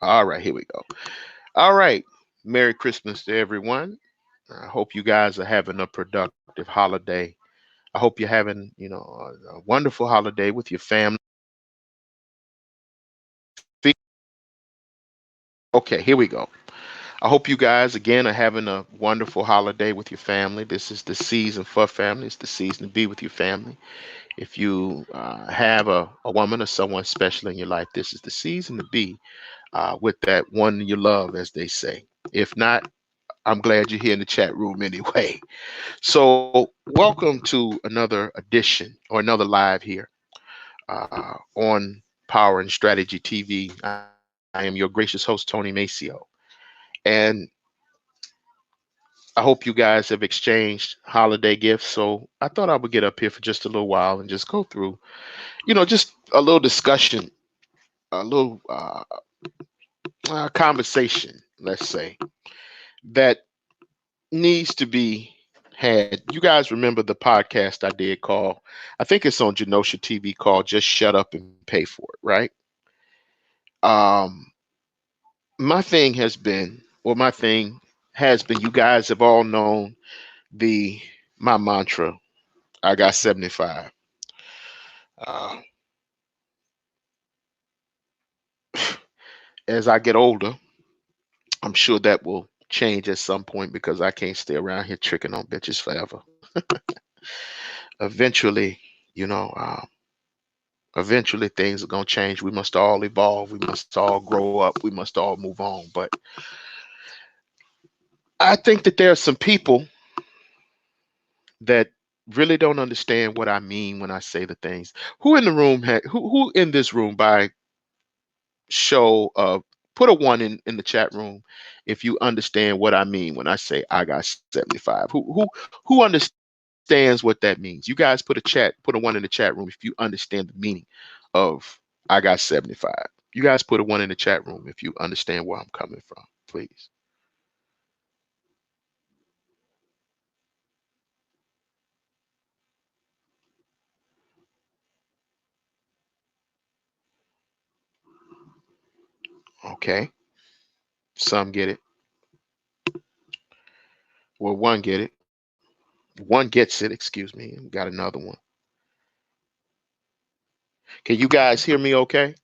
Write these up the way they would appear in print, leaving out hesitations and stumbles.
All right, here we go. All right. Merry Christmas to everyone. I hope you guys are having a productive holiday. I hope you're having, a wonderful holiday with your family. Okay, here we go. I hope you guys again are having a wonderful holiday with your family. This is the season for family. It's the season to be with your family. If you have a woman or someone special in your life, this is the season to be with that one you love, as they say. If not, I'm glad you're here in the chat room anyway. So, welcome to another edition or another live here on Power and Strategy TV. I am your gracious host, Tony Maceo. And I hope you guys have exchanged holiday gifts. So, I thought I would get up here for just a little while and just go through, just a little discussion, a little conversation, let's say, that needs to be had. You guys remember the podcast I did called, I think it's on Genosha TV, called Just Shut Up and Pay for It, right? Um, my thing has been, well, my thing has been, you guys have all known the my mantra, I got 75. Uh, as I get older, I'm sure that will change at some point because I can't stay around here tricking on bitches forever. Eventually, you know, uh, eventually things are going to change. We must all evolve. We must all grow up. We must all move on. But I think that there are some people that really don't understand what I mean when I say the things. Who in the room who in this room by show of, put a one in the chat room if you understand what I mean when I say I got 75. Who understands what that means? You guys put a one in the chat room if you understand the meaning of I got 75. You guys put a one in the chat room if you understand where I'm coming from, please. Okay. Some get it. Well, one get it. One gets it, excuse me. We got another one. Can you guys hear me okay?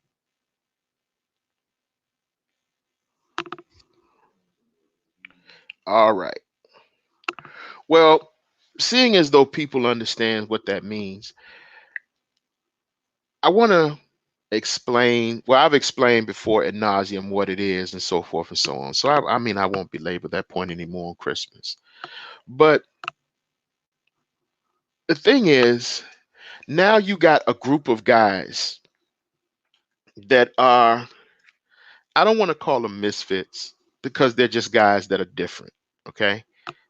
All right. Well, seeing as though people understand what that means, I want to explain. Well, I've explained before ad nauseum what it is and so forth and so on. So, I mean, I won't belabor that point anymore on Christmas. But the thing is, now you got a group of guys that are, I don't want to call them misfits because they're just guys that are different. Okay.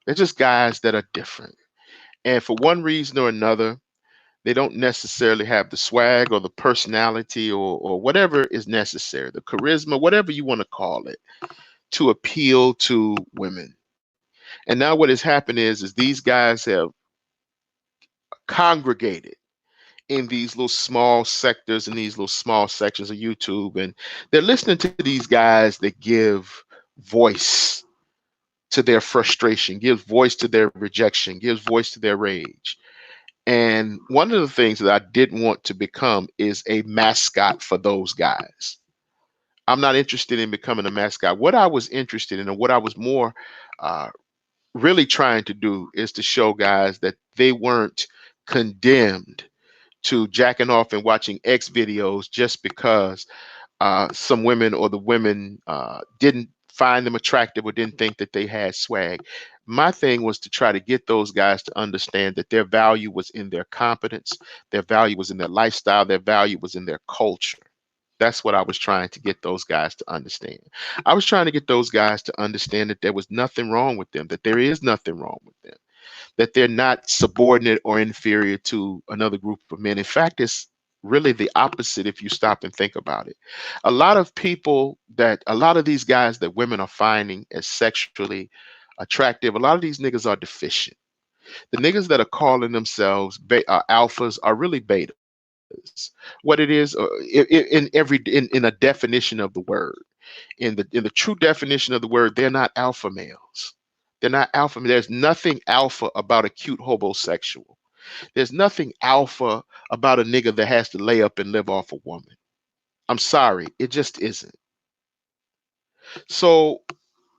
They're just guys that are different. And for one reason or another, they don't necessarily have the swag or the personality or whatever is necessary, the charisma, whatever you want to call it, to appeal to women. And now what has happened is these guys have congregated in these little small sectors and these little small sections of YouTube, and they're listening to these guys that give voice to their frustration, gives voice to their rejection, gives voice to their rage. And one of the things that I didn't want to become is a mascot for those guys. I'm not interested in becoming a mascot. What I was interested in, and what I was more uh, really trying to do, is to show guys that they weren't condemned to jacking off and watching X videos just because some women or the women didn't find them attractive or didn't think that they had swag. My thing was to try to get those guys to understand that their value was in their competence, their value was in their lifestyle, their value was in their culture. That's what I was trying to get those guys to understand. I was trying to get those guys to understand that there was nothing wrong with them, that there is nothing wrong with them, that they're not subordinate or inferior to another group of men. In fact, it's really the opposite if you stop and think about it. A lot of these guys that women are finding as sexually attractive, a lot of these niggas are deficient. The niggas that are calling themselves alphas are really betas. is. What it is, in a definition of the word, in the true definition of the word, they're not alpha males. They're not alpha. There's nothing alpha about a cute homosexual. There's nothing alpha about a nigga that has to lay up and live off a woman. I'm sorry, it just isn't. So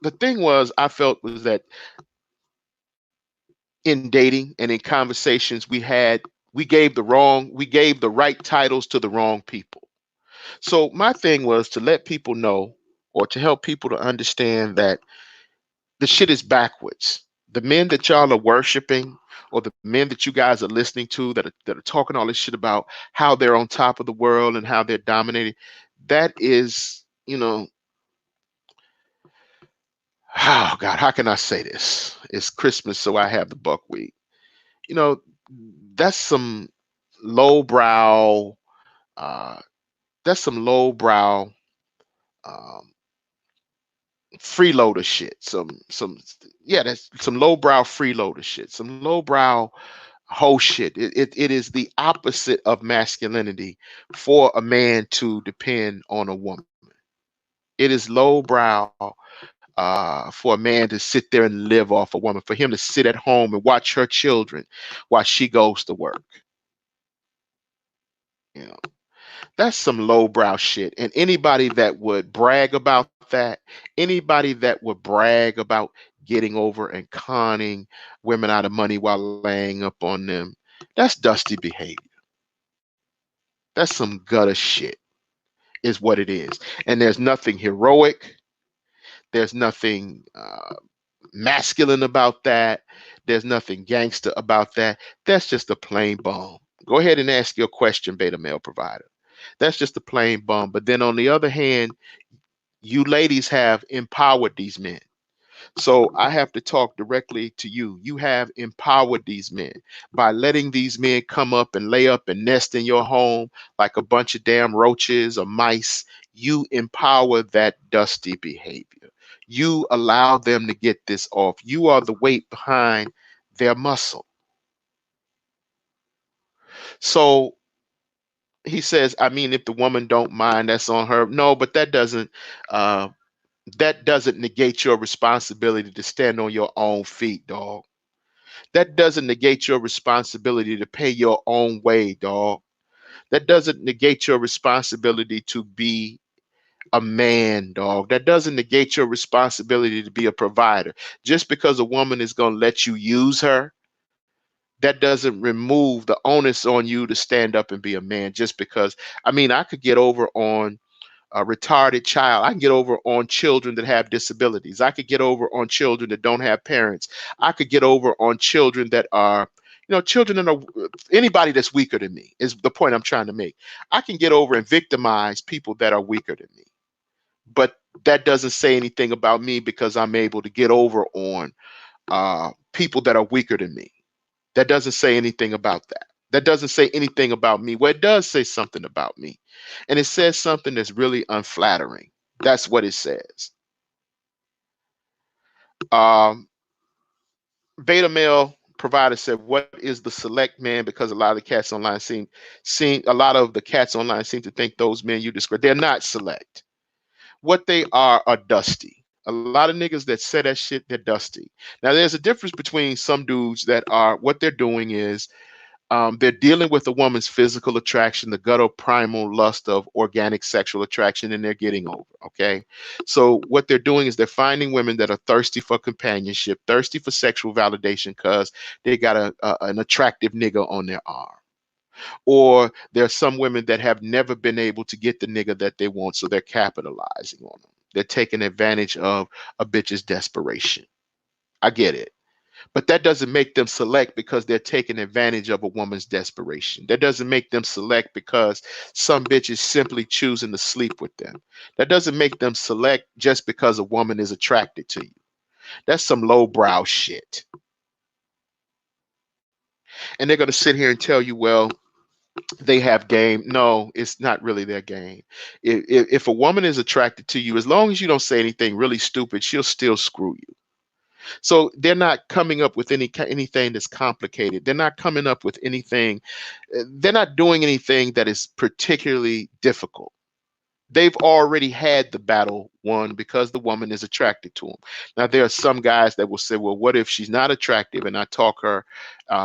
the thing was, I felt was that in dating and in conversations we gave the right titles to the wrong people. So my thing was to let people know, or to help people to understand that the shit is backwards. The men that y'all are worshiping, or the men that you guys are listening to that are talking all this shit about how they're on top of the world and how they're dominating, that is, oh God, how can I say this? It's Christmas, so I have the buckwheat. You know, that's some lowbrow, uh, that's some lowbrow um, freeloader shit. Yeah, that's some lowbrow freeloader shit. Some lowbrow whole shit. It is the opposite of masculinity for a man to depend on a woman. It is lowbrow for a man to sit there and live off a woman, for him to sit at home and watch her children while she goes to work. You know, that's some lowbrow shit. And anybody that would brag about that, anybody that would brag about getting over and conning women out of money while laying up on them, that's dusty behavior. That's some gutter shit, is what it is. And there's nothing heroic. There's nothing masculine about that. There's nothing gangster about that. That's just a plain bum. Go ahead and ask your question, beta male provider. That's just a plain bum. But then on the other hand, you ladies have empowered these men. So I have to talk directly to you. You have empowered these men by letting these men come up and lay up and nest in your home like a bunch of damn roaches or mice. You empower that dusty behavior. You allow them to get this off. You are the weight behind their muscle. So he says, I mean, if the woman don't mind, that's on her. No, but uh, that doesn't negate your responsibility to stand on your own feet, dog. That doesn't negate your responsibility to pay your own way, dog. That doesn't negate your responsibility to be a man, dog. That doesn't negate your responsibility to be a provider. Just because a woman is going to let you use her, that doesn't remove the onus on you to stand up and be a man. Just because, I mean, I could get over on a retarded child. I can get over on children that have disabilities. I could get over on children that don't have parents. I could get over on children that are, children that are anybody that's weaker than me is the point I'm trying to make. I can get over and victimize people that are weaker than me. But that doesn't say anything about me because I'm able to get over on people that are weaker than me. That doesn't say anything about that. That doesn't say anything about me. Well, it does say something about me. And it says something that's really unflattering. That's what it says. Um, Beta male provider said, "What is the select man?" Because a lot of the cats online seem to think those men you describe, they're not select. What they are dusty. A lot of niggas that say that shit, they're dusty. Now, there's a difference between some dudes that are, what they're doing is, they're dealing with a woman's physical attraction, the guttural primal lust of organic sexual attraction, and they're getting over. Okay. So, what they're doing is they're finding women that are thirsty for companionship, thirsty for sexual validation because they got an attractive nigga on their arm. Or there are some women that have never been able to get the nigga that they want, so they're capitalizing on them. They're taking advantage of a bitch's desperation. I get it. But that doesn't make them select because they're taking advantage of a woman's desperation. That doesn't make them select because some bitch is simply choosing to sleep with them. That doesn't make them select just because a woman is attracted to you. That's some lowbrow shit. And they're going to sit here and tell you, well, they have game. No, it's not really their game. If a woman is attracted to you, as long as you don't say anything really stupid, she'll still screw you. So they're not coming up with anything that's complicated. They're not coming up with anything. They're not doing anything that is particularly difficult. They've already had the battle won because the woman is attracted to them. Now, there are some guys that will say, well, what if she's not attractive and I talk her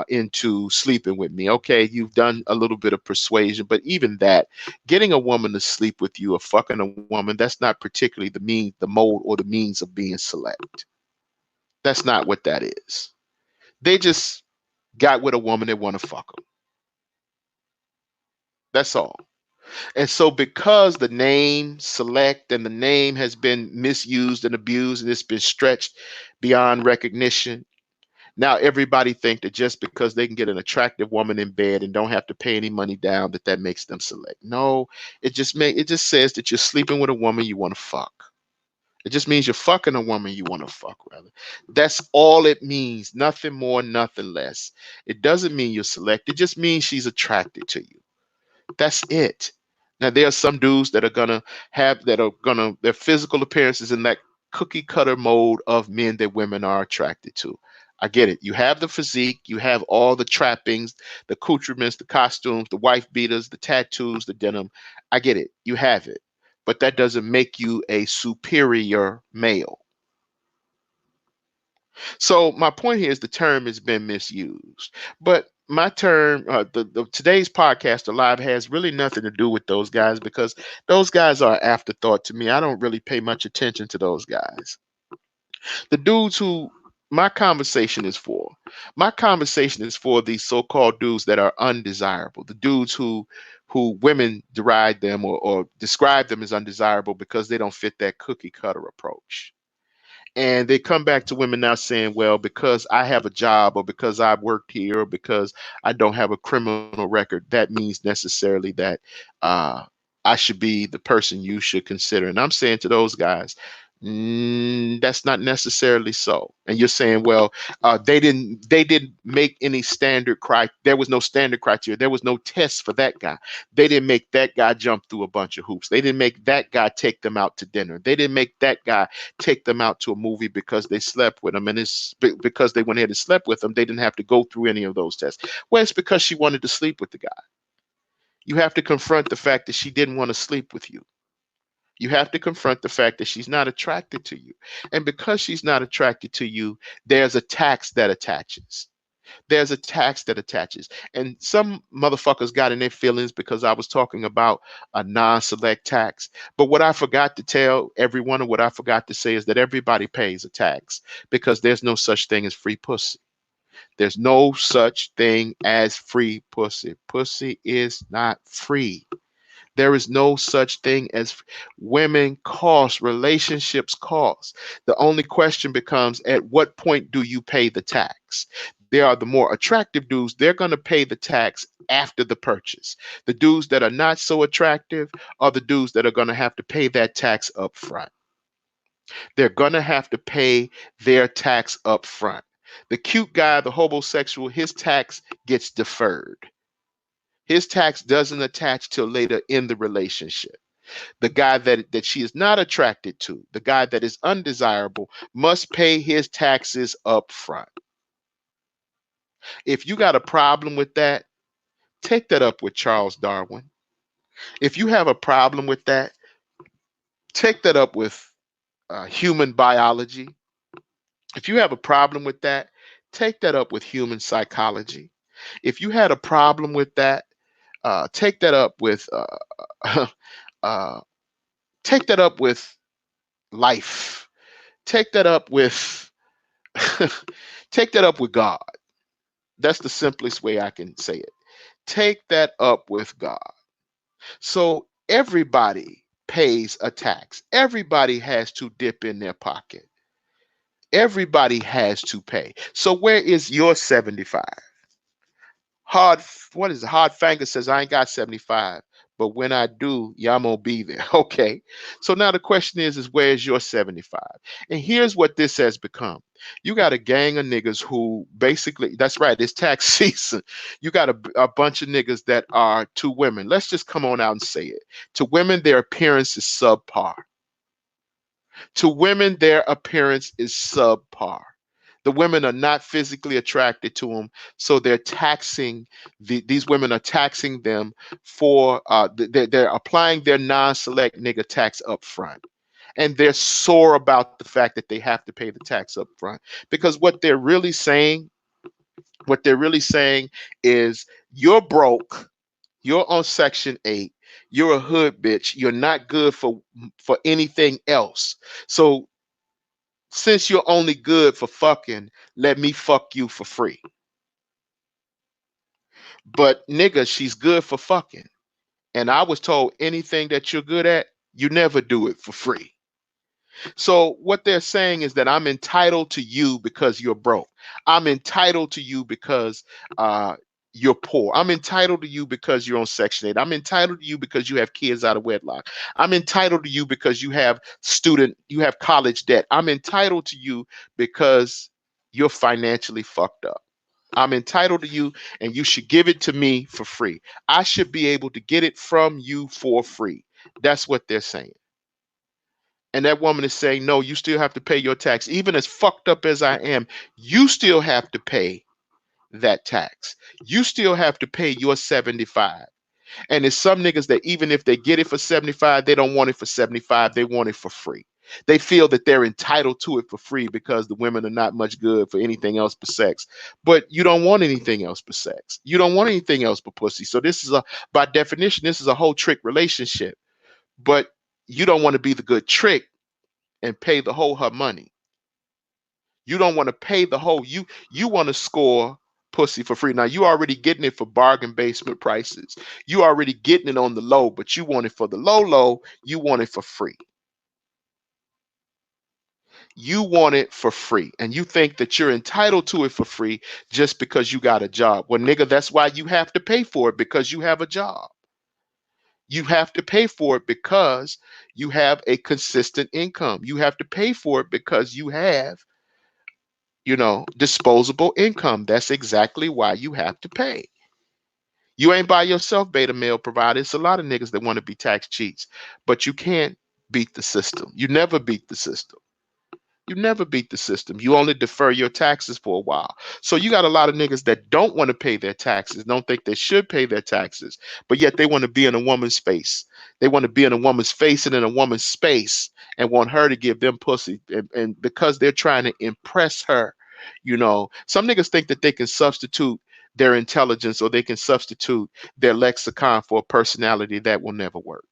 into sleeping with me? Okay, you've done a little bit of persuasion, but even that, getting a woman to sleep with you or fucking a woman, that's not particularly the mode or the means of being select. That's not what that is. They just got with a woman that want to fuck them. That's all. And so, because the name select and the name has been misused and abused and it's been stretched beyond recognition, now everybody think that just because they can get an attractive woman in bed and don't have to pay any money down, that makes them select. No, it just says that you're sleeping with a woman you want to fuck. It just means you're fucking a woman you want to fuck, rather. That's all it means. Nothing more, nothing less. It doesn't mean you're select. It just means she's attracted to you. That's it. Now there are some dudes that are gonna their physical appearance is in that cookie cutter mode of men that women are attracted to. I get it. You have the physique, you have all the trappings, the accoutrements, the costumes, the wife beaters, the tattoos, the denim. I get it. You have it. But that doesn't make you a superior male. So my point here is the term has been misused. But my term, the today's podcast, Alive, has really nothing to do with those guys because those guys are an afterthought to me. I don't really pay much attention to those guys. The dudes who my conversation is for. My conversation is for these so-called dudes that are undesirable. The dudes who women deride them or describe them as undesirable because they don't fit that cookie cutter approach. And they come back to women now saying, well, because I have a job or because I've worked here or because I don't have a criminal record, that means necessarily that uh, I should be the person you should consider. And I'm saying to those guys, that's not necessarily so. And you're saying, well, they didn't make any there was no standard criteria. There was no test for that guy. They didn't make that guy jump through a bunch of hoops. They didn't make that guy take them out to dinner. They didn't make that guy take them out to a movie because they slept with them. And it's because they went ahead and slept with them. They didn't have to go through any of those tests. Well, it's because she wanted to sleep with the guy. You have to confront the fact that she didn't want to sleep with you. You have to confront the fact that she's not attracted to you. And because she's not attracted to you, there's a tax that attaches. There's a tax that attaches. And some motherfuckers got in their feelings because I was talking about a non-select tax. But what I forgot to tell everyone, and what I forgot to say, is that everybody pays a tax because there's no such thing as free pussy. There's no such thing as free pussy. Pussy is not free. There is no such thing as women cost, relationships cost. The only question becomes, at what point do you pay the tax? There are the more attractive dudes, they're going to pay the tax after the purchase. The dudes that are not so attractive are the dudes that are going to have to pay that tax up front. They're going to have to pay their tax up front. The cute guy, the homosexual, his tax gets deferred. His tax doesn't attach till later in the relationship. The guy that she is not attracted to, the guy that is undesirable, must pay his taxes up front. If you got a problem with that, take that up with Charles Darwin. If you have a problem with that, take that up with human biology. If you have a problem with that, take that up with human psychology. If you had a problem with that, take that up with uh, take that up with life. Take that up with take that up with God. That's the simplest way I can say it. Take that up with God. So everybody pays a tax. Everybody has to dip in their pocket. Everybody has to pay. So where is your 75? Hard, what is it? Hard Finger says, I ain't got 75, but when I do, y'all gonna be there. Okay. So now the question is where's your 75? And here's what this has become. You got a gang of niggas who basically, that's right, it's tax season. You got a bunch of niggas that are to women. Let's just come on out and say it. To women, their appearance is subpar. To women, their appearance is subpar. The women are not physically attracted to them, so they're taxing these women are taxing them for they're applying their non-select nigga tax up front, and they're sore about the fact that they have to pay the tax up front, because what they're really saying is you're broke, you're on Section 8, you're a hood bitch, you're not good for anything else. So since you're only good for fucking, let me fuck you for free. But nigga, she's good for fucking. And I was told anything that you're good at, you never do it for free. So what they're saying is that I'm entitled to you because you're broke. I'm entitled to you because uh, you're poor. I'm entitled to you because you're on Section 8. I'm entitled to you because you have kids out of wedlock. I'm entitled to you because you have college debt. I'm entitled to you because you're financially fucked up. I'm entitled to you, and you should give it to me for free. I should be able to get it from you for free. That's what they're saying. And that woman is saying, no, you still have to pay your tax. Even as fucked up as I am, you still have to pay that tax. You still have to pay your 75. And there's some niggas that even if they get it for 75, they don't want it for 75. They want it for free. They feel that they're entitled to it for free because the women are not much good for anything else but sex. But you don't want anything else but sex. You don't want anything else but pussy. So by definition, this is a whole trick relationship. But you don't want to be the good trick and pay the whole her money. You don't want to pay the whole. You want to score pussy for free. Now you already getting it for bargain basement prices. You already getting it on the low, but you want it for the low. You want it for free. You want it for free, and you think that you're entitled to it for free just because you got a job. Well, nigga, that's why you have to pay for it, because you have a job. You have to pay for it because you have a consistent income. You have to pay for it because you have disposable income. That's exactly why you have to pay. You ain't by yourself, beta male provider. It's a lot of niggas that want to be tax cheats, but you can't beat the system. You never beat the system. You never beat the system. You only defer your taxes for a while. So you got a lot of niggas that don't want to pay their taxes, don't think they should pay their taxes, but yet they want to be in a woman's face. They want to be in a woman's face and in a woman's space and want her to give them pussy. And because they're trying to impress her, some niggas think that they can substitute their intelligence or they can substitute their lexicon for a personality. That will never work.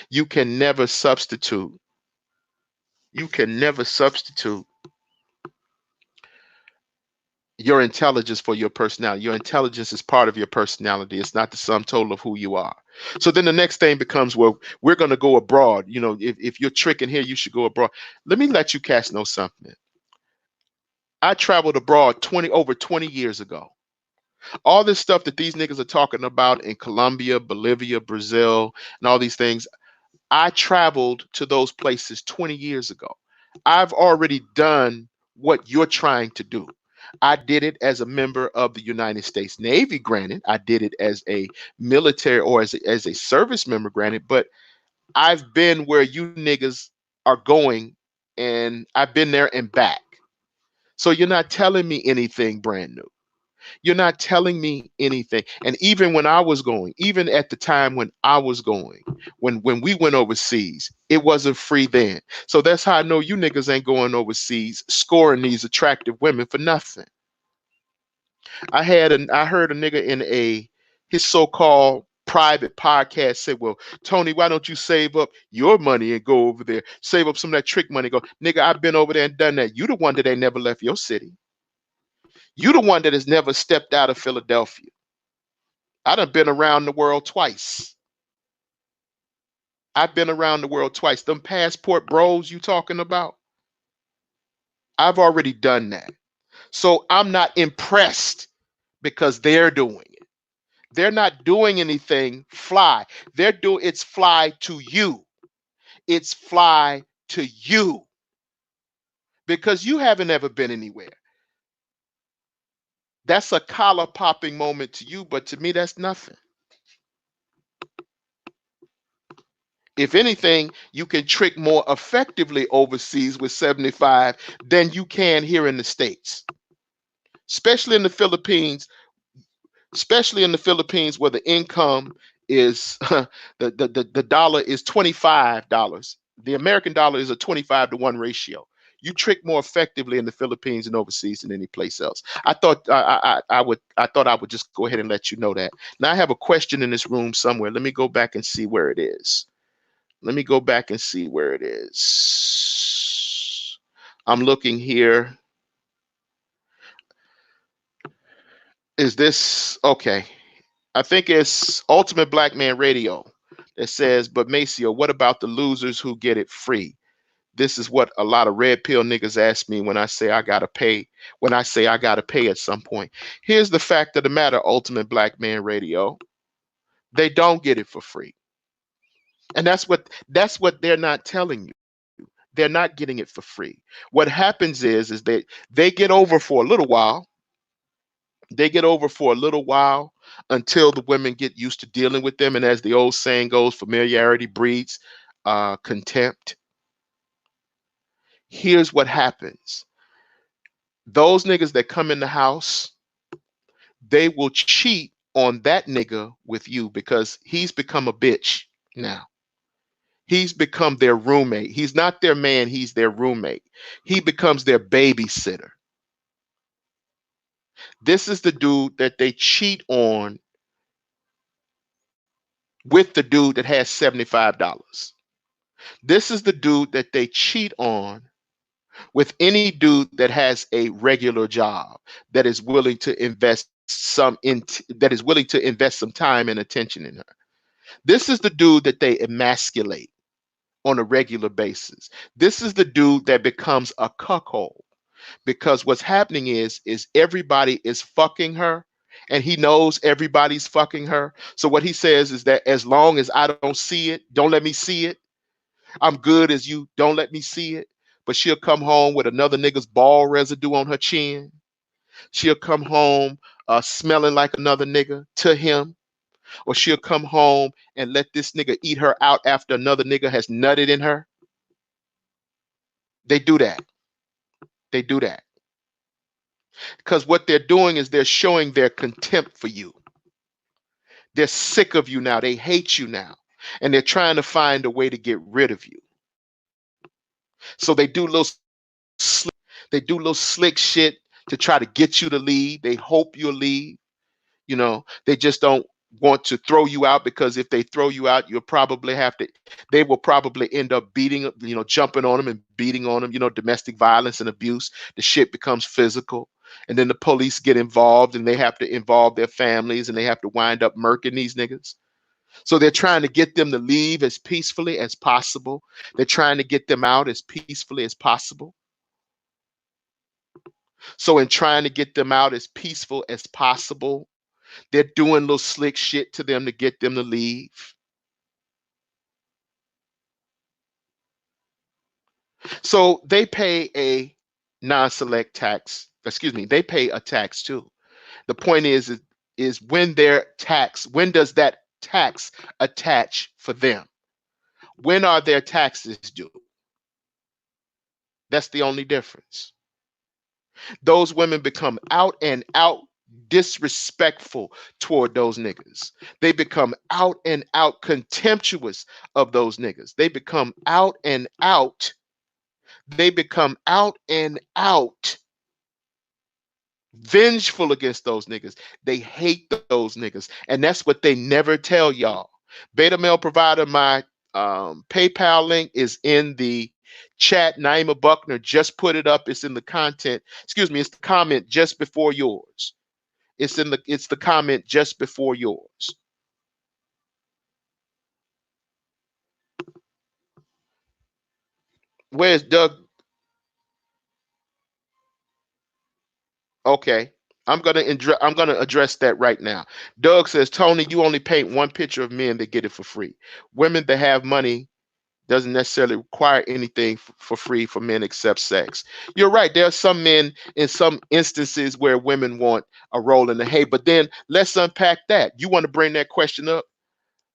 You can never substitute. You can never substitute your intelligence for your personality. Your intelligence is part of your personality. It's not the sum total of who you are. So then the next thing becomes, well, we're going to go abroad. If you're tricking here, you should go abroad. Let me let you cats know something. I traveled abroad over 20 years ago. All this stuff that these niggas are talking about in Colombia, Bolivia, Brazil, and all these things, I traveled to those places 20 years ago. I've already done what you're trying to do. I did it as a member of the United States Navy, granted. I did it as a military or as a service member, granted. But I've been where you niggas are going, and I've been there and back. So you're not telling me anything brand new. You're not telling me anything. And even when I was going, even at the time when I was going, when we went overseas, it wasn't free then. So that's how I know you niggas ain't going overseas scoring these attractive women for nothing. I heard a nigga in his so-called private podcast say, well, Tony, why don't you save up your money and go over there? Save up some of that trick money. Go, nigga, I've been over there and done that. You the one that ain't never left your city. You the one that has never stepped out of Philadelphia. I done been around the world twice. I've been around the world twice. Them passport bros you talking about, I've already done that. So I'm not impressed because they're doing it. They're not doing anything fly. It's fly to you. It's fly to you because you haven't ever been anywhere. That's a collar popping moment to you, but to me, that's nothing. If anything, you can trick more effectively overseas with 75 than you can here in the States, especially in the Philippines, especially in the Philippines where the income is the dollar is $25. The American dollar is a 25-to-1 ratio. You trick more effectively in the Philippines and overseas than any place else. I thought I would just go ahead and let you know that. Now I have a question in this room somewhere. Let me go back and see where it is. Let me go back and see where it is. I'm looking here. Is this okay? I think it's Ultimate Black Man Radio that says, but Maceo, what about the losers who get it free? This is what a lot of red pill niggas ask me when I say I gotta pay, when I say I gotta pay at some point. Here's the fact of the matter, Ultimate Black Man Radio. They don't get it for free. And that's what they're not telling you. They're not getting it for free. What happens is they get over for a little while. They get over for a little while until the women get used to dealing with them. And as the old saying goes, familiarity breeds contempt. Here's what happens. Those niggas that come in the house, they will cheat on that nigga with you because he's become a bitch now. He's become their roommate. He's not their man, he's their roommate. He becomes their babysitter. This is the dude that they cheat on with the dude that has $75. This is the dude that they cheat on with any dude that has a regular job that is willing to invest some time and attention in her. This is the dude that they emasculate on a regular basis. This is the dude that becomes a cuckold because what's happening is everybody is fucking her and he knows everybody's fucking her. So what he says is that as long as I don't see it, don't let me see it. I'm good as you don't let me see it. But she'll come home with another nigga's ball residue on her chin. She'll come home smelling like another nigga to him. Or she'll come home and let this nigga eat her out after another nigga has nutted in her. They do that. They do that. Because what they're doing is they're showing their contempt for you. They're sick of you now. They hate you now. And they're trying to find a way to get rid of you. So they do little slick shit to try to get you to leave. They hope you'll leave. They just don't want to throw you out because if they throw you out, they will probably end up jumping on them and beating on them, domestic violence and abuse. The shit becomes physical. And then the police get involved and they have to involve their families and they have to wind up murking these niggas. So they're trying to get them to leave as peacefully as possible. They're trying to get them out as peacefully as possible. So in trying to get them out as peaceful as possible, they're doing little slick shit to them to get them to leave. So they pay a non-select tax. Excuse me, they pay a tax too. The point is when does that tax attach for them? When are their taxes due? That's the only difference. Those women become out and out disrespectful toward those niggas. They become out and out contemptuous of those niggas. They become out and out vengeful against those niggas. They hate those niggas. And that's what they never tell y'all. Beta Male Provider, my PayPal link is in the chat. Naima Buckner just put it up. It's in the content. Excuse me, it's the comment just before yours. It's the comment just before yours. Where's Doug? Okay. I'm gonna address that right now. Doug says, Tony, you only paint one picture of men that get it for free. Women that have money doesn't necessarily require anything for free for men except sex. You're right. There are some men in some instances where women want a roll in the hay, but then let's unpack that. You want to bring that question up?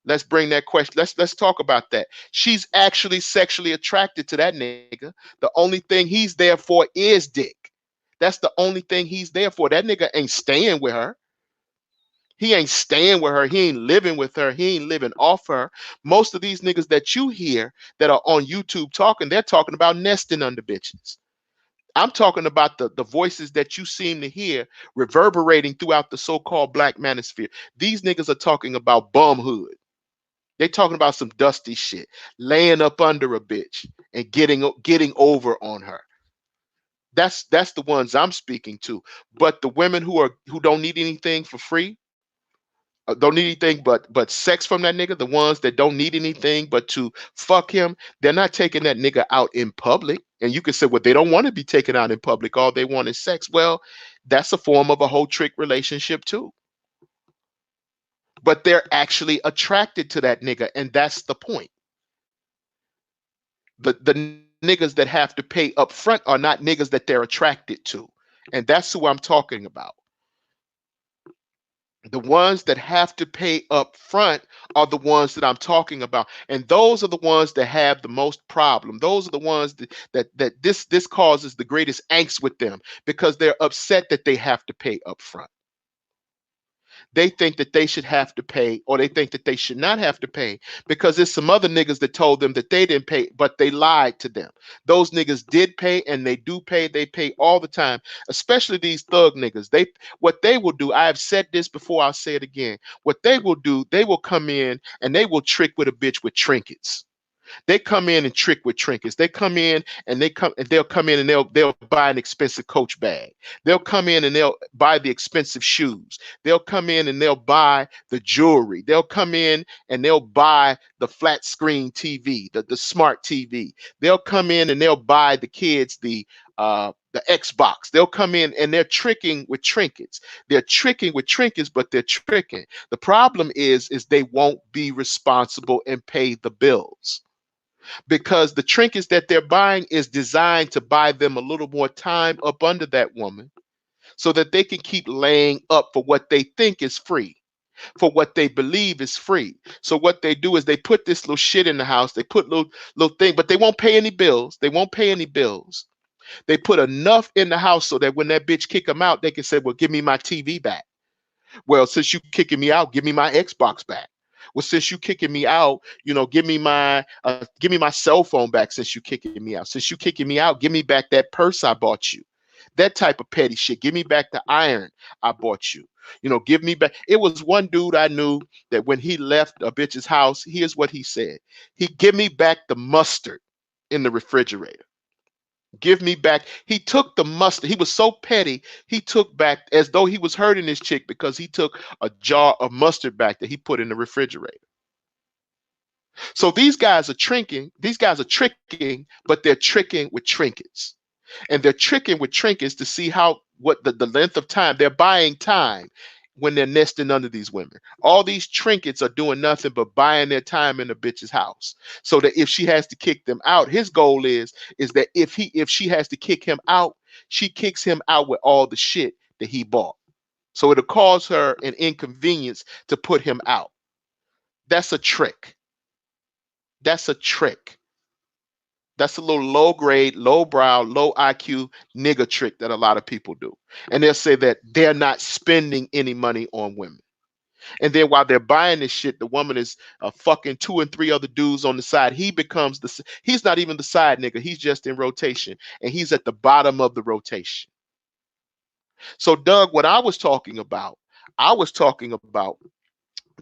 Let's bring that question. Let's talk about that. She's actually sexually attracted to that nigga. The only thing he's there for is dick. That's the only thing he's there for. That nigga ain't staying with her. He ain't staying with her. He ain't living with her. He ain't living off her. Most of these niggas that you hear that are on YouTube talking, they're talking about nesting under bitches. I'm talking about the voices that you seem to hear reverberating throughout the so-called black manosphere. These niggas are talking about bumhood. They talking about some dusty shit, laying up under a bitch and getting over on her. That's the ones I'm speaking to. But the women who don't need anything for free, don't need anything but sex from that nigga, the ones that don't need anything but to fuck him, they're not taking that nigga out in public. And you can say, well, they don't want to be taken out in public. All they want is sex. Well, that's a form of a whole trick relationship too. But they're actually attracted to that nigga, and that's the point. The niggas that have to pay up front are not niggas that they're attracted to. And that's who I'm talking about. The ones that have to pay up front are the ones that I'm talking about. And those are the ones that have the most problem. Those are the ones that this causes the greatest angst with them because they're upset that they have to pay up front. They think that they should have to pay, or they think that they should not have to pay because there's some other niggas that told them that they didn't pay, but they lied to them. Those niggas did pay, and they do pay. They pay all the time, especially these thug niggas. What they will do, I have said this before, I'll say it again. What they will do, they will come in and they will trick with a bitch with trinkets. They come in and trick with trinkets. They come in and they'll come in and they'll buy an expensive Coach bag. They'll come in and they'll buy the expensive shoes. They'll come in and they'll buy the jewelry. They'll come in and they'll buy the flat screen TV, the smart TV. They'll come in and they'll buy the kids the Xbox. They'll come in and they're tricking with trinkets. They're tricking with trinkets, but they're tricking. The problem is they won't be responsible and pay the bills because the trinkets that they're buying is designed to buy them a little more time up under that woman so that they can keep laying up for what they think is free, for what they believe is free. So what they do is they put this little shit in the house, they put little thing, but they won't pay any bills. They won't pay any bills. They put enough in the house so that when that bitch kick them out, they can say, well, give me my TV back. Well, since you kicking me out, give me my Xbox back. Well, since you kicking me out, give me my cell phone back. Since you kicking me out, since you kicking me out, give me back that purse I bought you. That type of petty shit. Give me back the iron I bought you. Give me back. It was one dude I knew that when he left a bitch's house, here's what he said. He give me back the mustard in the refrigerator. Give me back. He took the mustard. He was so petty. He took back as though he was hurting his chick because he took a jar of mustard back that he put in the refrigerator. So these guys are tricking. These guys are tricking, but they're tricking with trinkets. And they're tricking with trinkets to see what the length of time they're buying time when they're nesting under these women. All these trinkets are doing nothing but buying their time in a bitch's house. So that if she has to kick them out, his goal is that if she has to kick him out, she kicks him out with all the shit that he bought. So it'll cause her an inconvenience to put him out. That's a trick. That's a trick. That's a little low grade, low brow, low IQ nigga trick that a lot of people do. And they'll say that they're not spending any money on women. And then while they're buying this shit, the woman is fucking two and three other dudes on the side. He's not even the side nigga. He's just in rotation and he's at the bottom of the rotation. So Doug, what I was talking about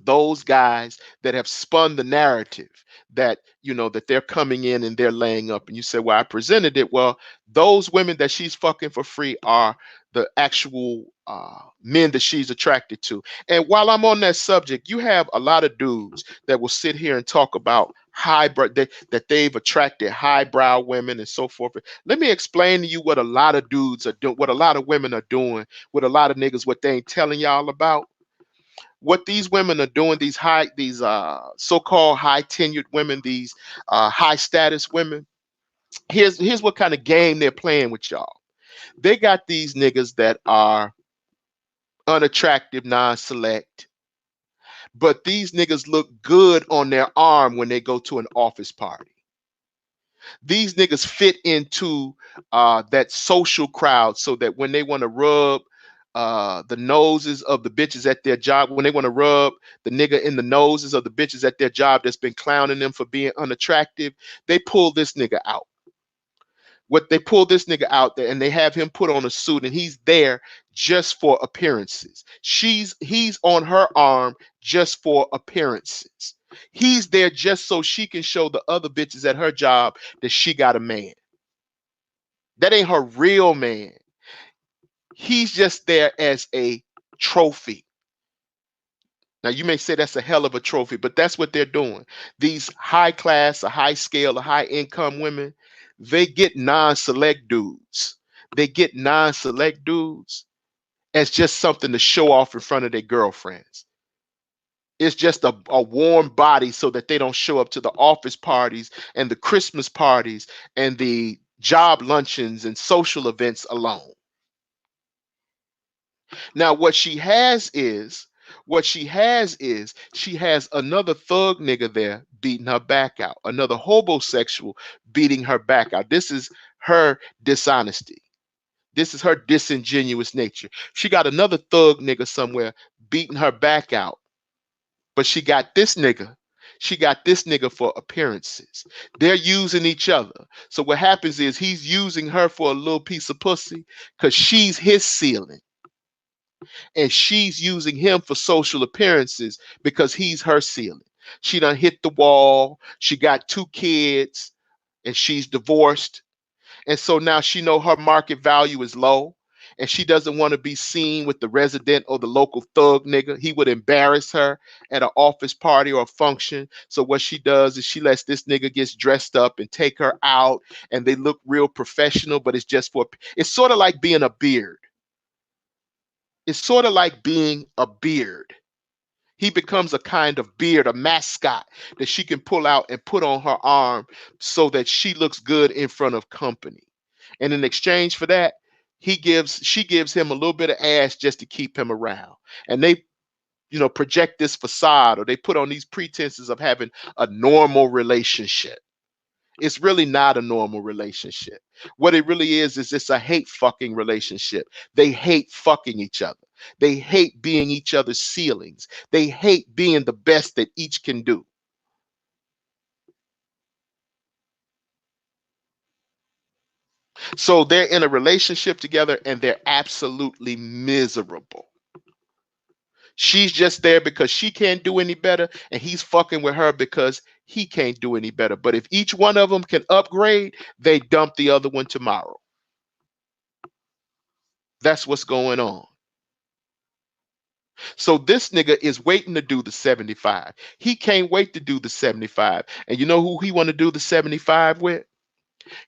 those guys that have spun the narrative that that they're coming in and they're laying up and you say, well, I presented it. Well, those women that she's fucking for free are the actual men that she's attracted to. And while I'm on that subject, you have a lot of dudes that will sit here and talk about that they've attracted highbrow women and so forth. Let me explain to you what a lot of dudes are doing, what a lot of women are doing, what a lot of niggas, what they ain't telling y'all about. What these women are doing, these so-called high tenured women, these high status women, here's what kind of game they're playing with y'all. They got these niggas that are unattractive, non-select, but these niggas look good on their arm when they go to an office party. These niggas fit into that social crowd so that when they want to rub the noses of the bitches at their job, when they want to rub the nigga in the noses of the bitches at their job that's been clowning them for being unattractive, they pull this nigga out. What they pull this nigga out there and they have him put on a suit and he's there just for appearances. He's on her arm just for appearances. He's there just so she can show the other bitches at her job that she got a man. That ain't her real man. He's just there as a trophy. Now you may say that's a hell of a trophy, but that's what they're doing. These high class, or high scale, or high income women, they get non-select dudes. They get non-select dudes as just something to show off in front of their girlfriends. It's just a warm body so that they don't show up to the office parties and the Christmas parties and the job luncheons and social events alone. Now, what she has is she has another thug nigga there beating her back out, another homosexual beating her back out. This is her dishonesty. This is her disingenuous nature. She got another thug nigga somewhere beating her back out, but she got this nigga. She got this nigga for appearances. They're using each other. So what happens is he's using her for a little piece of pussy because she's his ceiling and she's using him for social appearances because he's her ceiling. She done hit the wall. She got 2 kids and she's divorced. And so now she know her market value is low and she doesn't want to be seen with the resident or the local thug nigga. He would embarrass her at an office party or a function. So what she does is she lets this nigga get dressed up and take her out and they look real professional, but it's just for, it's sort of like being a beard. It's sort of like being a beard. He becomes a kind of beard, a mascot that she can pull out and put on her arm so that she looks good in front of company. And in exchange for that, she gives him a little bit of ass just to keep him around. And they, project this facade or they put on these pretenses of having a normal relationship. It's really not a normal relationship. What it really is it's a hate fucking relationship. They hate fucking each other. They hate being each other's ceilings. They hate being the best that each can do. So they're in a relationship together and they're absolutely miserable. She's just there because she can't do any better, and he's fucking with her because he can't do any better. But if each one of them can upgrade, they dump the other one tomorrow. That's what's going on. So this nigga is waiting to do the 75. He can't wait to do the 75. And you know who he want to do the 75 with?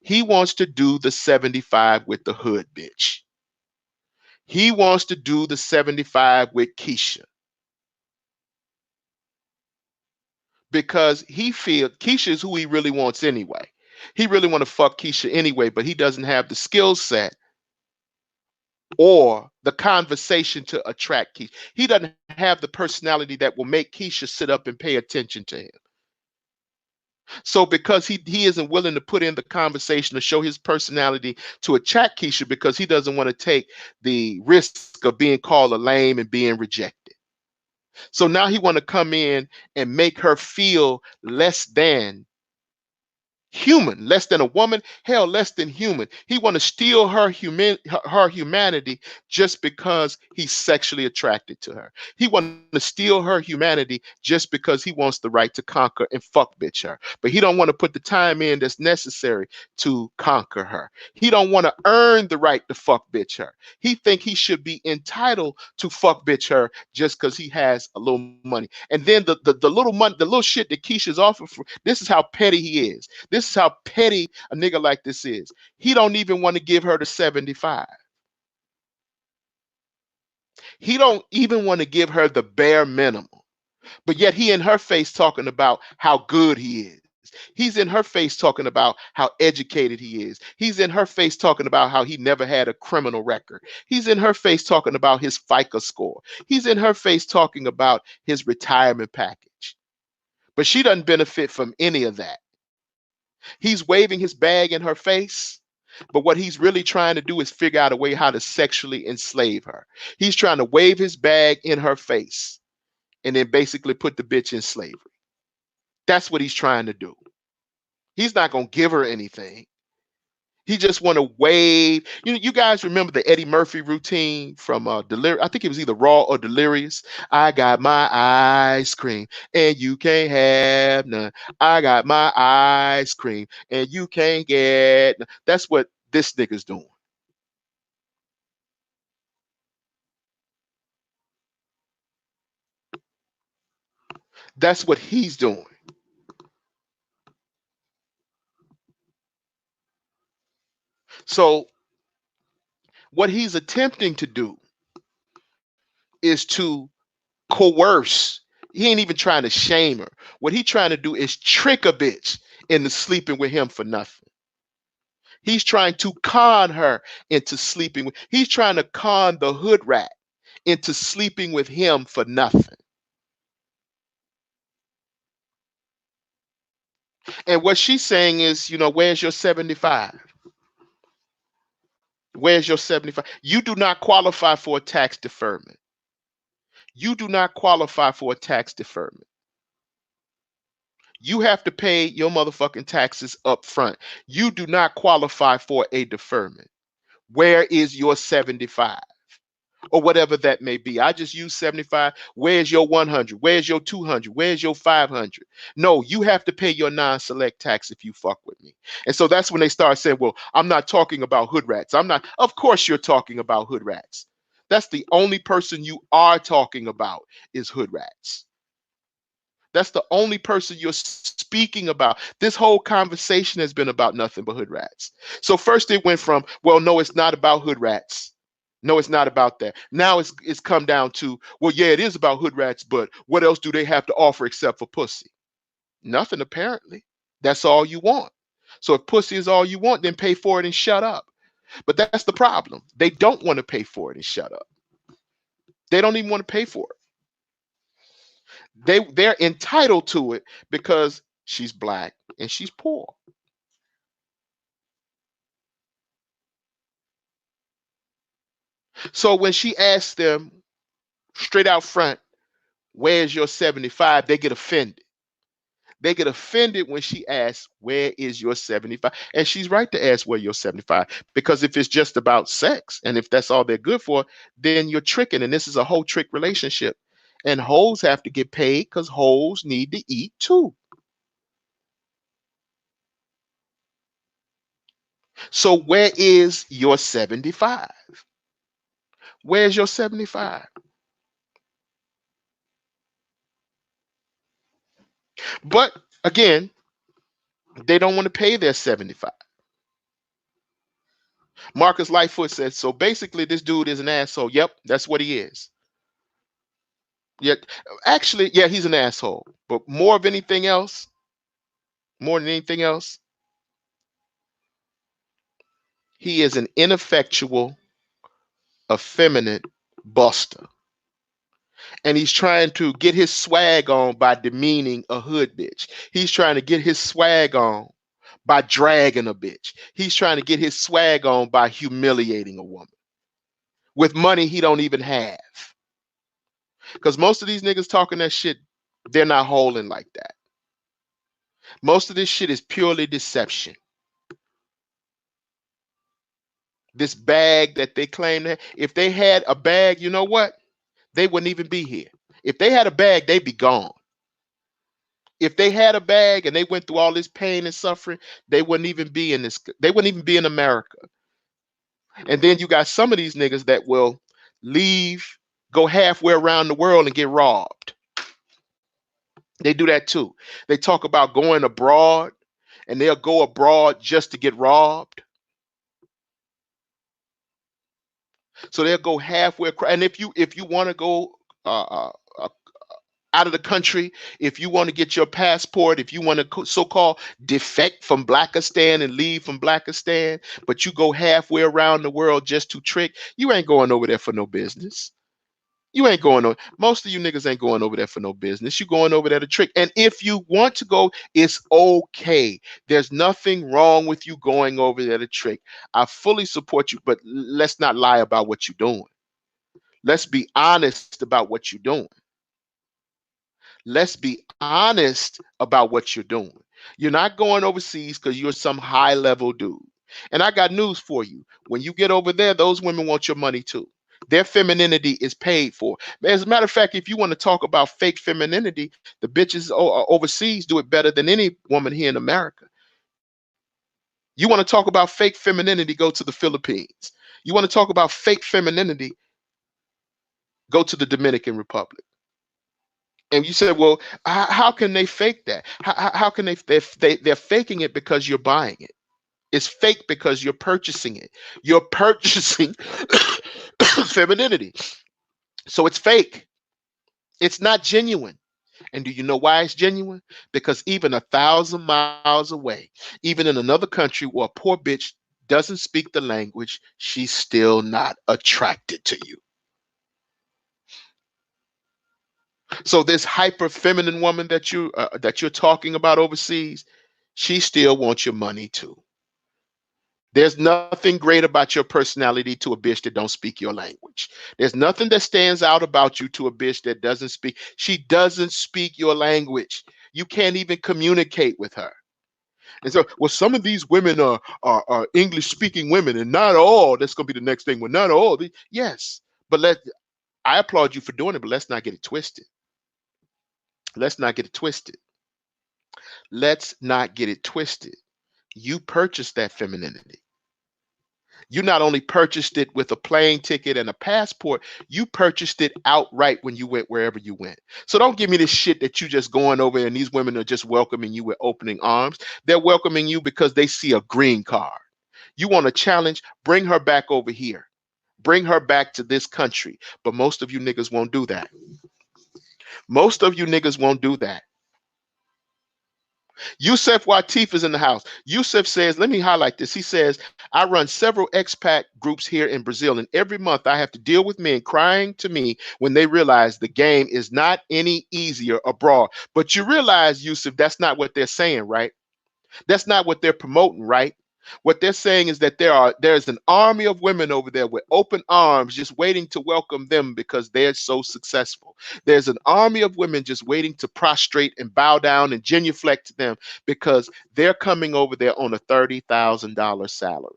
He wants to do the 75 with the hood bitch. He wants to do the 75 with Keisha because he feels Keisha is who he really wants anyway. He really want to fuck Keisha anyway, but he doesn't have the skill set or the conversation to attract Keisha. He doesn't have the personality that will make Keisha sit up and pay attention to him. So because he isn't willing to put in the conversation to show his personality to attract Keisha because he doesn't want to take the risk of being called a lame and being rejected. So now he want to come in and make her feel less than human, less than a woman, hell, less than human. He want to steal her humanity just because he's sexually attracted to her. He want to steal her humanity just because he wants the right to conquer and fuck bitch her. But he don't want to put the time in that's necessary to conquer her. He don't want to earn the right to fuck bitch her. He think he should be entitled to fuck bitch her just because he has a little money. And then the little money, the little shit that Keisha's offering for, this is how petty he is. This is how petty a nigga like this is. He don't even want to give her the 75. He don't even want to give her the bare minimum. But yet he in her face talking about how good he is. is. He's in her face talking about how educated he is. He's in her face talking about how he never had a criminal record. He's in her face talking about his FICO score. He's in her face talking about his retirement package. But she doesn't benefit from any of that. He's waving his bag in her face. But what he's really trying to do is figure out a way how to sexually enslave her. He's trying to wave his bag in her face and then basically put the bitch in slavery. That's what he's trying to do. He's not going to give her anything. He just want to wave. You guys remember the Eddie Murphy routine from I think it was either Raw or Delirious. I got my ice cream and you can't have none. I got my ice cream and you can't get none. That's what this nigga's doing. That's what he's doing. So what he's attempting to do is to coerce. He ain't even trying to shame her. What he trying to do is trick a bitch into sleeping with him for nothing. He's trying to con her into sleeping with. He's trying to con the hood rat into sleeping with him for nothing. And what she's saying is, where's your 75? Where's your 75? You do not qualify for a tax deferment. You do not qualify for a tax deferment. You have to pay your motherfucking taxes up front. You do not qualify for a deferment. Where is your 75? Or whatever that may be. I just use 75. Where's your 100? Where's your 200? Where's your 500? No, you have to pay your non-select tax if you fuck with me. And so that's when they start saying, well, I'm not talking about hood rats. I'm not. Of course you're talking about hood rats. That's the only person you are talking about is hood rats. That's the only person you're speaking about. This whole conversation has been about nothing but hood rats. So first it went from, well, no, it's not about hood rats. No, it's not about that. Now it's come down to, well, yeah, it is about hood rats, but what else do they have to offer except for pussy? Nothing, apparently. That's all you want. So if pussy is all you want, then pay for it and shut up. But that's the problem. They don't want to pay for it and shut up. They don't even want to pay for it. They're entitled to it because she's black and she's poor. So when she asks them straight out front, where's your 75? They get offended. They get offended when she asks, where is your 75? And she's right to ask where your 75, because if it's just about sex and if that's all they're good for, then you're tricking. And this is a whole trick relationship. And hoes have to get paid because hoes need to eat too. So where is your 75? Where's your 75? But again, they don't want to pay their 75. Marcus Lightfoot said, so basically this dude is an asshole. Yep, that's what he is. Yet actually, yeah, he's an asshole. But more than anything else, he is an ineffectual, effeminate buster. And he's trying to get his swag on by demeaning a hood bitch. He's trying to get his swag on by dragging a bitch. He's trying to get his swag on by humiliating a woman with money he don't even have. Because most of these niggas talking that shit, they're not holding like that. Most of this shit is purely deception. This bag that they claim that if they had a bag, you know what? They wouldn't even be here. If they had a bag, they'd be gone. If they had a bag and they went through all this pain and suffering, they wouldn't even be in this. They wouldn't even be in America. And then you got some of these niggas that will leave, go halfway around the world and get robbed. They do that too. They talk about going abroad and they'll go abroad just to get robbed. So they'll go halfway across. And if you want to go uh, uh, out of the country, if you want to get your passport, if you want to so-called defect from Blackistan and leave from Blackistan, but you go halfway around the world just to trick, you ain't going over there for no business. You ain't going on. Most of you niggas ain't going over there for no business. You going over there to trick. And if you want to go, it's okay. There's nothing wrong with you going over there to trick. I fully support you, but let's not lie about what you're doing. Let's be honest about what you're doing. Let's be honest about what you're doing. You're not going overseas because you're some high level dude. And I got news for you. When you get over there, those women want your money too. Their femininity is paid for. As a matter of fact, if you want to talk about fake femininity, the bitches overseas do it better than any woman here in America. You want to talk about fake femininity, go to the Philippines. You want to talk about fake femininity, go to the Dominican Republic. And you said, well, how can they fake that? How can they're faking it because you're buying it. It's fake because you're purchasing it. You're purchasing femininity. So it's fake. It's not genuine. And do you know why it's genuine? Because even 1,000 miles away, even in another country where a poor bitch doesn't speak the language, she's still not attracted to you. So this hyper feminine woman that you're talking about overseas, she still wants your money too. There's nothing great about your personality to a bitch that don't speak your language. There's nothing that stands out about you to a bitch that doesn't speak. She doesn't speak your language. You can't even communicate with her. And so, well, some of these women are English speaking women, and not all. That's gonna be the next thing. Well, not all. Yes, but I applaud you for doing it, but let's not get it twisted. Let's not get it twisted. Let's not get it twisted. You purchased that femininity. You not only purchased it with a plane ticket and a passport, you purchased it outright when you went wherever you went. So don't give me this shit that you just going over and these women are just welcoming you with opening arms. They're welcoming you because they see a green card. You want a challenge? Bring her back over here. Bring her back to this country. But most of you niggas won't do that. Most of you niggas won't do that. Yusef Watif is in the house. Yusef says, let me highlight this. He says, I run several expat groups here in Brazil, and every month I have to deal with men crying to me when they realize the game is not any easier abroad. But you realize, Yusuf, that's not what they're saying, right? That's not what they're promoting, right? What they're saying is that there's an army of women over there with open arms just waiting to welcome them because they're so successful. There's an army of women just waiting to prostrate and bow down and genuflect to them because they're coming over there on a $30,000 salary.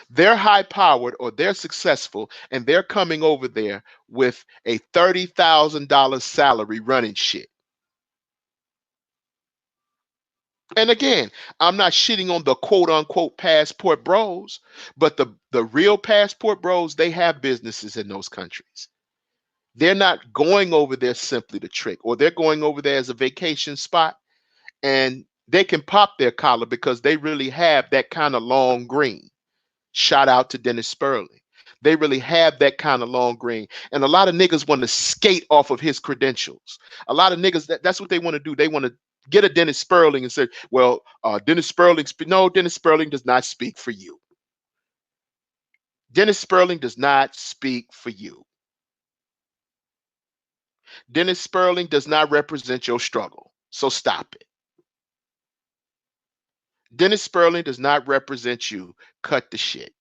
They're high powered or they're successful and they're coming over there with a $30,000 salary running shit. And again, I'm not shitting on the quote unquote passport bros, but the real passport bros, they have businesses in those countries. They're not going over there simply to trick, or they're going over there as a vacation spot and they can pop their collar because they really have that kind of long green. Shout out to Dennis Sperling. They really have that kind of long green. And a lot of niggas want to skate off of his credentials. A lot of niggas, that's what they want to do. They want to get a Dennis Sperling and say, well, Dennis Sperling, no, Dennis Sperling does not speak for you. Dennis Sperling does not speak for you. Dennis Sperling does not represent your struggle. So stop it. Dennis Sperling does not represent you. Cut the shit.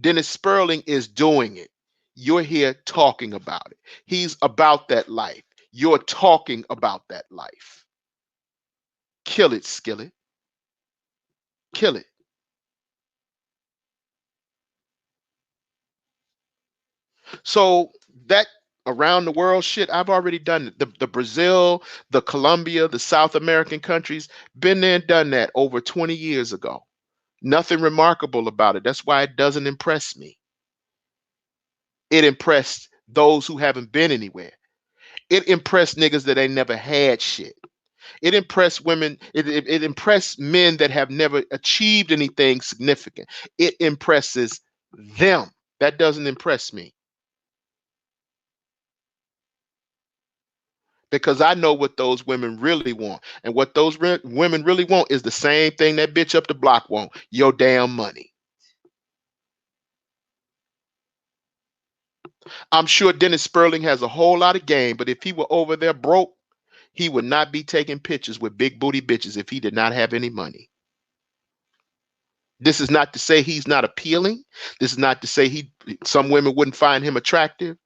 Dennis Sperling is doing it. You're here talking about it. He's about that life. You're talking about that life. Kill it, Skillet. Kill it. So that around the world shit, I've already done it. The Brazil, the Colombia, the South American countries, been there and done that over 20 years ago. Nothing remarkable about it. That's why it doesn't impress me. It impressed those who haven't been anywhere. It impressed niggas that ain't never had shit. It impressed women. It impressed men that have never achieved anything significant. It impresses them. That doesn't impress me. because I know what those women really want. And what those women really want is the same thing that bitch up the block want, your damn money. I'm sure Dennis Sperling has a whole lot of game, but if he were over there broke, he would not be taking pictures with big booty bitches if he did not have any money. This is not to say he's not appealing. This is not to say some women wouldn't find him attractive,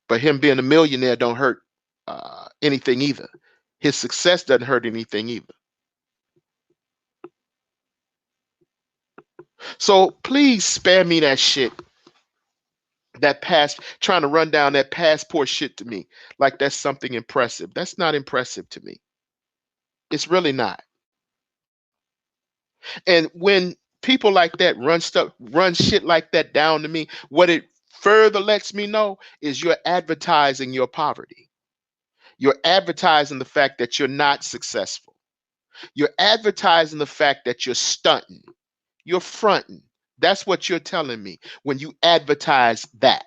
but him being a millionaire don't hurt anything either. His success doesn't hurt anything either. So please spare me that shit, that past, trying to run down that passport shit to me like that's something impressive. That's not impressive to me. It's really not. And when people like that run shit like that down to me, what it further lets me know is you're advertising your poverty. You're advertising the fact that you're not successful. You're advertising the fact that you're stunting. You're fronting. That's what you're telling me when you advertise that.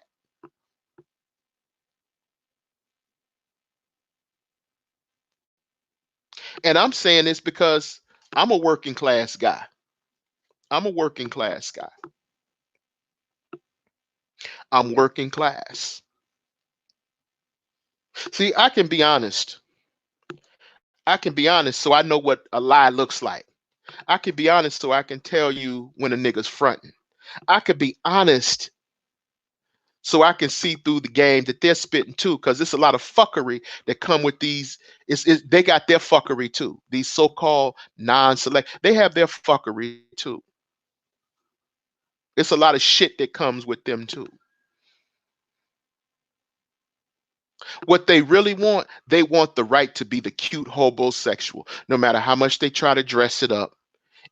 And I'm saying this because I'm a working class guy. I'm a working class guy. I'm working class. See, I can be honest. I can be honest so I know what a lie looks like. I can be honest so I can tell you when a nigga's fronting. I could be honest so I can see through the game that they're spitting too, because it's a lot of fuckery that come with these. They got their fuckery too. These so-called non-select, they have their fuckery too. It's a lot of shit that comes with them too. What they really want, they want the right to be the cute homosexual, no matter how much they try to dress it up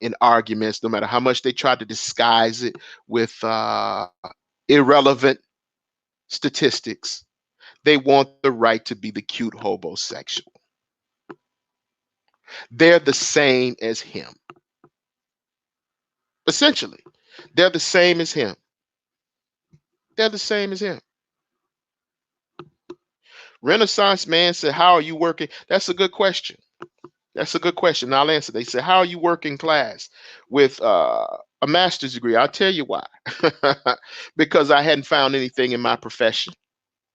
in arguments, no matter how much they try to disguise it with irrelevant statistics. They want the right to be the cute homosexual. They're the same as him. Essentially, they're the same as him. They're the same as him. Renaissance man said, how are you working? That's a good question. That's a good question. I'll answer. They said, how are you working class with a master's degree? I'll tell you why. Because I hadn't found anything in my profession.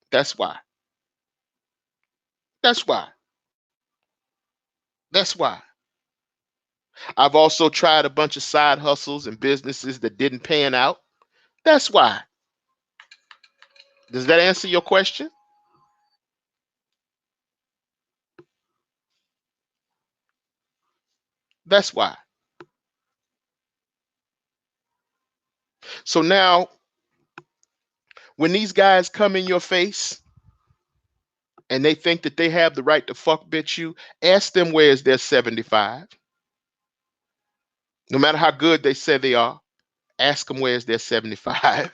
That's why. That's why. That's why. I've also tried a bunch of side hustles and businesses that didn't pan out. That's why. Does that answer your question? That's why. So now, when these guys come in your face and they think that they have the right to fuck bitch you, ask them where is their 75. No matter how good they say they are, ask them where is their 75.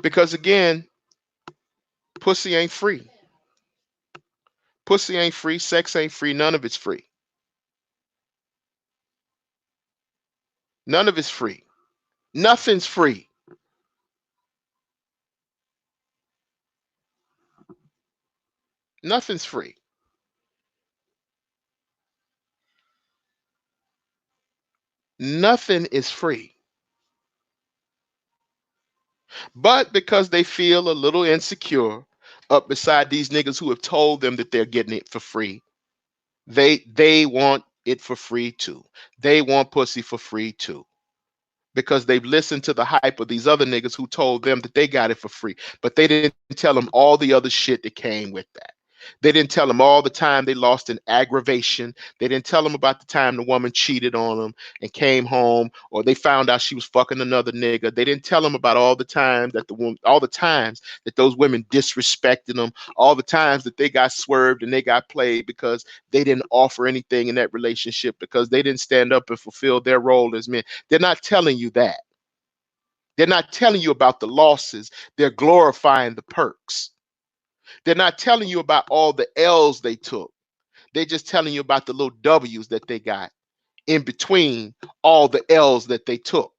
Because again, pussy ain't free. Pussy ain't free. Sex ain't free. None of it's free. None of it's free. Nothing's free. Nothing's free. Nothing is free. But because they feel a little insecure up beside these niggas who have told them that they're getting it for free, they want it for free too. They want pussy for free too. Because they've listened to the hype of these other niggas who told them that they got it for free. But they didn't tell them all the other shit that came with that. They didn't tell them all the time they lost in aggravation. They didn't tell them about the time the woman cheated on them and came home, or they found out she was fucking another nigga. They didn't tell them about all the times that all the times that those women disrespected them, all the times that they got swerved and they got played because they didn't offer anything in that relationship, because they didn't stand up and fulfill their role as men. They're not telling you that. They're not telling you about the losses. They're glorifying the perks. They're not telling you about all the L's they took. They're just telling you about the little W's that they got in between all the L's that they took.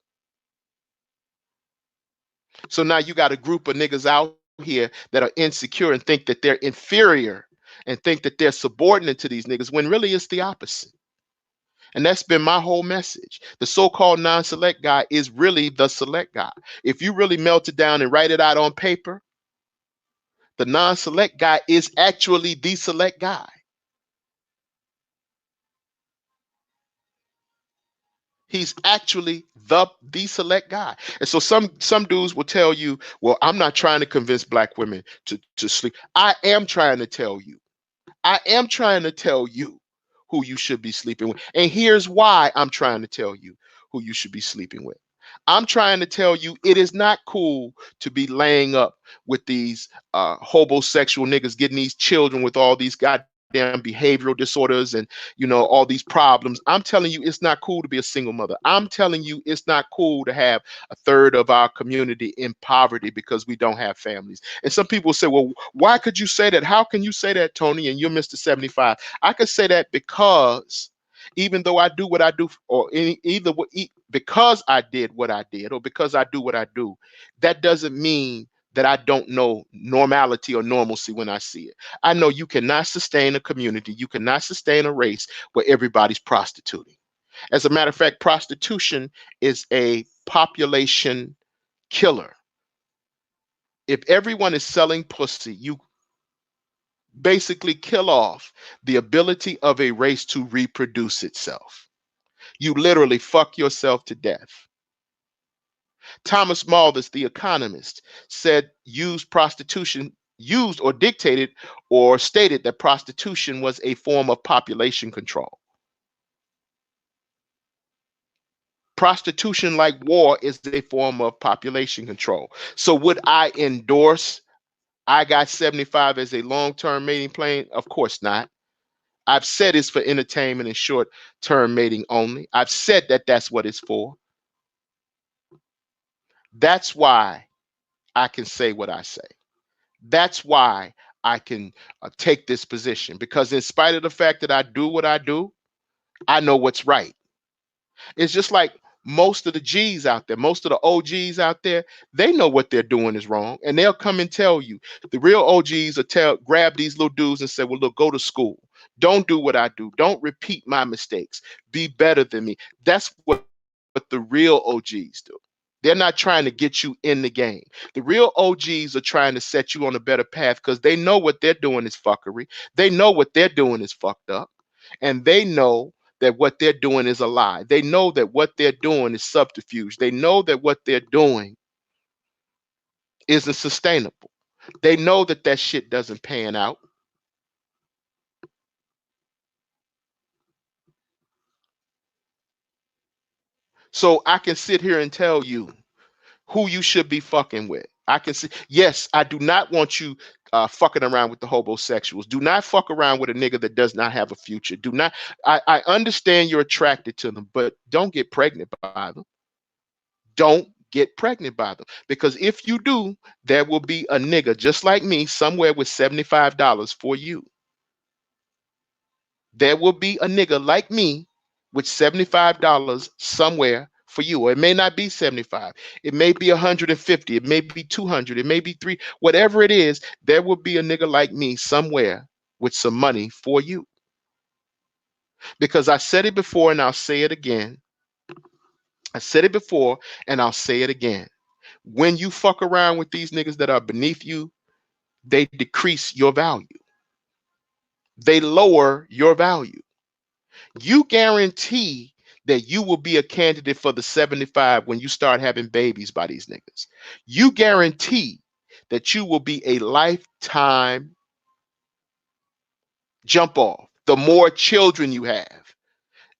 So now you got a group of niggas out here that are insecure and think that they're inferior and think that they're subordinate to these niggas when really it's the opposite. And that's been my whole message. The so-called non-select guy is really the select guy. If you really melt it down and write it out on paper, the non-select guy is actually the select guy. He's actually the select guy. And so some dudes will tell you, well, I'm not trying to convince black women to sleep. I am trying to tell you. I am trying to tell you who you should be sleeping with. And here's why I'm trying to tell you who you should be sleeping with. I'm trying to tell you it is not cool to be laying up with these homosexual niggas, getting these children with all these goddamn behavioral disorders and all these problems. I'm telling you it's not cool to be a single mother. I'm telling you it's not cool to have a third of our community in poverty because we don't have families. And some people say, well, why could you say that? How can you say that, Tony? And you're Mr. 75. I could say that because even though I do what I do, or because I did what I did, or because I do what I do, that doesn't mean that I don't know normality or normalcy when I see it. I know you cannot sustain a community, you cannot sustain a race where everybody's prostituting. As a matter of fact, prostitution is a population killer. If everyone is selling pussy, you basically kill off the ability of a race to reproduce itself. You literally fuck yourself to death. Thomas Malthus, the economist, said used or dictated or stated that prostitution was a form of population control. Prostitution, like war, is a form of population control. So would I endorse I got 75 as a long-term mating plan? Of course not. I've said it's for entertainment and short-term mating only. I've said that that's what it's for. That's why I can say what I say. That's why I can take this position, because in spite of the fact that I do what I do, I know what's right. It's just like most of the G's out there, most of the OGs out there, they know what they're doing is wrong, and they'll come and tell you. The real OGs will grab these little dudes and say, well, look, go to school. Don't do what I do. Don't repeat my mistakes. Be better than me. That's what the real OGs do. They're not trying to get you in the game. The real OGs are trying to set you on a better path because they know what they're doing is fuckery. They know what they're doing is fucked up. And they know that what they're doing is a lie. They know that what they're doing is subterfuge. They know that what they're doing isn't sustainable. They know that that shit doesn't pan out. So I can sit here and tell you who you should be fucking with. I can see, yes, I do not want you fucking around with the homosexuals. Do not fuck around with a nigga that does not have a future. Do not, I understand you're attracted to them, but don't get pregnant by them. Don't get pregnant by them. Because if you do, there will be a nigga just like me somewhere with $75 for you. There will be a nigga like me with $75 somewhere for you. Or it may not be 75. It may be 150. It may be 200. It may be three. Whatever it is, there will be a nigga like me somewhere with some money for you. Because I said it before and I'll say it again. I said it before and I'll say it again. When you fuck around with these niggas that are beneath you, they decrease your value. They lower your value. You guarantee that you will be a candidate for the 75 when you start having babies by these niggas. You guarantee that you will be a lifetime jump off the more children you have.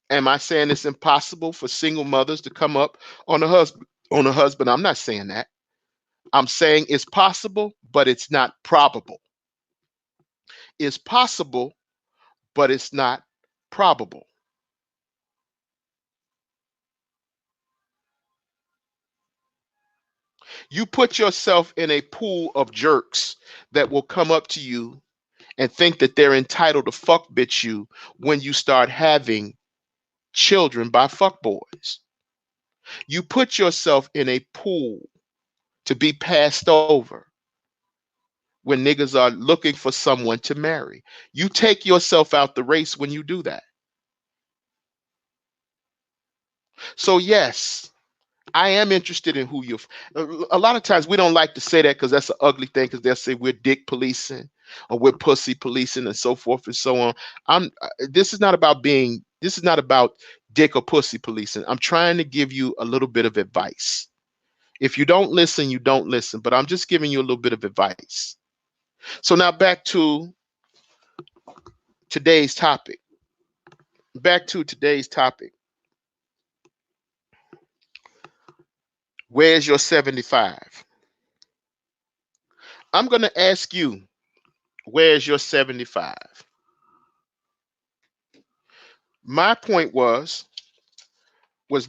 Am I saying it's impossible for single mothers to come up on a husband? I'm not saying that. I'm saying it's possible, but it's not probable. It's possible, but it's not probable. You put yourself in a pool of jerks that will come up to you and think that they're entitled to fuck bitch you when you start having children by fuck boys. You put yourself in a pool to be passed over when niggas are looking for someone to marry. You take yourself out the race when you do that. So yes, I am interested in who you're. A lot of times we don't like to say that because that's an ugly thing. Because they'll say we're dick policing or we're pussy policing and so forth and so on. This is not about being. This is not about dick or pussy policing. I'm trying to give you a little bit of advice. If you don't listen, you don't listen. But I'm just giving you a little bit of advice. So now back to today's topic. Back to today's topic. Where's your 75? I'm going to ask you, where's your 75? My point was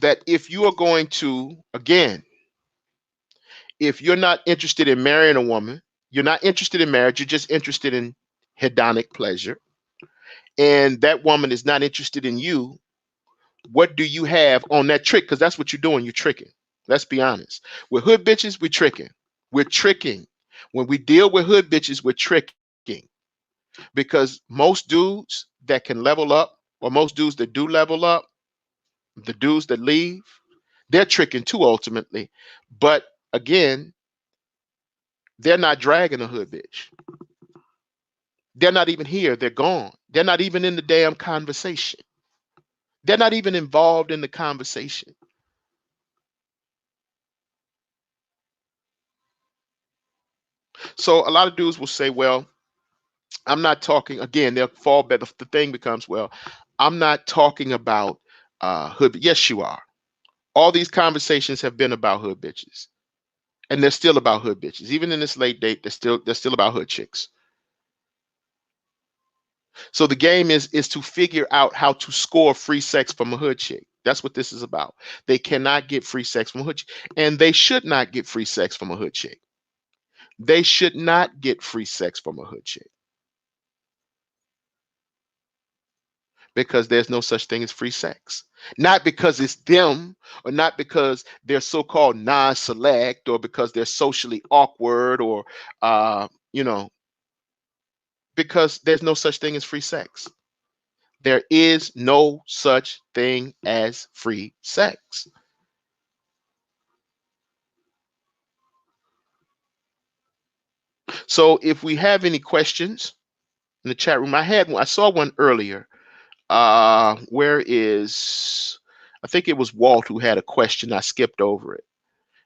that if you are going to, again, if you're not interested in marrying a woman, you're not interested in marriage, you're just interested in hedonic pleasure, and that woman is not interested in you, what do you have on that trick? Because that's what you're doing, you're tricking. Let's be honest. With hood bitches, we're tricking. We're tricking. When we deal with hood bitches, we're tricking. Because most dudes that can level up, or most dudes that do level up, the dudes that leave, they're tricking too ultimately. But again, they're not dragging a hood bitch. They're not even here. They're gone. They're not even in the damn conversation. They're not even involved in the conversation. So a lot of dudes will say, well, I'm not talking, again, they'll fall back. The thing becomes, well, I'm not talking about hood. Yes, you are. All these conversations have been about hood bitches. And they're still about hood bitches. Even in this late date, they're still about hood chicks. So the game is to figure out how to score free sex from a hood chick. That's what this is about. They cannot get free sex from a hood chick, and they should not get free sex from a hood chick. They should not get free sex from a hood chick because there's no such thing as free sex. Not because it's them, or not because they're so-called non-select, or because they're socially awkward, or you know, because there's no such thing as free sex. There is no such thing as free sex. So if we have any questions in the chat room, I saw one earlier. Where is, I think it was Walt who had a question. I skipped over it.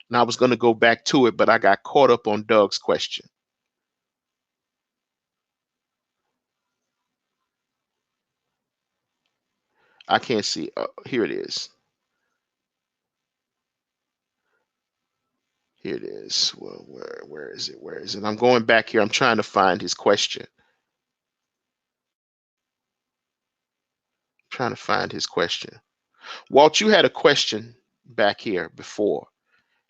And I was going to go back to it, but I got caught up on Doug's question. I can't see. Here it is. Here it is. Well, where is it? Where is it? I'm going back here. I'm trying to find his question. Trying to find his question. Walt, you had a question back here before,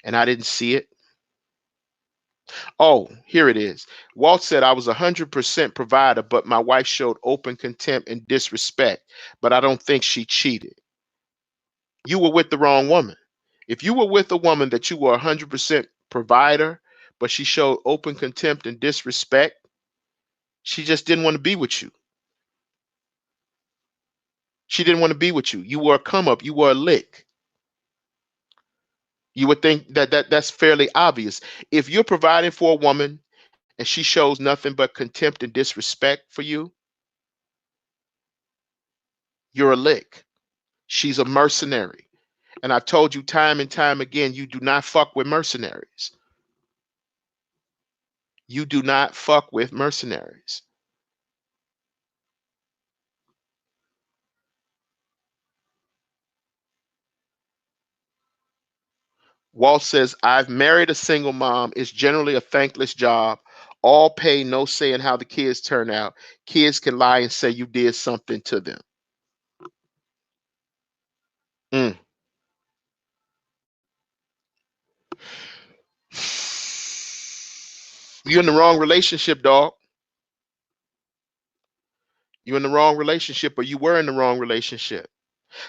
and I didn't see it. Oh, here it is. Walt said, I was 100% provider, but my wife showed open contempt and disrespect, but I don't think she cheated. You were with the wrong woman. If you were with a woman that you were 100% provider, but she showed open contempt and disrespect, she just didn't want to be with you. She didn't want to be with you. You were a come up. You were a lick. You would think that's fairly obvious. If you're providing for a woman and she shows nothing but contempt and disrespect for you, you're a lick. She's a mercenary. And I've told you time and time again, you do not fuck with mercenaries. You do not fuck with mercenaries. Walt says, I've married a single mom. It's generally a thankless job. All pay, no say in how the kids turn out. Kids can lie and say you did something to them. Mm. You're in the wrong relationship, dog. You're in the wrong relationship, or you were in the wrong relationship.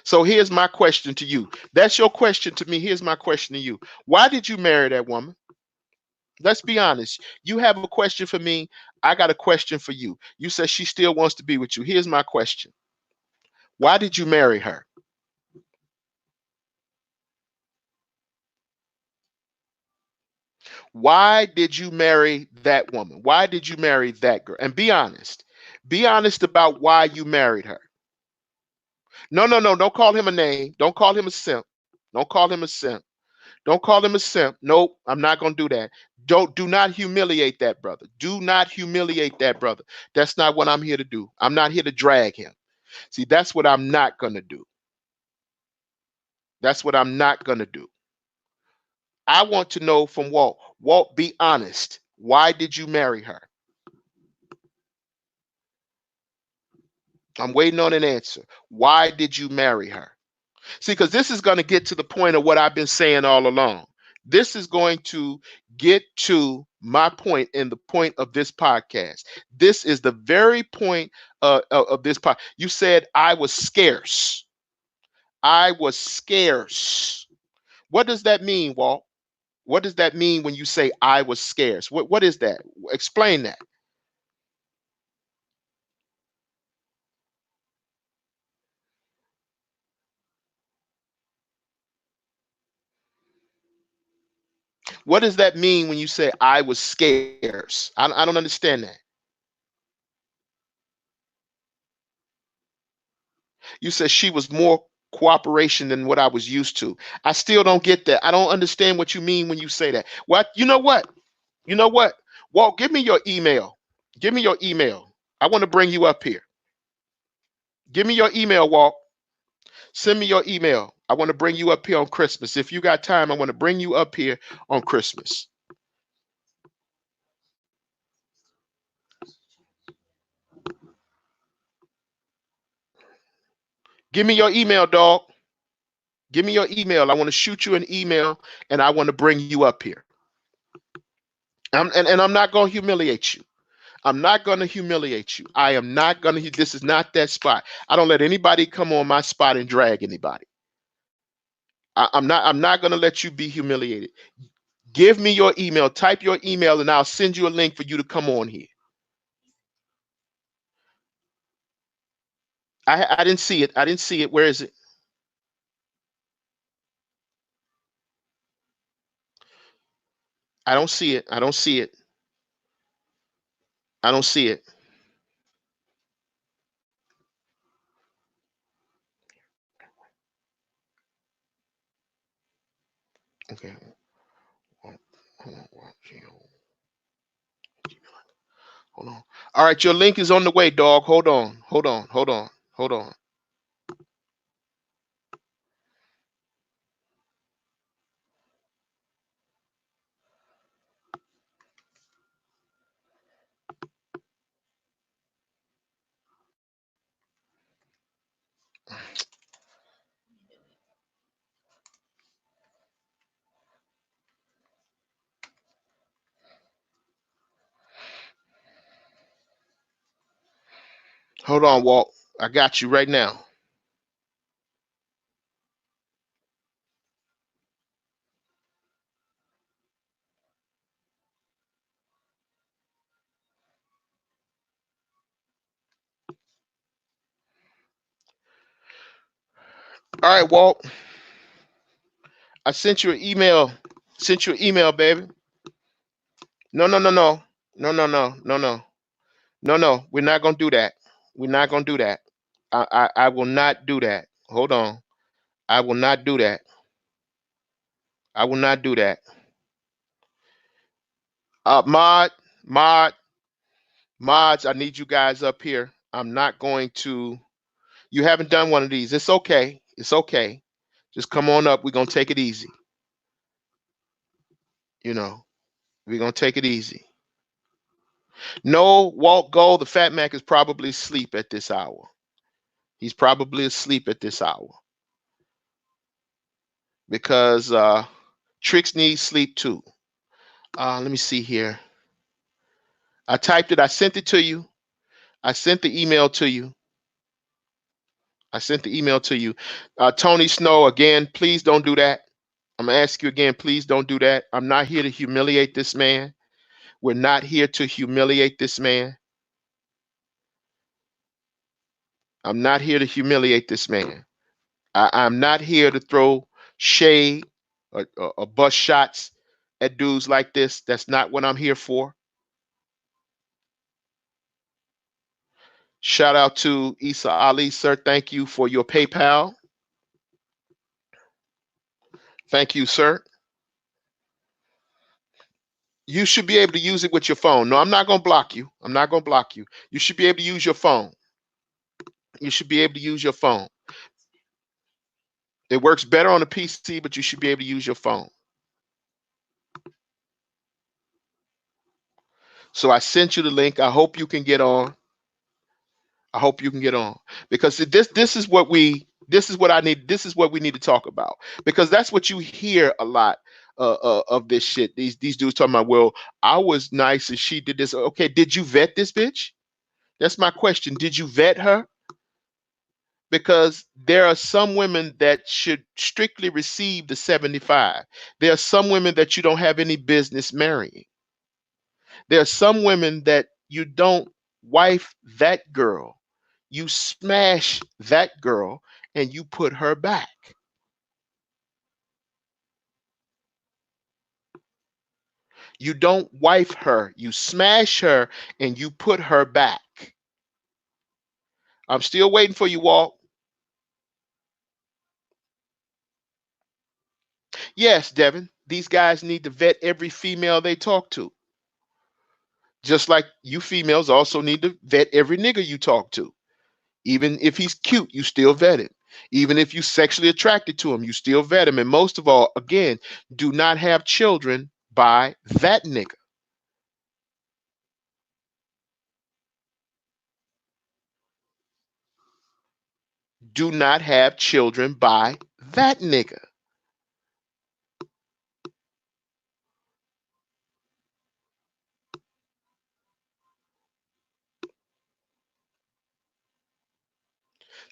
So here's my question to you. That's your question to me. Here's my question to you. Why did you marry that woman? Let's be honest. You have a question for me. I got a question for you. You said she still wants to be with you. Here's my question. Why did you marry her? Why did you marry that woman? Why did you marry that girl? And be honest. Be honest about why you married her. No, no, no. Don't call him a name. Don't call him a simp. Don't call him a simp. Don't call him a simp. Nope, I'm not gonna do that. Do not humiliate that brother. Do not humiliate that brother. That's not what I'm here to do. I'm not here to drag him. See, that's what I'm not gonna do. That's what I'm not gonna do. I want to know from Walt. Walt, be honest. Why did you marry her? I'm waiting on an answer. Why did you marry her? See, because this is going to get to the point of what I've been saying all along. This is going to get to my point and the point of this podcast. This is the very point of this podcast. You said I was scarce. I was scarce. What does that mean, Walt? What does that mean when you say I was scarce? What is that? Explain that. What does that mean when you say I was scarce? I don't understand that. You said she was more cooperation than what I was used to. I still don't get that. I don't understand what you mean when you say that. What? You know what? You know what? Walt, give me your email. Give me your email. I want to bring you up here. Give me your email, Walt. Send me your email. I want to bring you up here on Christmas. If you got time, I want to bring you up here on Christmas. Give me your email, dog. Give me your email. I want to shoot you an email and I want to bring you up here. And I'm not going to humiliate you. I'm not going to humiliate you. I am not going to. This is not that spot. I don't let anybody come on my spot and drag anybody. I'm not. I'm not going to let you be humiliated. Give me your email. Type your email, and I'll send you a link for you to come on here. I didn't see it. I didn't see it. Where is it? I don't see it. I don't see it. I don't see it. Okay. Hold on. Hold on. All right, your link is on the way, dog. Hold on. Hold on. Hold on. Hold on. Hold on, Walt. I got you right now. All right, Walt. I sent you an email. Sent you an email, baby. No, no, no, no, no, no, no, no, no, no, no. We're not gonna do that. We're not gonna do that. I will not do that. Hold on. I will not do that. I will not do that. Mod, mod, mods. I need you guys up here. I'm not going to. You haven't done one of these. It's okay. It's okay. Just come on up. We're gonna take it easy. You know, we're gonna take it easy. No, Walt Gold. The Fat Mac is probably asleep at this hour. He's probably asleep at this hour because Tricks needs sleep too. Let me see here. I typed it. I sent it to you. I sent the email to you. I sent the email to you. Tony Snow, again, please don't do that. I'm gonna ask you again, please don't do that. I'm not here to humiliate this man. We're not here to humiliate this man. I'm not here to humiliate this man. I'm not here to throw shade or bust shots at dudes like this. That's not what I'm here for. Shout out to Isa Ali, sir. Thank you for your PayPal. Thank you, sir. You should be able to use it with your phone. No, I'm not going to block you. I'm not going to block you. You should be able to use your phone. You should be able to use your phone. It works better on a PC, but you should be able to use your phone. So I sent you the link. I hope you can get on. I hope you can get on because this is what I need. This is what we need to talk about because that's what you hear a lot of this shit. These dudes talking about, well, I was nice and she did this. Okay, did you vet this bitch? That's my question. Did you vet her? Because there are some women that should strictly receive the 75. There are some women that you don't have any business marrying. There are some women that you don't wife that girl. You smash that girl and you put her back. You don't wife her. You smash her and you put her back. I'm still waiting for you, Walt. Yes, Devin, these guys need to vet every female they talk to. Just like you females also need to vet every nigga you talk to. Even if he's cute, you still vet him. Even if you sexually attracted to him, you still vet him. And most of all, again, do not have children by that nigga. Do not have children by that nigga.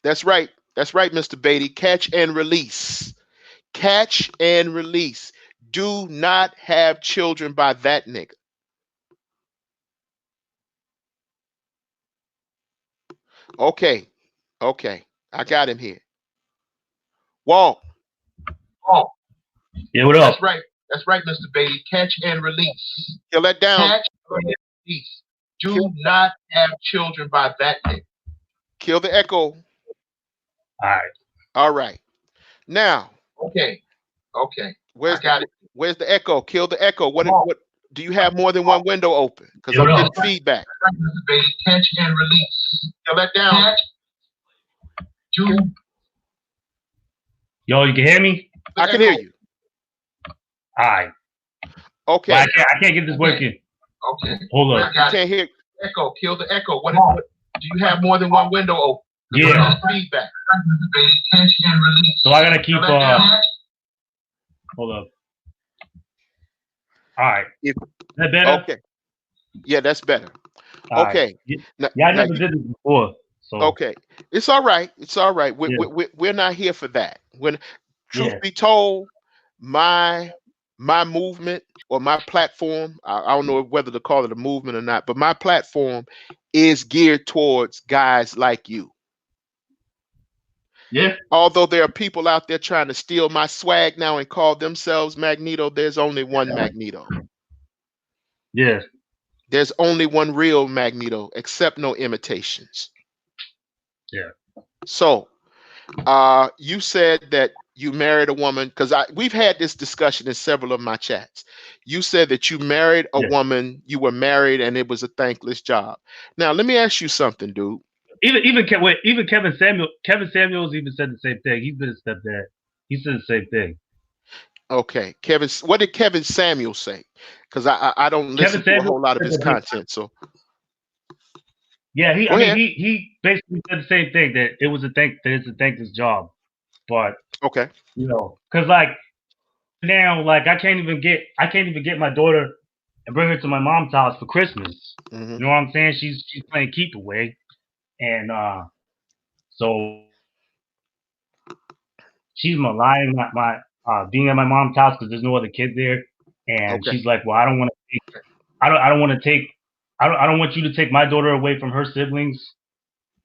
That's right. That's right, Mr. Beatty. Catch and release. Catch and release. Do not have children by that nigga. Okay. Okay. I got him here. Walt. Oh, yeah, what up? That's right. That's right, Mr. Beatty. Catch and release. Kill that down. Catch and release. Do not have children by that nigga. Kill the echo. All right. All right. Now. Okay. Okay. I got it. Where's the echo? Kill the echo. What do you have more than one window open? Because I'm getting feedback. Catch and release. Kill that down. Catch. Do. Yo, you can hear me? I can hear you. All right. Okay. Well, I can't get this working. Okay. Hold up. You can't hear. Echo. Kill the echo. What do you have more than one window open? Yeah. Feedback. Catch and release. So I gotta keep. Hold up. All right. Is that better? Okay. Yeah, that's better. All okay. Right. Yeah, I never did this before. So. Okay. It's all right. It's all right. We're not here for that. When truth be told, my movement or my platform, I don't know whether to call it a movement or not, but my platform is geared towards guys like you. Yeah. Although there are people out there trying to steal my swag now and call themselves Magneto, there's only one Magneto. Yeah. There's only one real Magneto, except no imitations. Yeah. So, you said that you married a woman because we've had this discussion in several of my chats. You said that you married a woman, you were married, and it was a thankless job. Now, let me ask you something, dude. Even Kevin Samuels even said the same thing. He's been a stepdad. He said the same thing. Okay, Kevin. What did Kevin Samuels say? Because I don't listen to a whole lot of his content. So yeah, he basically said the same thing, that it's a thankless job, but okay, because like now, like I can't even get my daughter and bring her to my mom's house for Christmas. Mm-hmm. You know what I'm saying? She's playing keep away, and so she's maligning being at my mom's house because there's no other kid there, and Okay. she's like, "Well, I don't want to take, I don't want to take, I don't want you to take my daughter away from her siblings."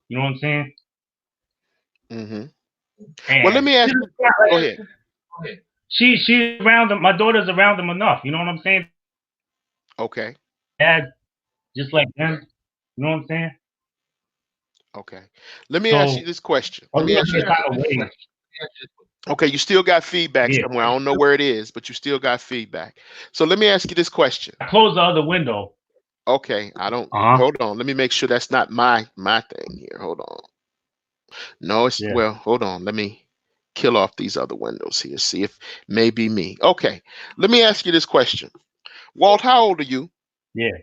You know what I'm saying? Hmm. Well, let And me ask you. Go ahead. she's around them. My daughter's around them enough. You know what I'm saying? Okay. Dad, just like them. You know what I'm saying? Okay. Let me ask you So this question. a Let me little ask you bit this. of time away. Okay, you still got feedback Yeah. somewhere. I don't know where it is, but you still got feedback. So let me ask you this question. I closed the other window. Okay, I don't. Uh huh. Hold on. Let me make sure that's not my thing here. Hold on. No, it's Yeah. well. Hold on. Let me kill off these other windows here. See if maybe me. Okay. Let me ask you this question. Walt, how old are you? Yeah.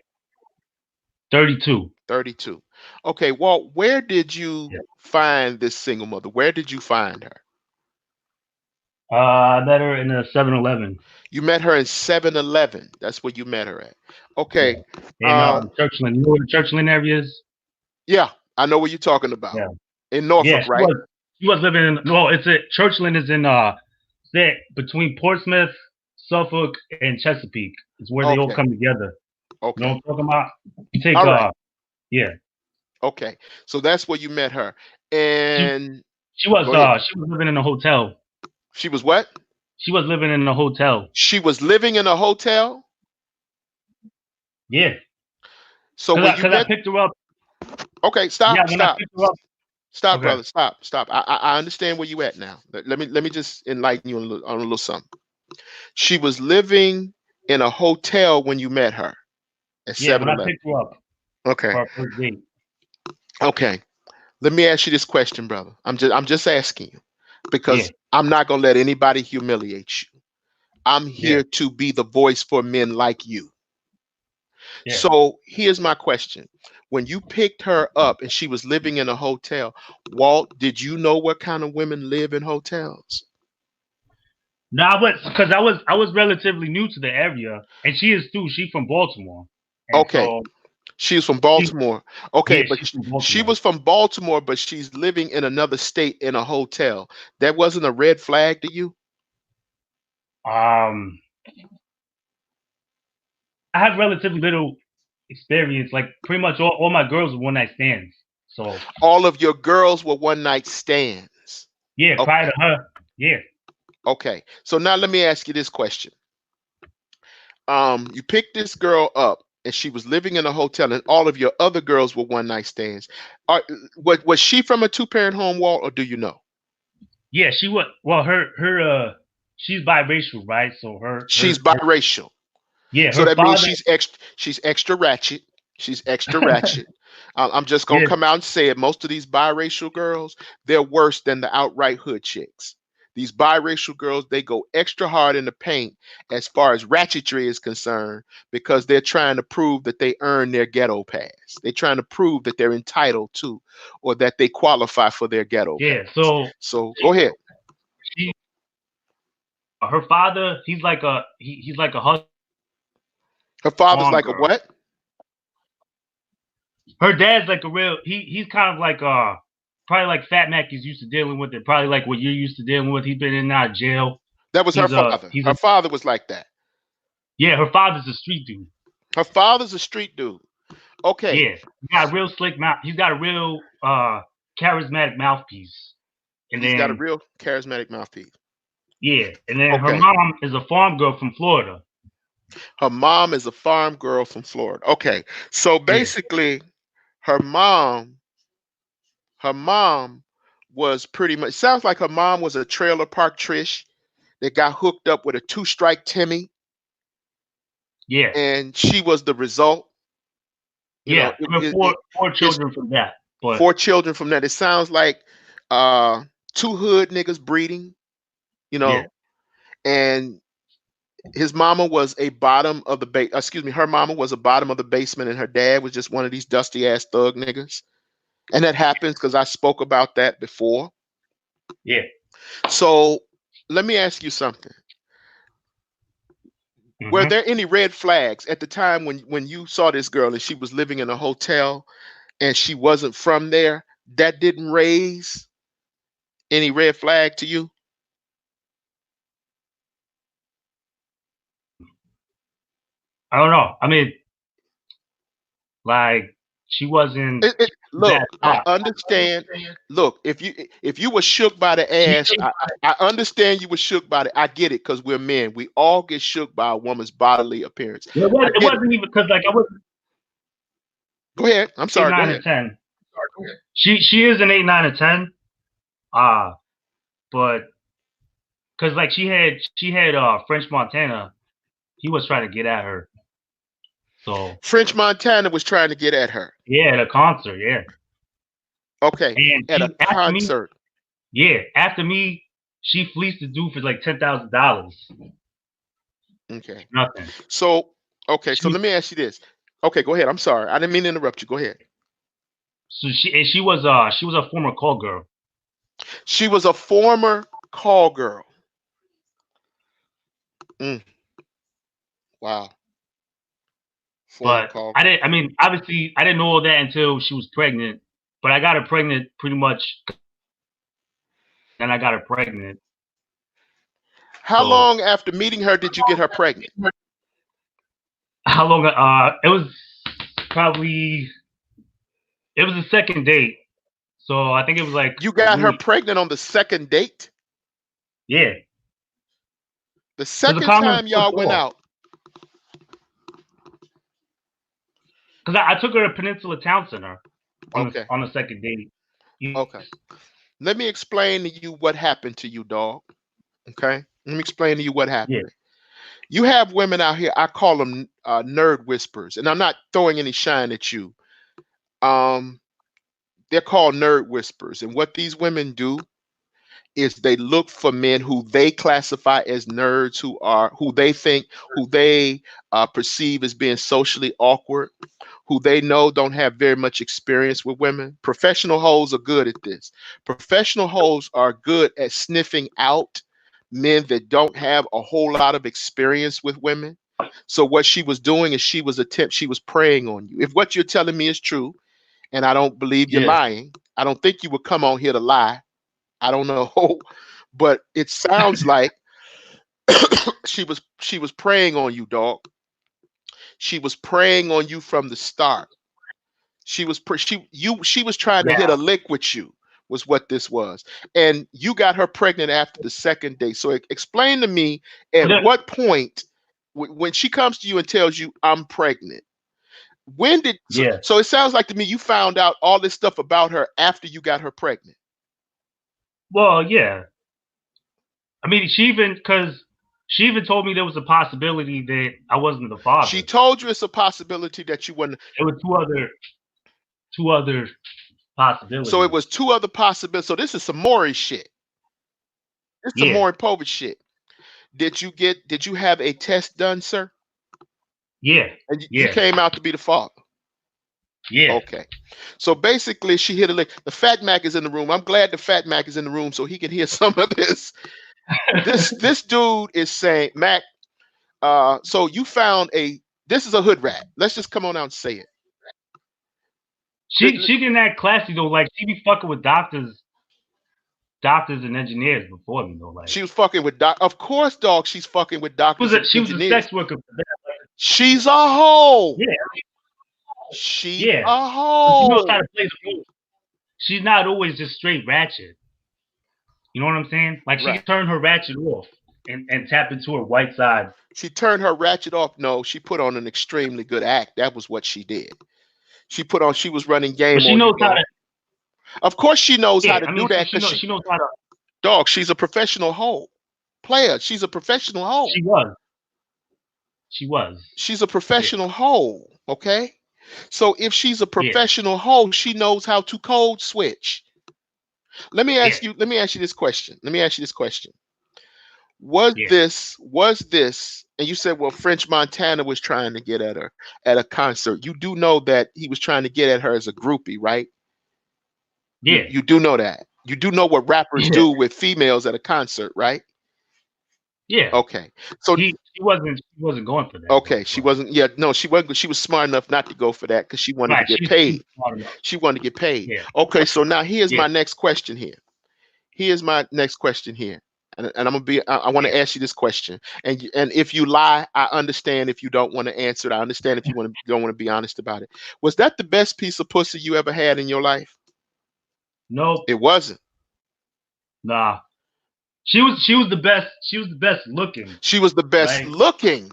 32. 32. Okay, Walt, where did Yeah. you find this single mother? Where did you find her? I met her in a 7-Eleven. You met her in 7-Eleven. That's where you met her at. Yeah. Okay. In Uh Churchland. You know where the Churchland area is? yeah, I know what you're talking about. Yeah. In Yeah. Norfolk, right? She was living in. No, it's at Churchland is in it's between Portsmouth, Suffolk, and Chesapeake. It's where they all Okay. come together. You know what Okay. I'm talking about? You take All right. yeah. Okay. So that's where you met her. She And go ahead. she was living in a hotel. She was what? She was living in a hotel. She was living in a hotel. Yeah. So Cause when I you cause I met, picked her up. okay, Yeah, stop, when I stop, picked her up. stop, Okay. brother, stop, stop. I understand where you at now. Let me just enlighten you on a little something. She was living in a hotel when you met her at Yeah, when I 7-Eleven. picked her up Okay. for our first date. Okay. Let me ask you this question, brother. I'm just asking you Yeah. because I'm not gonna let anybody humiliate you. I'm Yeah. here to be the voice for men like you. Yeah. So here's my question. When you picked her up and she was living in a hotel, Walt, did you know what kind of women live in hotels? No, I was because I was relatively new to the area, and she is too. She's from Baltimore, and Okay, so she's from she Baltimore. Okay, yeah, but she's from she Baltimore. was from Baltimore, but she's living in another state in a hotel. That wasn't a red flag to you? Um, I have relatively little experience. Like pretty much all my girls are one night stands. So All of your girls were one night stands. yeah, prior Okay, to her, yeah, okay. So now let me ask you this question. You picked this girl up and she was living in a hotel and all of your other girls were one night stands. Are, was she from a two-parent home, Walt, or do you know? yeah, she was. Well, she's biracial, right? So She's biracial. yeah, So her that means father, she's extra ratchet. She's extra ratchet. I'm just gonna yeah, come out and say it. Most of these biracial girls, they're worse than the outright hood chicks. These biracial girls, they go extra hard in the paint as far as ratchetry is concerned because they're trying to prove that they earn their ghetto pass. They're trying to prove that they're entitled to or that they qualify for their ghetto yeah. pass. So So go ahead. she, her father, he's like a husband Her father's farm like a girl. what? Her dad's like a real. He's kind of like probably like Fat Mac is used to dealing with it. Probably like what you're used to dealing with. He's been in and out of jail. That was her father. He's Her a father was like that. yeah. Her father's a street dude. Her father's a street dude. Okay, Yeah, he got a real slick mouth. He's got a real charismatic mouthpiece. And he's got a then real charismatic mouthpiece. yeah, and then her Okay, mom is a farm girl from Florida. her mom is a farm girl from Florida. Okay, so Yeah, basically, her mom, her mom was pretty much sounds like her mom was a trailer park Trish that got hooked up with a two strike Timmy, yeah, and she was the result. You know, yeah. I mean, four it's children from that. But four children from that. It sounds like two hood niggas breeding. You yeah, know, and his mama was a bottom of the excuse me, her mama was a bottom of the basement and her dad was just one of these dusty ass thug niggas. And that happens because I spoke about that before. yeah. So let me ask you something. Were Hmm. there any red flags at the time when you saw this girl and she was living in a hotel and she wasn't from there that didn't raise any red flag to you? I don't know. I mean, like she wasn't that Look, I hot. understand. Look, if you were shook by the She ass, I understand you were shook by the. I get it because we're men. We all get shook by a woman's bodily appearance. I it get it. wasn't even because like I was Go ahead. I'm eight, sorry. Go nine, ahead. and 10. She is an 8, 9, and 10. Uh but because like she had French Montana. He was trying to get at her. So French Montana was trying to get at her. yeah, at a concert, yeah. Okay, And at a she after me, concert. yeah, after me, she fleeced the dude for like $10,000. Okay. Nothing. So, okay. So She let me ask you this. Okay, go ahead. I'm sorry. I didn't mean to interrupt you. Go ahead. so she was a former call girl. She was a former call girl. Mm, wow. Former But call I girl. didn't. I mean, obviously, I didn't know all that until she was pregnant. But I got her pregnant pretty much. Then I got her pregnant. How So long after meeting her did you get her pregnant? how long? It was probably it was the second date. So I think it was like You a got her week. pregnant on the second date? Yeah, The because the second condom time was y'all went off. out. Because I took her to Peninsula Town Center Okay. on the second date. Okay. Yes. Let me explain to you what happened to you, dog. Okay. Let me explain to you what Yeah, happened. You have women out here, I call them nerd whispers, and I'm not throwing any shine at you. Um, they're called nerd whispers. And what these women do is they look for men who they classify as nerds, who they think, who they perceive as being socially awkward, who they know don't have very much experience with women. Professional hoes are good at this. Professional hoes are good at sniffing out men that don't have a whole lot of experience with women. So what she was doing is she was preying on you. If what you're telling me is true, and I don't believe you're yeah, lying, I don't think you would come on here to lie. I don't know, but it sounds like she was preying on you, dog. She was preying on you from the start. She was trying to yeah. hit a lick with you, was what this was, and you got her pregnant after the second day. So explain to me But at then, what point when she comes to you and tells you I'm pregnant. When did so, yeah. so it sounds like to me you found out all this stuff about her after you got her pregnant. Well, yeah. I mean, she even told me there was a possibility that I wasn't the She father. told you it's a possibility that you wouldn't. There were two other So it possibilities. was two other possibilities. So this is some Maury shit. This is some Yeah, Maury Povich shit. Did you have a test done, sir? yeah, And you yeah, came out to be the father. yeah. Okay. So basically she hit a lick. The Fat Mac is in the room. I'm glad the Fat Mac is in the room so he can hear some of this. This dude is saying, Mac, so you found a this is a hood rat. Let's just come on out and say it. She didn't act classy though. Like she be fucking with doctors and engineers before me though. Like She was fucking with doc. Of course, dog, she's fucking with doctors and she was a engineers. sex worker for that. She's a hoe. Yeah, She's yeah. a But she knows how hoe. to play the role. She's not always just straight ratchet. You know what I'm saying? Like she Right. can turn her ratchet off and tap into her white side. She turned her ratchet off. No, she put on an extremely good act. That was what she did. She was running But game she on you, knows how dog. to. Of course she knows how Yeah, to I do mean, so that because she knows how to. dog, she's a professional hoe. Player, she's a professional hoe. She was. She was. She's a Yeah. professional hoe. Okay. So if she's a Yeah. professional hoe, she knows how to code switch. Yeah. Let me ask you this question. Let me ask you this question. Was Yeah. this, and you said, well, French Montana was trying to get at her at a concert. You do know that he was trying to get at her as a groupie, right? You Yeah. you do know that. You do know what rappers Yeah. do with females at a concert, right? Yeah. Okay. So She wasn't going for that okay, though. she But wasn't, yeah, no, she wasn't, she was smart enough not to go for that because she wanted to right, get she paid. was smart enough. She wanted to get paid. Yeah. Okay, so now here's Yeah. my next question here. Here's my next question here. and I'm gonna be. I want Yeah. to ask you this question, and if you lie, I understand. If you don't want to answer it, I understand. If you don't want to be honest about it, was that the best piece of pussy you ever had in your life? Nope. It wasn't. Nah. She was the best. She was the best looking, She was the best right? looking.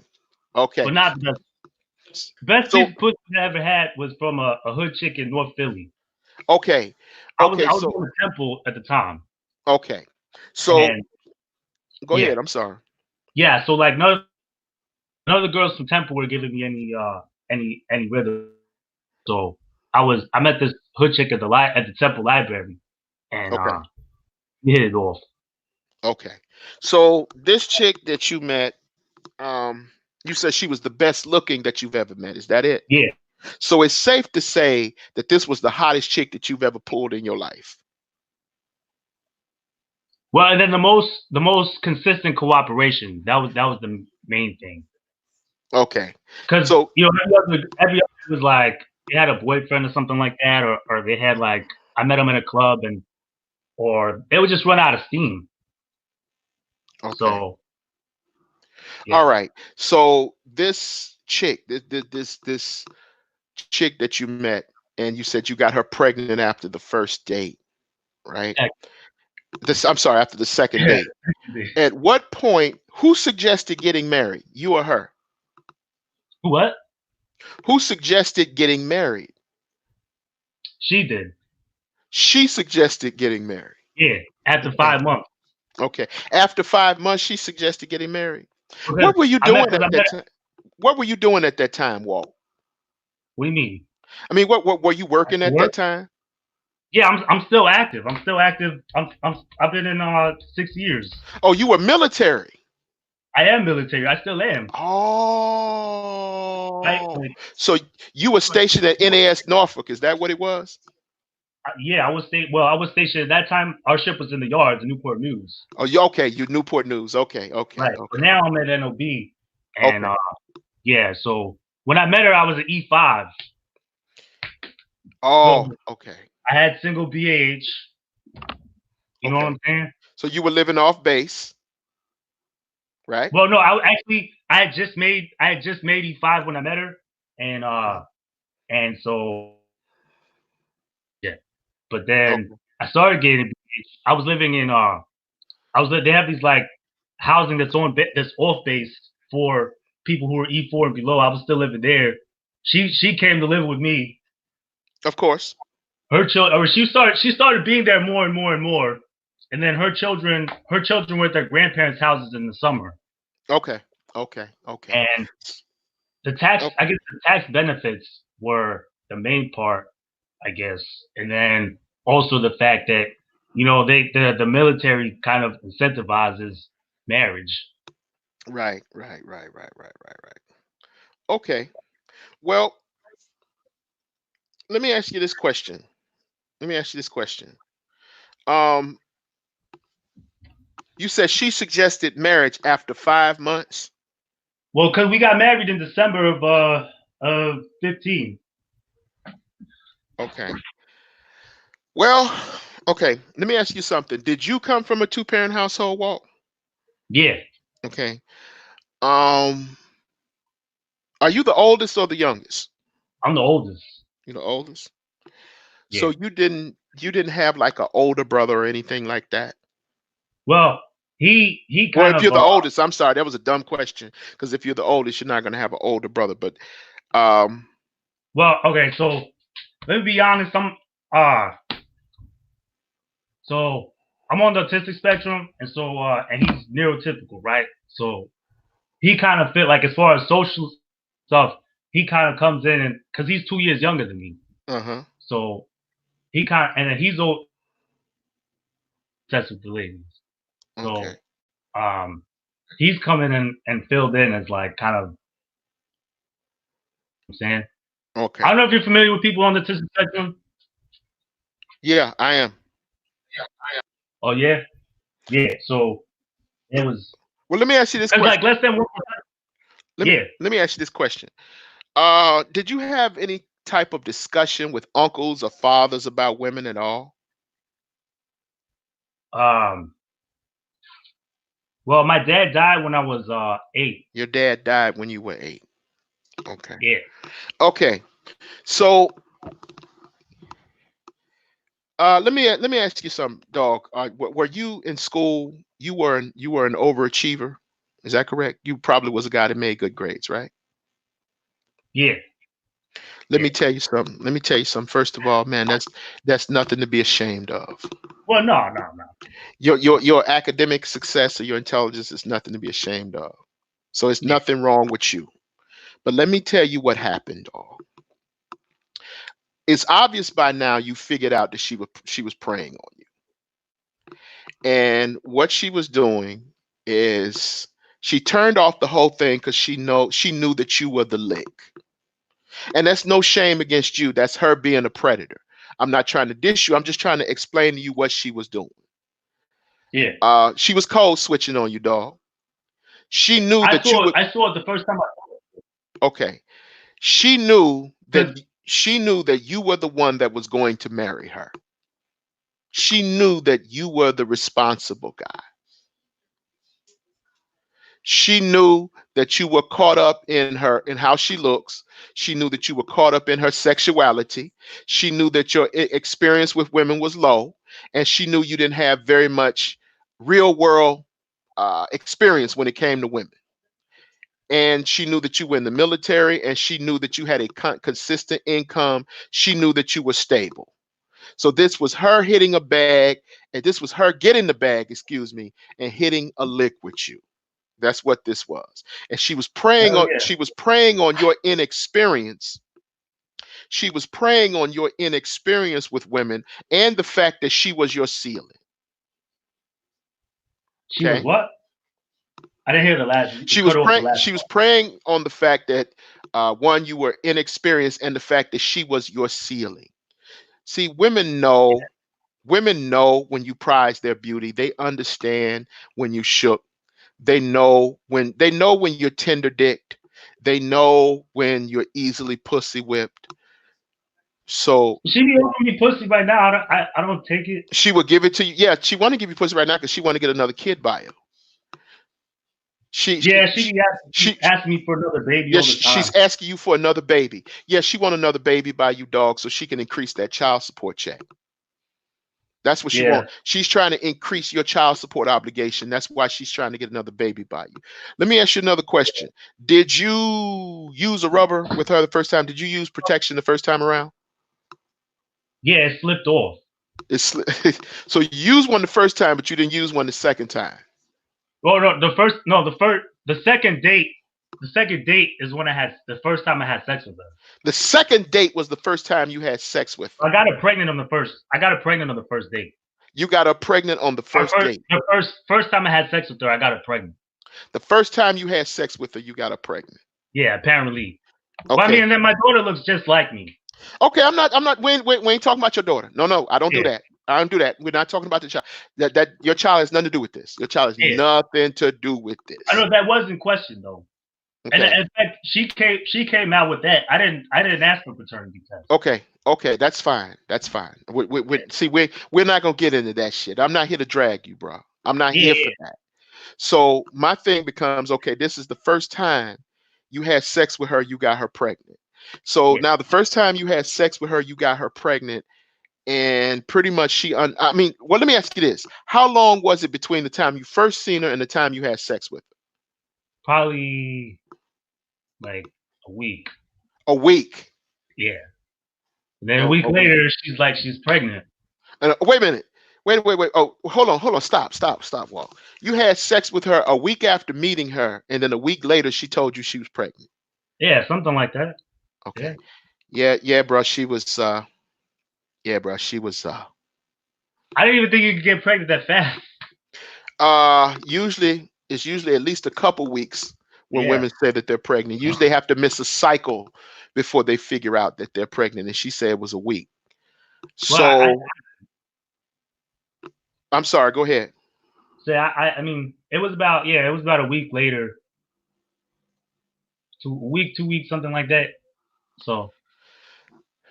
Okay, But not the best. Best so piece of pussy I ever had was from a hood chick in North Philly. okay, I was okay, I was so going to Temple at the time, okay, so and go yeah, ahead. I'm sorry. yeah. So like none of the girls from Temple were giving me any rhythm. So I met this hood chick at the Temple Library, and Okay, we hit it off. okay. So this chick that you met, um, you said she was the best looking that you've ever met. Is that it? Yeah. So it's safe to say that this was the hottest chick that you've ever pulled in your life. Well, and then the most consistent cooperation. That was the main thing. Okay. Because So every other was like they had a boyfriend or something like that, or they had like I met them in a club and or they would just run out of steam. okay. So All yeah, right. So this chick, this chick that you met, and you said you got her pregnant after the first date, right? This I'm sorry, after the second date. At what point, who suggested getting married? You or her? what Who suggested getting married? she did, She suggested getting married. yeah, after Okay. 5 months Okay. After 5 months, she suggested getting married. because What were you doing I at met that time? What were you doing at that time, Walt? what do you mean I mean, what were you working for at that work? time? Yeah, I'm still active. I'm still active. I've been in 6 years. Oh, you were military. I am military. I still am. Right? Oh, so you were stationed at NAS Norfolk. Is that what it was? Yeah, I was stationed at that time. Our ship was in the yards, the Newport News. Oh, you okay? You Newport News. Okay, okay, Right. But okay, now I'm at NOB, and okay. yeah. So when I met her, I was an E5. So Oh, okay, I had single BAH. You know what okay. I'm saying? So you were living off base, right? Well, no, actually I had just made E5 when I met her, and so yeah. But then Okay, I started getting BAH. I was living in they have these like housing that's off base for people who are E4 and below. I was still living there. She came to live with me. of course. Her children, or she started being there more and more and more, and then her children were at their grandparents' houses in the summer, Okay, okay, okay, and the tax okay. I guess the tax benefits were the main part, I guess, and then also the fact that the military kind of incentivizes marriage. Right, right, right, right, right, right, right. Okay. Well, let me ask you this question. Let me ask you this question. Um, you said she suggested marriage after 5 months. Well, because we got married in December of 15. Okay. Well, okay. Let me ask you something. Did you come from a two-parent household, Walt? Yeah, Okay. Um, are you the oldest or the youngest? I'm the oldest. You're the oldest. Yeah. So you didn't have like an older brother or anything like that? Well, he Well, kind if of you're the oldest, I'm sorry, that was a dumb question. Because if you're the oldest, you're not gonna have an older brother. But um, well, okay, so let me be honest, uh so I'm on the autistic spectrum, and so and he's neurotypical, right? So he kind of fit like as far as social stuff, he kind of comes in and because he's 2 years younger than me, uh-huh. so he kind of and then he's obsessed with the ladies. Okay. So um he's coming in and filled in as like kind of I'm saying. I Okay. don't know if you're familiar with people on the autistic spectrum. Yeah, I am. Oh yeah, yeah. So it was Well, let me ask you this it's like question. less than 1%. Let me Yeah. let me ask you this question. Did you have any type of discussion with uncles or fathers about women at all? Um. Well, my dad died when I was 8. Your dad died when you were 8. Okay. Yeah, Okay. So let me ask you something, dog. Were you in school? You were an overachiever. Is that correct? You probably was a guy that made good grades, right? yeah, Let yeah. me tell you something. Let me tell you something. First of all, man, that's nothing to be ashamed of. Well, no, no, no. Your academic success or your intelligence is nothing to be ashamed of. So it's Yeah, nothing wrong with you. But let me tell you what happened, dog. It's obvious by now you figured out that she was preying on you. And what she was doing is she turned off the whole thing because she knew that you were the lick. And that's no shame against you. That's her being a predator. I'm not trying to dish you. I'm just trying to explain to you what she was doing. yeah. She was cold switching on you, dog. She knew I that you saw it. would. I saw it the first time I saw it. Okay. She knew that Because she knew that you were the one that was going to marry her. She knew that you were the responsible guy. She knew that you were caught up in how she looks. She knew that you were caught up in her sexuality. She knew that your experience with women was low, and she knew you didn't have very much real world experience when it came to women. And she knew that you were in the military, and she knew that you had a consistent income. She knew that you were stable. So this was her hitting a bag, and this was her getting the bag, excuse me, and hitting a lick with you. That's what this was. And hell yeah, she was preying on your inexperience. She was preying on your inexperience with women and the fact that she was your ceiling. she was Okay. what? I didn't hear the last. You She was cut off the praying last she was part. preying on the fact that one, you were inexperienced, and the fact that she was your ceiling. See, women know when you prize their beauty. They understand when you shook. They know when you're tender dicked. They know when you're easily pussy whipped. So She be offering me pussy right now. I don't take it. she will give it to you. Yeah, she want to give you pussy right now because she want to get another kid by you. She she Yeah, she she, be she asking me for another baby yeah, all the she's time. asking you for another baby. Yeah, she want another baby by you, dog, so she can increase that child support check. That's what she Yeah, want. She's trying to increase your child support obligation. That's why she's trying to get another baby by you. Let me ask you another question. Did you use a rubber with her the first time? Did you use protection the first time around? yeah, it slipped off. It's so you used one the first time, but you didn't use one the second time. Well, no, the second date is when I had the first time I had sex with her. The second date was the first time you had sex with her. I got her pregnant on the first. I got her pregnant on the first date. You got her pregnant on the Our first date. first time I had sex with her, I got her pregnant. The first time you had sex with her, you got her pregnant. Yeah, apparently. Well, I mean, Okay. and then my daughter looks just like me. Okay, I'm not we ain't talking about your daughter. No, no, I don't do Yeah, that. I don't do that. We're not talking about the child. That your child has nothing to do with this. Your child has yeah. nothing to do with I this. know that was in question though. And Okay. in fact, she came out with that. I didn't ask for paternity test. Okay. Okay. That's fine. That's fine. See, we're not gonna get into that shit. I'm not here to drag you, bro. I'm not Yeah, here yeah, for that. So my thing becomes, okay, this is the first time you had sex with her, you got her pregnant. So yeah. now the first time you had sex with her, you got her pregnant, and pretty much I mean, well, let me ask you this. How long was it between the time you first seen her and the time you had sex with Probably like a week. her? A week. Yeah. And then a Oh, week a week. later, she's like she's pregnant. And wait a minute. Wait. Oh, hold on. Stop, Walt. You had sex with her a week after meeting her, and then a week later she told you she was pregnant. Yeah, something like that. Yeah. Okay. Yeah, bro. She was yeah, bro. She was I didn't even think you could get pregnant that fast. Usually it's usually at least a couple weeks when Yeah. women say that they're pregnant. Usually they have to miss a cycle before they figure out that they're pregnant, and she said it was a week. Well, I So I'm sorry, go ahead. say I mean it was about a week later, 2 weeks, something like that. So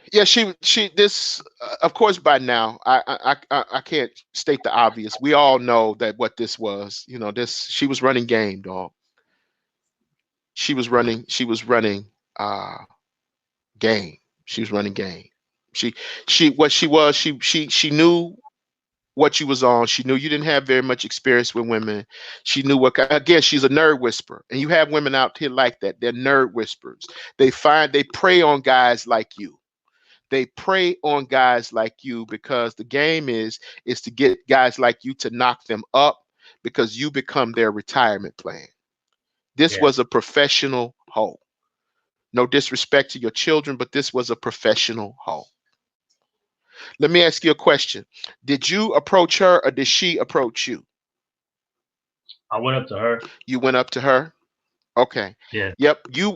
Yeah, she this of course by now I can't state the obvious. We all know that what this was. You know, this she was running game, dog. She was running uh game. She was running game. She she what she was she knew what you was on. She knew you didn't have very much experience with women. She knew what again, she's a nerd whisperer. And you have women out here like that. They're nerd whisperers. They prey on guys like you. They prey on guys like you because the game is to get guys like you to knock them up because you become their retirement plan. This Yeah, was a professional hoe. No disrespect to your children, but this was a professional hoe. Let me ask you a question. Did you approach her or did she approach you? I went up to her. You went up to her? Okay. Yeah, Yep. You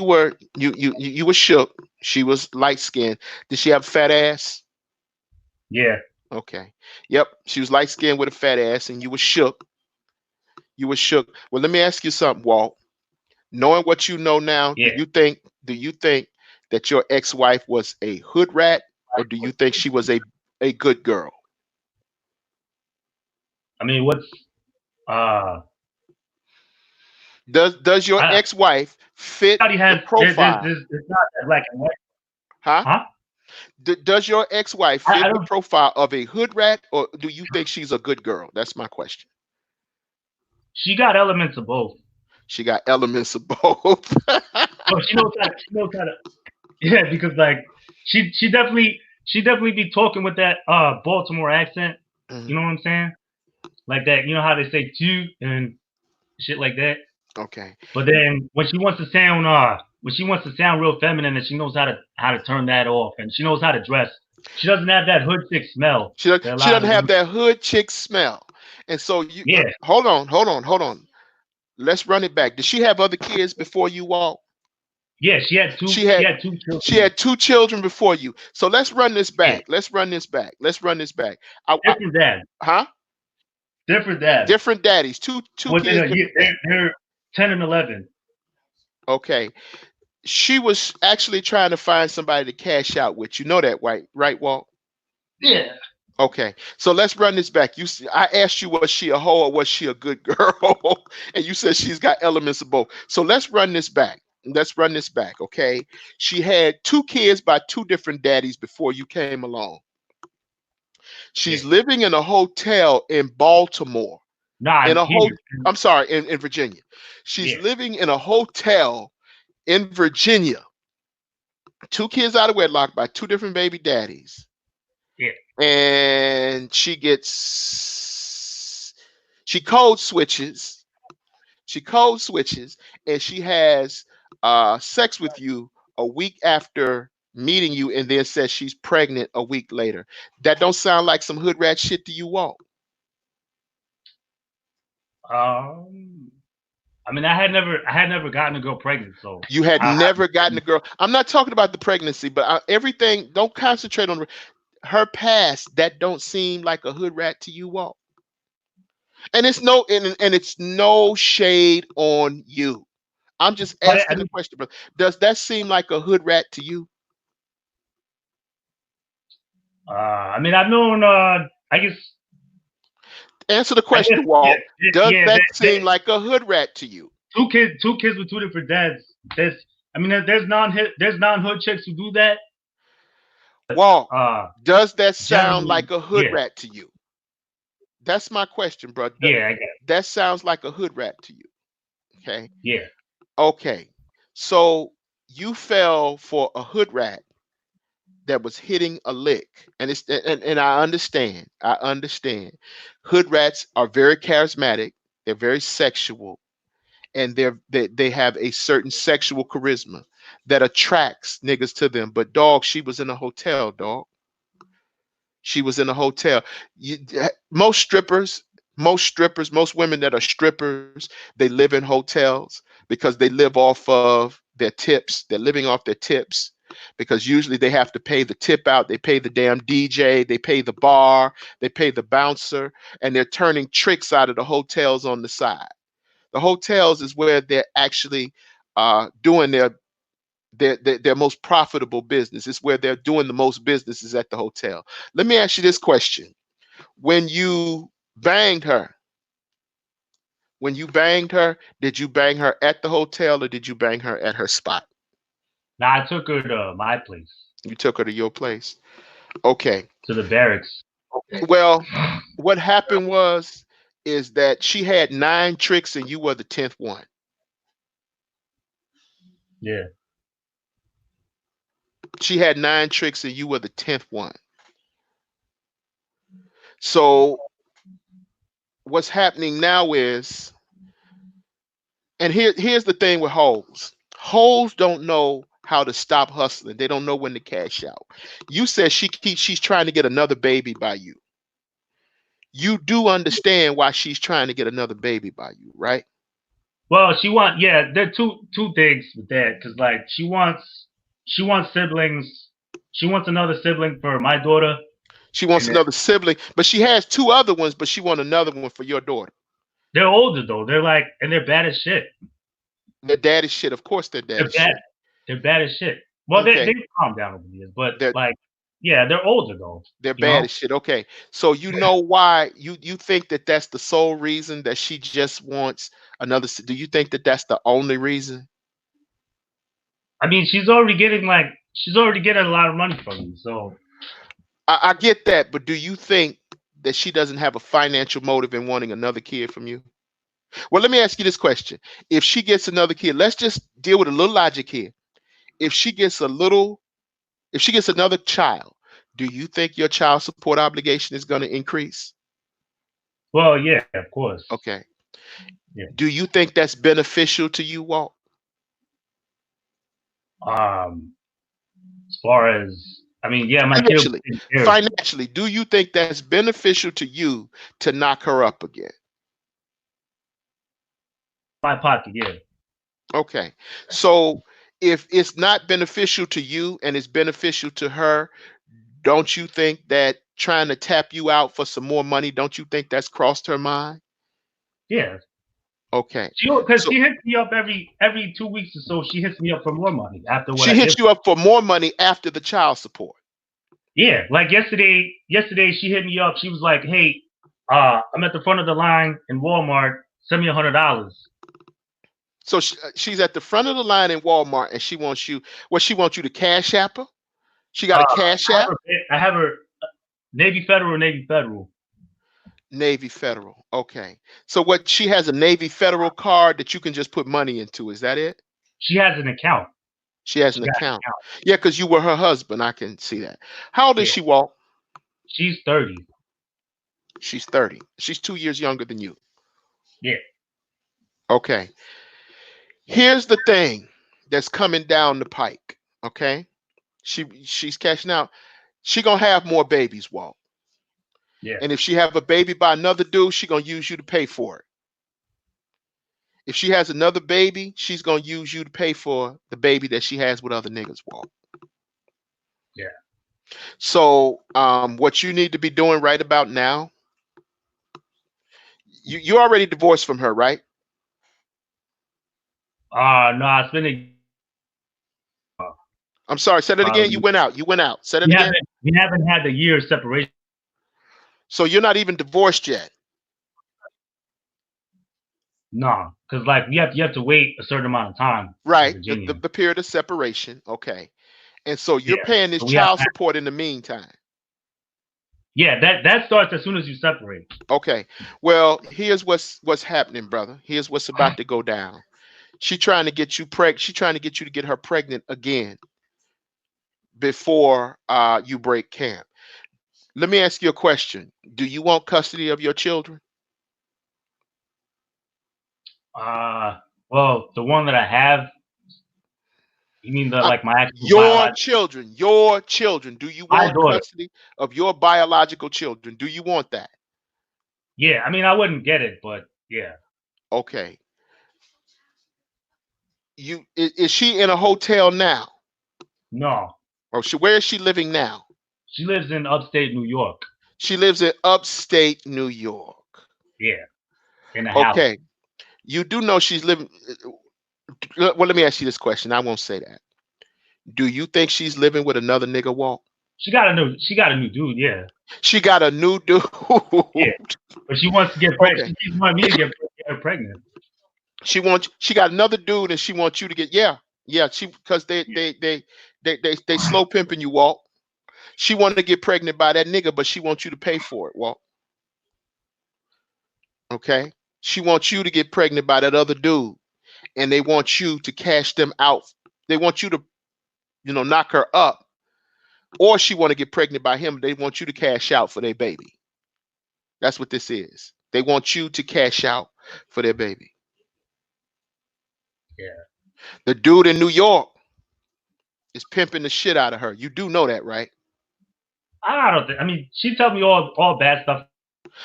were shook. She was light skinned. Did she have a fat ass? yeah, Okay. Yep. She was light skinned with a fat ass and you were shook. You were shook. Well, let me ask you something, Walt. Knowing what you know now, yeah. do you think that your ex-wife was a hood rat or do you think she was a good girl? I mean, what's uh? Does your I ex-wife fit already the has profile? it's not that black and white, Huh? huh? Does your ex-wife I fit the don't. profile of a hood rat or do you think she's a good girl? That's my question. She got elements of both, She got elements of both. but she knows how. She knows how to. Yeah, because like she definitely be talking with that Baltimore accent. You Mhm. know what I'm saying? Like that. You know how they say "you" and shit like that. Okay. But then when she wants to sound real feminine, and she knows how to turn that off, and she knows how to dress. She doesn't have that hood chick smell that a She lot doesn't of have women. that hood chick smell. And so you Yeah, hold on. Let's run it back. Did she have other kids before you all? yeah. She had two. She She had had two she children. had two children before you. So let's run this Yeah, back. Let's run this back. Let's run this back. I different dads. huh? Different dads. Different daddies. Two Within kids, a year, different dads. they're 10 and 11. Okay. She was actually trying to find somebody to cash out with. You know that, right, Walt? Yeah. Okay, so let's run this back. I asked you, was she a hoe or was she a good girl? And you said she's got elements of both. So let's run this back. Let's run this back, okay? She had two kids by two different daddies before you came along. Yeah. She's living in a hotel in Baltimore. Nah, In a whole, here. I'm sorry, in Virginia. She's Yeah. living in a hotel in Virginia. Two kids out of wedlock by two different baby daddies. Yeah. And she code switches. She code switches and she has sex with you a week after meeting you and then says she's pregnant a week later. That don't sound like some hood rat shit to you, Walt. Um. I mean, I had never gotten a girl pregnant, so You had I never gotten a girl. I'm not talking about the pregnancy, but everything. Don't concentrate on her past. That don't seem like a hood rat to you, Walt. And it's no shade on you. I'm just but I asking the mean, question, bro. Does that seem like a hood rat to you? I mean, I've known. Answer the I guess, question, yeah, Walt. Does yeah. that seem like a hood rat to you? Two kids with two different dads. I mean, there's non-hood chicks who do that. Walt, Uh, does that sound generally, like a hood yeah, rat to you? That's my question, bro. yeah, I guess, That sounds like a hood rat to you. Okay. yeah, Okay. So you fell for a hood rat that was hitting a lick. And I understand. I understand. Hood rats are very charismatic. They're very sexual. And they have a certain sexual charisma that attracts niggas to them. But dog, she was in a hotel, dog. She was in a hotel. Most strippers, most women that are strippers, they live in hotels because they live off of their tips. They're living off their tips because usually they have to pay the tip out. They pay the damn DJ, they pay the bar, they pay the bouncer, and they're turning tricks out of the hotels on the side. The hotels is where they're actually doing their their most profitable business. It's where they're doing the most business is at the hotel. Let me ask you this question. When you banged her, when you banged her, did you bang her at the hotel or did you bang her at her spot? Now I took her to my place, You took her to your place. Okay. to the barracks. Well, what happened was is that she had 9 tricks and you were the 10th one. Yeah. She had 9 tricks and you were the 10th one. So what's happening now is, and here's the thing with hoes. Hoes don't know how to stop hustling. They don't know when to cash out. You said she's trying to get another baby by you. You do understand why she's trying to get another baby by you, right? Well, yeah. There are two things with that because like she wants siblings. She wants another sibling for my daughter, She wants and then another sibling, but she has 2 other ones, but she want another one for your daughter. they're older though. They're like and they're bad as shit. They're daddy shit. Of course they're They're daddy bad. shit. They're bad as shit. Well, Okay. they've calmed down over the years, but They're like yeah, they're older though. they're You bad know. as shit. Okay. So you know why you think that that's the sole reason that she just wants another do you think that that's the only reason? I mean, she's already getting a lot of money from me. So I get that, but do you think that she doesn't have a financial motive in wanting another kid from you? Well, let me ask you this question. If she gets another kid, let's just deal with a little logic here. If she gets a little, if she gets another child, do you think your child support obligation is going to increase? well, yeah, of course. Okay. Yeah. Do you think that's beneficial to you, Walt? As far as I mean, yeah, my kid will Financially, be taken care of. financially, do you think that's beneficial to you to knock her up again? My pocket, yeah. Okay. So if it's not beneficial to you and it's beneficial to her, don't you think that trying to tap you out for some more money, don't you think that's crossed her mind? Yeah. Okay. Because So she hits me up every 2 weeks or so. She hits me up for more money after what she I give hits her. you up for more money after the child support. Yeah, like yesterday she hit me up. She was like, "Hey, I'm at the front of the line in Walmart. Send me $100." So she's at the front of the line in Walmart and she wants you, well, she wants you to cash app her. She got a cash I have app, her. I have her. Navy Federal, Navy Federal. Navy Federal. Okay. So what she has a Navy Federal card that you can just put money into. Is that it? She has an account. She has She an got an account. account. Yeah, because you were her husband. I can see that. How old is Yeah, she, Walt? she's 30. She's 30. She's 2 years younger than you. Yeah, Okay. Here's the thing that's coming down the pike. Okay. She's cashing out. She gonna have more babies, Walt. yeah, And if she have a baby by another dude, she gonna use you to pay for it. If she has another baby, she's gonna use you to pay for the baby that she has with other niggas, Walt. yeah. So what you need to be doing right about now, you already divorced from her, right? No, it's been a. I'm sorry, say that again. You We, went out. You went out. Say that we again. haven't had the year separation. So you're not even divorced yet. No, because like you have to wait a certain amount of time in Right. The, Virginia. the, the period of separation. Okay. And so you're Yeah, paying this so we have. child support in the meantime. Yeah, that starts as soon as you separate. Okay. Well, here's what's happening, brother. Here's what's about to go down. She trying to get you She trying to get you to get her pregnant again before you break camp. Let me ask you a question. Do you want custody of your children? Uh, well, the one that I have, you mean the Uh, like my actual your biological, children, your children. Do you my want daughter? custody of your biological children? Do you want that? Yeah, I mean I wouldn't get it, but yeah, Okay. Is she in a hotel now? no, Or where is she living now? she lives in upstate New York. She lives in upstate New York. Yeah, in a house. Okay. You do know she's living. Well, let me ask you this question. I won't say that. Do you think she's living with another nigga, Walt? She got a new dude, yeah. She got a new dude. Yeah. But she wants to get pregnant. Okay. She keeps wanting me to get her pregnant. She got another dude and she wants you to get, yeah. Yeah, she because they slow pimping you, Walt. She wanted to get pregnant by that nigga, but she wants you to pay for it, Walt. Okay? She wants you to get pregnant by that other dude, and they want you to cash them out. They want you to, knock her up, or she want to get pregnant by him. They want you to cash out for their baby. That's what this is. They want you to cash out for their baby. Yeah. The dude in New York is pimping the shit out of her. You do know that, right? I don't think. I mean, she tells me all bad stuff.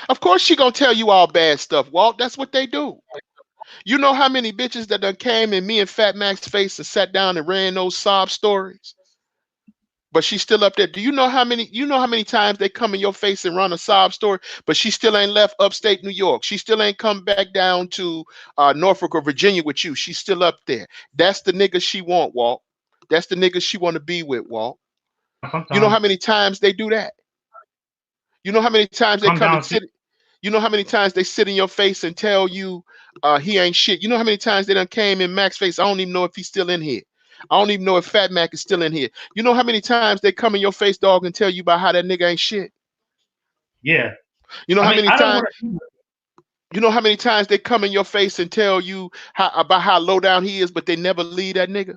Of course she gonna tell you all bad stuff, Walt. That's what they do. You know how many bitches that done came in me and Fat Mac's face and sat down and ran those sob stories? But she's still up there. Do you know how many? You know how many times they come in your face and run a sob story? But she still ain't left upstate New York. She still ain't come back down to Norfolk or Virginia with you. She's still up there. That's the nigga she want, Walt. That's the nigga she want to be with, Walt. You know how Sometimes many times they do that? You know how many times they come come and down to sit? You know how many times they sit in your face and tell you he ain't shit? You know how many times they done came in Mac's face? I don't even know if he's still in here. I don't even know if Fat Mac is still in here. You know how many times they come in your face, dog, and tell you about how that nigga ain't shit? yeah. You know I how mean, many I don't times? want to. You know how many times they come in your face and tell you about how low down he is, but they never leave that nigga?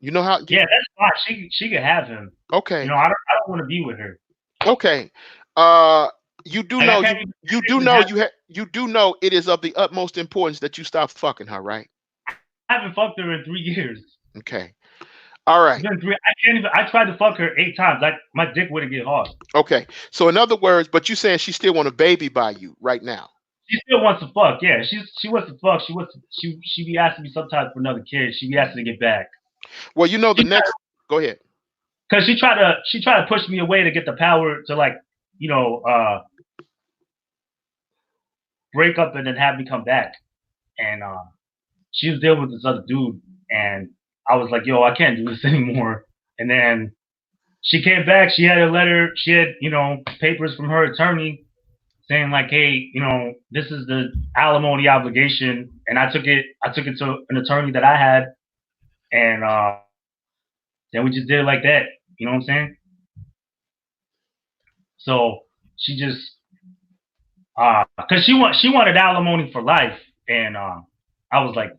You know how? Yeah, that's fine. She could have him. Okay, I don't want to be with her. okay. Uh, you do Like I know can't even, you I can't do even know have. you do know it is of the utmost importance that you stop fucking her, right? I haven't fucked her in 3 years. Okay. All It's right. been three. I can't even. I tried to fuck her 8 times. Like my dick wouldn't get hard. Okay. So in other words, but you saying she still want a baby by you right now. She still wants to fuck. Yeah, she wants to fuck. She be asking me sometimes for another kid. She be asking to get back. Well, you know the She next go ahead. because she tried to push me away to get the power to like you know break up and then have me come back. And she was dealing with this other dude, and I was like, yo, I can't do this anymore. And then she came back. She had a letter. She had papers from her attorney saying like, hey, this is the alimony obligation, and I took it. I took it to an attorney that I had, and then we just did it like that. You know what I'm saying? So she just because she wanted alimony for life, and I was like,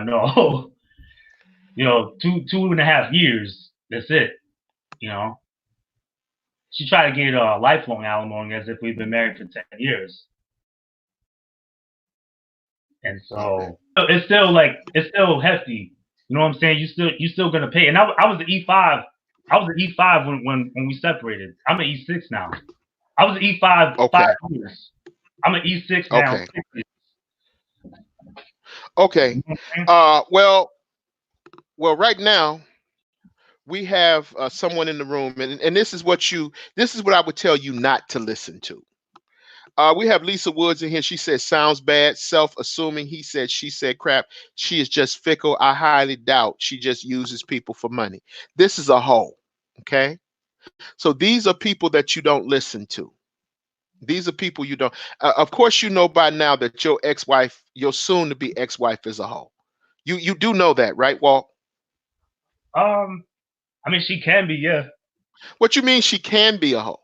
no, 2.5 years. That's it. You know, she tried to get lifelong alimony as if we've been married for 10 years, and Okay. so it's still hefty. You know what I'm saying? You still gonna pay. And I was an E5. I was an E5 when we separated. I'm an E6 now. I was an E5 Okay. 5 years. I'm an E6 now. Okay. 6 years. Okay. You know what I'm saying? Well, right now we have someone in the room, and this is what I would tell you not to listen to. We have Lisa Woods in here. She says sounds bad, self-assuming. He said, she said, crap. She is just fickle. I highly doubt she just uses people for money. This is a hoe. Okay. So these are people that you don't listen to. These are people you don't. Of course, you know by now that your ex-wife, your soon-to-be ex-wife, is a hoe. You do know that, right, Walt? I mean, she can be, yeah. What you mean she can be a hoe?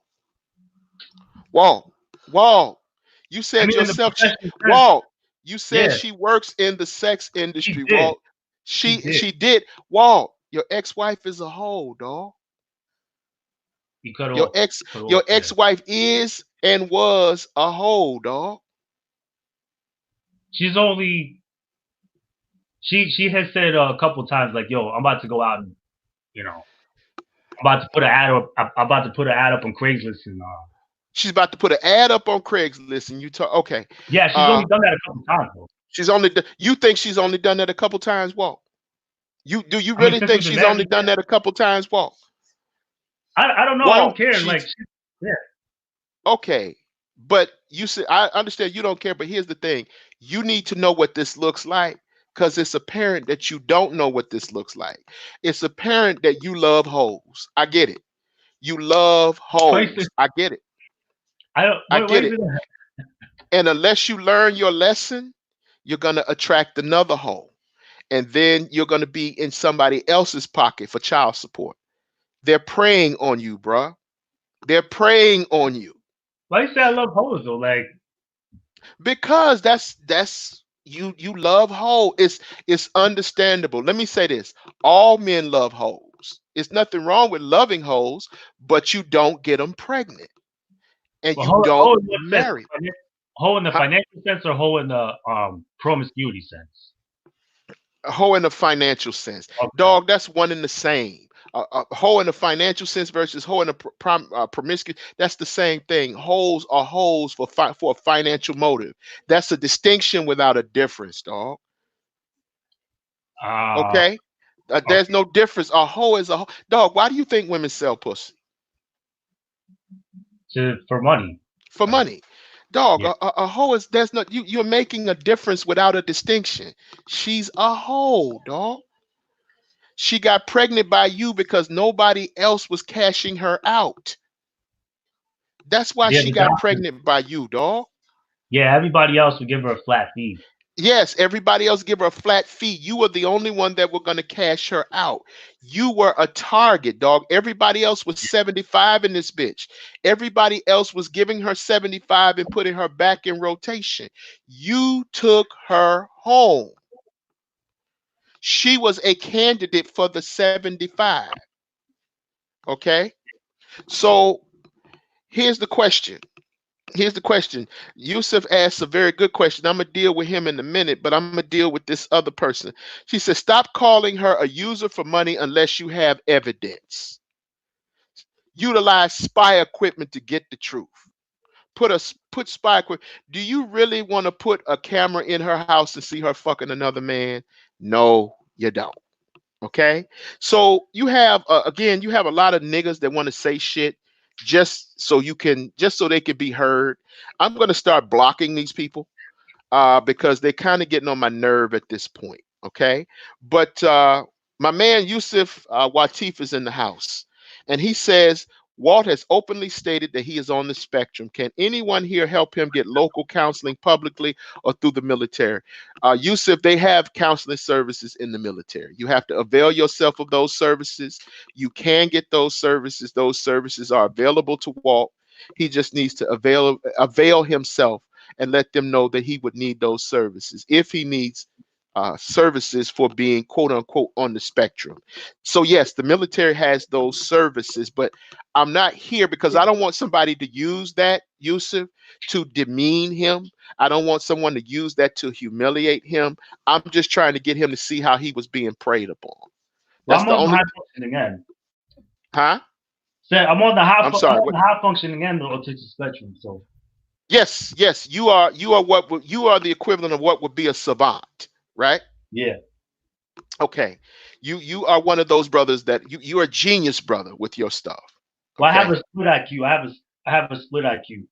Walt, Walt, you I said mean, in the yourself she professional sense, Walt, you said yeah, she works in the sex she industry, did. Walt. She She did. she did. Walt, your ex-wife is a hoe, dog. You cut Your off. ex You cut your off there. ex-wife is and was a hoe, dog. She's only she has said a couple times like, "Yo, I'm about to go out and you know, I'm about to put an ad up. I'm about to put an ad up on Craigslist and She's about to put an ad up on Craigslist and you talk okay. yeah, she's Uh only done that a couple times though. you think she's only done that a couple times, Walt? You I mean, really since think we've been she's married, only done that a couple times, Walt? I don't know. I don't Walt, care. Like, she's yeah, okay. But you said I understand you don't care, but here's the thing. You need to know what this looks like Because it's apparent that you don't know what this looks like. It's apparent that you love hoes. I get it. You love Why you say, hoes. I get it. I don't, I why get you it. say that? And unless you learn your lesson, you're going to attract another hoe. And then you're going to be in somebody else's pocket for child support. They're preying on you, bruh. They're preying on you Why you say I love hoes though? Like, because that's you love hoe. It's understandable. Let me say this: all men love hoes. It's nothing wrong with loving hoes, but you don't get them pregnant and well, you hoe don't in what sense? marry. Hoe in the Huh? financial sense or hoe in the promiscuity sense? A hoe in a financial sense, Okay. dog. That's one and the same. A hoe in a financial sense versus hoe in a promiscuous. That's the same thing. Hoes are hoes for a financial motive. That's a distinction without a difference, dog. Uh, Okay. There's okay. no difference. A hoe is a hoe. Dog, why do you think women sell pussy? For money. For Like, money. Dog, yeah. a hoe is there's no you're making a difference without a distinction. She's a hoe, dog. She got pregnant by you because nobody else was cashing her out. That's why Yeah, she the got doctor. pregnant by you, dog. Yeah, everybody else would give her a flat fee. Yes, everybody else give her a flat fee. You were the only one that were going to cash her out. You were a target, dog. Everybody else was 75 in this bitch. Everybody else was giving her 75 and putting her back in rotation. You took her home. She was a candidate for the 75. Okay? So here's the question. Here's the question. Yusuf asked a very good question. I'm gonna deal with him in a minute, but I'm gonna deal with this other person. She said, "Stop calling her a user for money unless you have evidence. Utilize spy equipment to get the truth. Put spy equipment. Do you really want to put a camera in her house and see her fucking another man? No, you don't. Okay. So you have again, you have a lot of niggas that want to say shit just so they can be heard. I'm gonna start blocking these people because they're kind of getting on my nerve at this point. Okay, but my man Yusuf Watif is in the house, and he says Walt has openly stated that he is on the spectrum. Can anyone here help him get local counseling publicly or through the military? Yusuf, they have counseling services in the military. You have to avail yourself of those services. You can get those services. Those services are available to Walt. He just needs to avail himself and let them know that he would need those services if he needs services for being quote unquote on the spectrum. So, yes, the military has those services, but I'm not here because I don't want somebody to use that, Yusuf, to demean him. I don't want someone to use that to humiliate him. I'm just trying to get him to see how he was being preyed upon. Well, That's I'm the on the only, high functioning end. huh? So I'm sorry. I'm on What? the high functioning end of the autistic spectrum. So Yes, yes, you are the equivalent of what would be a savant, right? yeah. Okay. You are one of those brothers that you are a genius brother with your stuff. Well, I have Okay. a split IQ. I have a split IQ.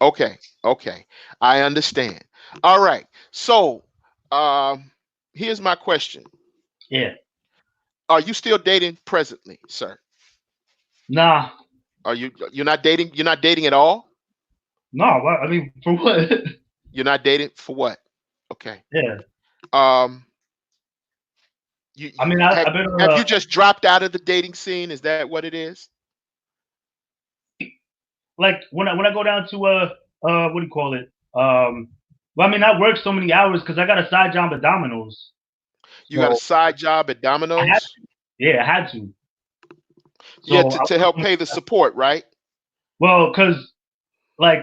Okay. Okay. I understand. All right. So um here's my question. Yeah. Are you still dating presently, sir? Nah. You're not dating at all? No. I mean, for what? You're not dating for what? Okay. Yeah. Um I mean, I've been on have you just dropped out of the dating scene? Is that what it is? like when I go down to what do you call it? Well, I mean, I work so many hours because I got a side job at Domino's. You got a So side job at I had Domino's? yeah, I had to. Yeah, So I to was help doing, pay the support, right? well, because like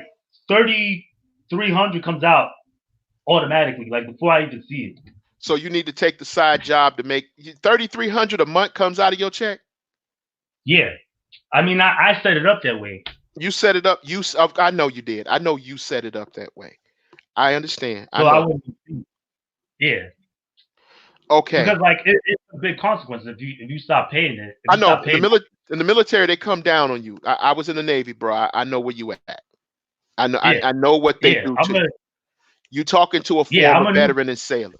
3,300 comes out automatically, like before I even see it. So you need to take the side job to make 3,300 a month comes out of your check. Yeah. I mean, I set it up that way. You set it up. I know you did. I know you set it up that way. I understand. I So I know. wouldn't, yeah. Okay. Because like it's a big consequence if you stop paying it. If I you know. stop paying, In the military, they come down on you. I was in the Navy, bro. I know where you at. yeah, I know what they yeah. do to you. You talking to a Yeah, former I'm a new veteran and sailor.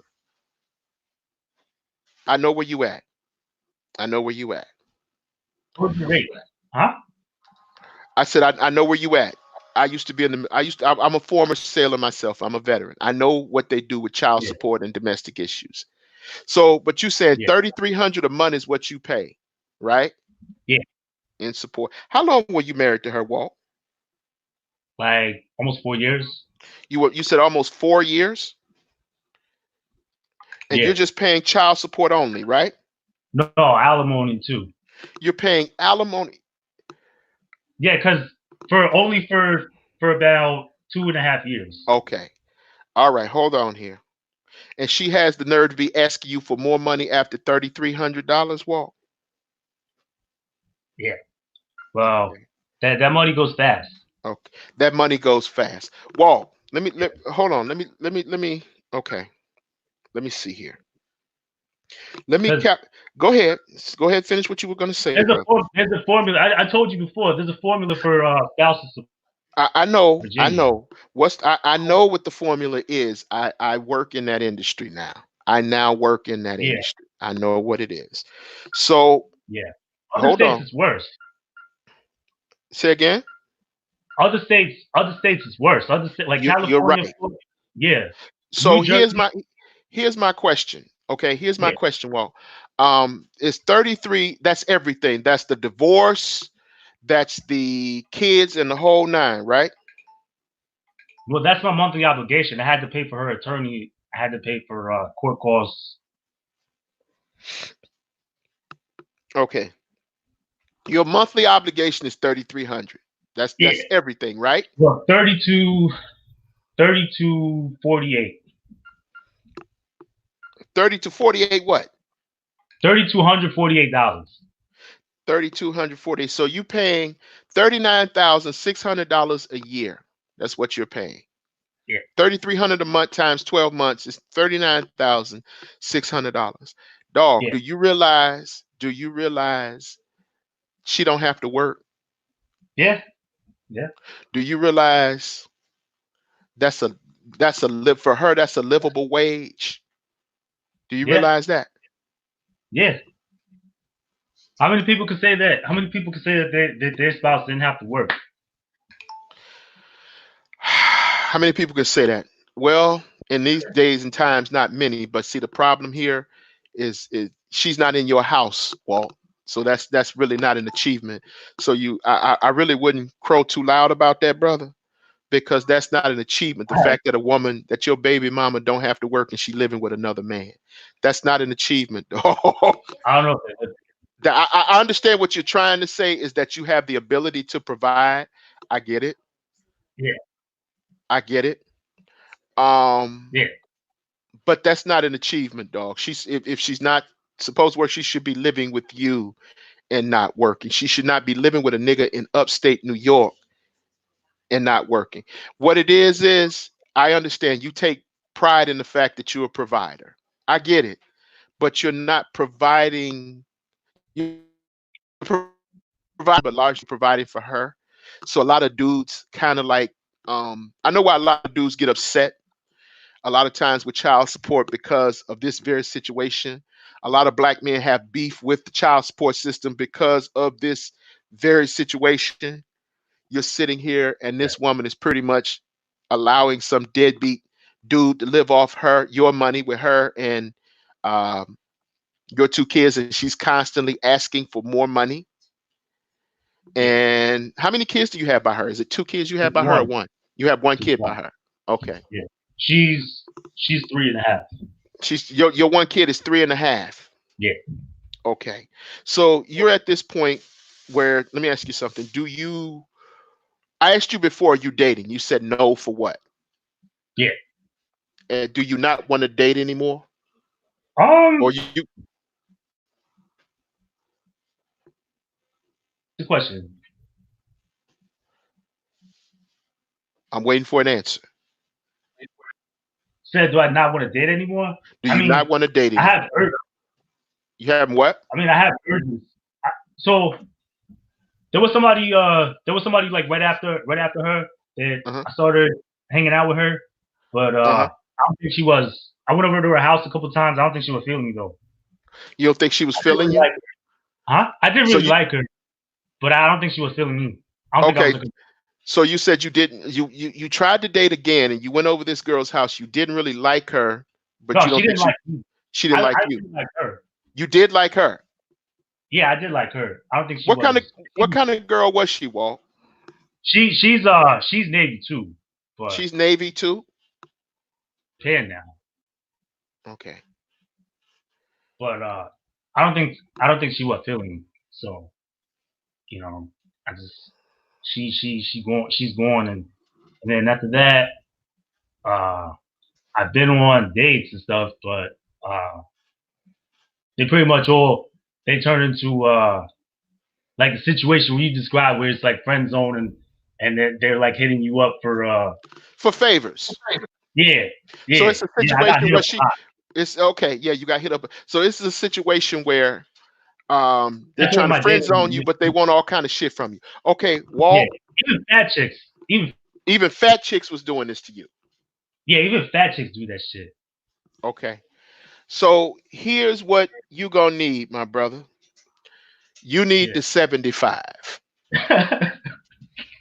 I know where you at. I know where you at. What's the rate? Huh? I said I know where you at. I used to be in the. I used to. I'm a former sailor myself. I'm a veteran. I know what they do with child Yeah, support and domestic issues. So, but you said yeah, 3,300 a month is what you pay, right? yeah. In support. How long were you married to her, Walt? Like almost 4 years. You said almost 4 years, and Yeah. you're just paying child support only, right? No, alimony too. You're paying alimony. Yeah, because for about 2.5 years. Okay. All right. Hold on here. And she has the nerve to be asking you for more money after $3,300, Walt. Yeah. Well, Okay. that money goes fast. Okay. That money goes fast. Walt, Yeah. hold on. Let me okay. Let me see here. Let me Because cap Go ahead. Go ahead, finish what you were gonna say, brother. there's a formula. I told you before. There's a formula for spousal support in I Virginia. know, I know. I know what the formula is. I work in that industry now. I now work in that Yeah, industry. I know what it is. So yeah. Other hold states on. is worse. Say again. Other states is worse. Other states like You're California, right. Florida, yeah, So New Jersey, here's my question. Okay, here's my yeah. question. Well, is 33? That's everything. That's the divorce. That's the kids and the whole nine, right? Well, that's my monthly obligation. I had to pay for her attorney. I had to pay for court costs. Okay. Your monthly obligation is 3,300. Yeah, That's everything, right? well, 3248, 30 to 48 what? $3,248. 3,240. So you paying $39,600 a year. That's what you're paying. Yeah, 3,300 a month times 12 months is $39,600. Dog, yeah, do you realize she don't have to work? yeah, yeah, Do you realize that's a that's a live for her, that's a livable wage? Do you yeah, realize that? yeah. How many people could say that? How many people could say that, that their spouse didn't have to work? How many people can say that? Well, in these days and times, not many. But see, the problem here is she's not in your house, Walt. So that's really not an achievement. So I really wouldn't crow too loud about that, brother, because that's not an achievement. The fact that a woman, that your baby mama don't have to work and she living with another man, that's not an achievement, dog. I don't know if they would. I understand what you're trying to say is that you have the ability to provide. I get it. Yeah, I get it. Um, yeah, but that's not an achievement, dog. If she's not supposed to work, she should be living with you and not working. She should not be living with a nigga in upstate New York and not working. What it is I understand you take pride in the fact that you're a provider. I get it, but you're not providing. You're providing, but largely providing for her. So a lot of dudes kind of like. I know why a lot of dudes get upset a lot of times with child support because of this very situation. A lot of black men have beef with the child support system because of this very situation. You're sitting here, and this yeah, woman is pretty much allowing some deadbeat dude to live off your money with her and um, your two kids, and she's constantly asking for more money. yeah. And how many kids do you have by her? Is it two kids you have Just by her or one, one? You have one just kid by one. her. Okay. Yeah, she's 3.5. Your one kid is three and a half. Yeah, Okay. So you're at this point where let me ask you something. I asked you before, you dating. You said no for what? yeah. And do you not want to date anymore? Or Um, you the question I'm waiting for an answer. said, do I not want to date anymore? Do I you not mean, want to date I have anymore? You have what? I have urges. So there was somebody like right after her that Uh-huh. I started hanging out with her, but Uh-huh. I don't think she was. I went over to her house a couple times. I don't think she was feeling me though. You don't think she was I didn't feeling really you? like her. Huh? I didn't So really you like her, but I don't think she was feeling me. I don't think I was okay? looking. So you said you didn't. You tried to date again, and you went over this girl's house. You didn't really like her, but No, you she don't think didn't like me. she didn't like I you. didn't like her. You did like her. Yeah, I did like her. I don't think she What kind of was. what kind of girl was she, Walt? She's Navy too, but She's Navy too. pan now. Okay. But I don't think she was feeling me. So you know, I just she's going, and then after that, uh, I've been on dates and stuff, but they pretty much all they turn into like the situation where you described, where it's like friend zone, and they're like hitting you up for For favors. yeah, So yeah, it's a yeah. I got situation hit where up a she. lot. It's okay. Yeah, you got hit up. So this is a situation where they're That's one trying of to my friend dates. zone you, but they want all kind of shit from you. Okay, Yeah, Walt. even fat chicks, even Even fat chicks was doing this to you. yeah, even fat chicks do that shit. Okay. So here's what you gonna need, my brother. You need Yeah, the 75.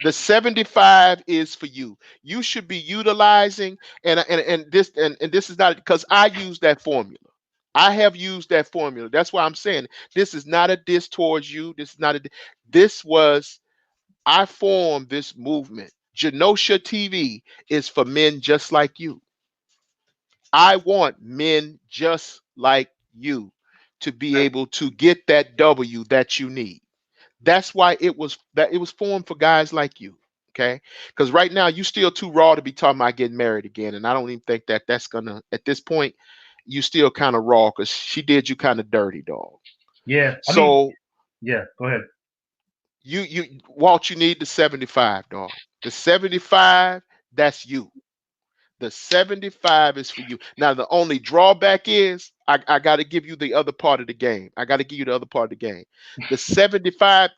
The 75 is for you. You should be utilizing and this is not because I use that formula. I have used that formula. That's why I'm saying this is not a diss towards you. This is not a this was I formed this movement. Genosha TV is for men just like you. I want men just like you to be able to get that W that you need. That's why it was formed for guys like you. Okay, because right now you still too raw to be talking about getting married again, and I don't even think that that's gonna at this point. You still kind of raw because she did you kind of dirty, dog. yeah. I mean, So yeah. Go ahead. you Walt, you need the 75, dog. The 75, that's you. The 75 is for you. Now, the only drawback is I got to give you the other part of the game. I got to give you the other part of the game. The 75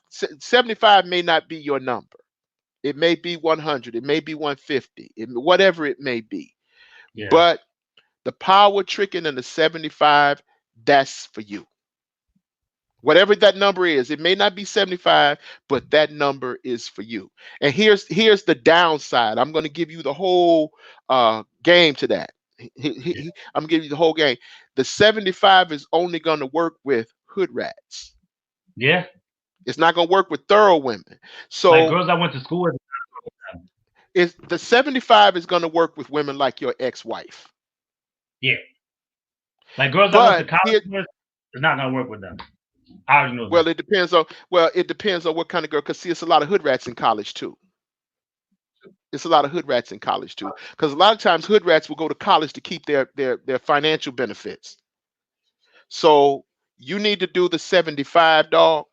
may not be your number. It may be 100. It may be 150. Whatever it may be. Yeah, But the power tricking and the 75, that's for you. Whatever that number is, it may not be 75, but that number is for you. And here's the downside. I'm going to give you the whole game to that. yeah, I'm going to give you the whole game. The 75 is only going to work with hood rats. yeah. It's not going to work with thorough women. Like So girls I went to school with. it's the 75 is going to work with women like your ex-wife. Yeah, like girls I went to But college here, with, it's not gonna work with them. I already know that. it depends on what kind of girl. Because see, it's a lot of hood rats in college too. It's a lot of hood rats in college too, because a lot of times hood rats will go to college to keep their financial benefits. So you need to do the 75, dog,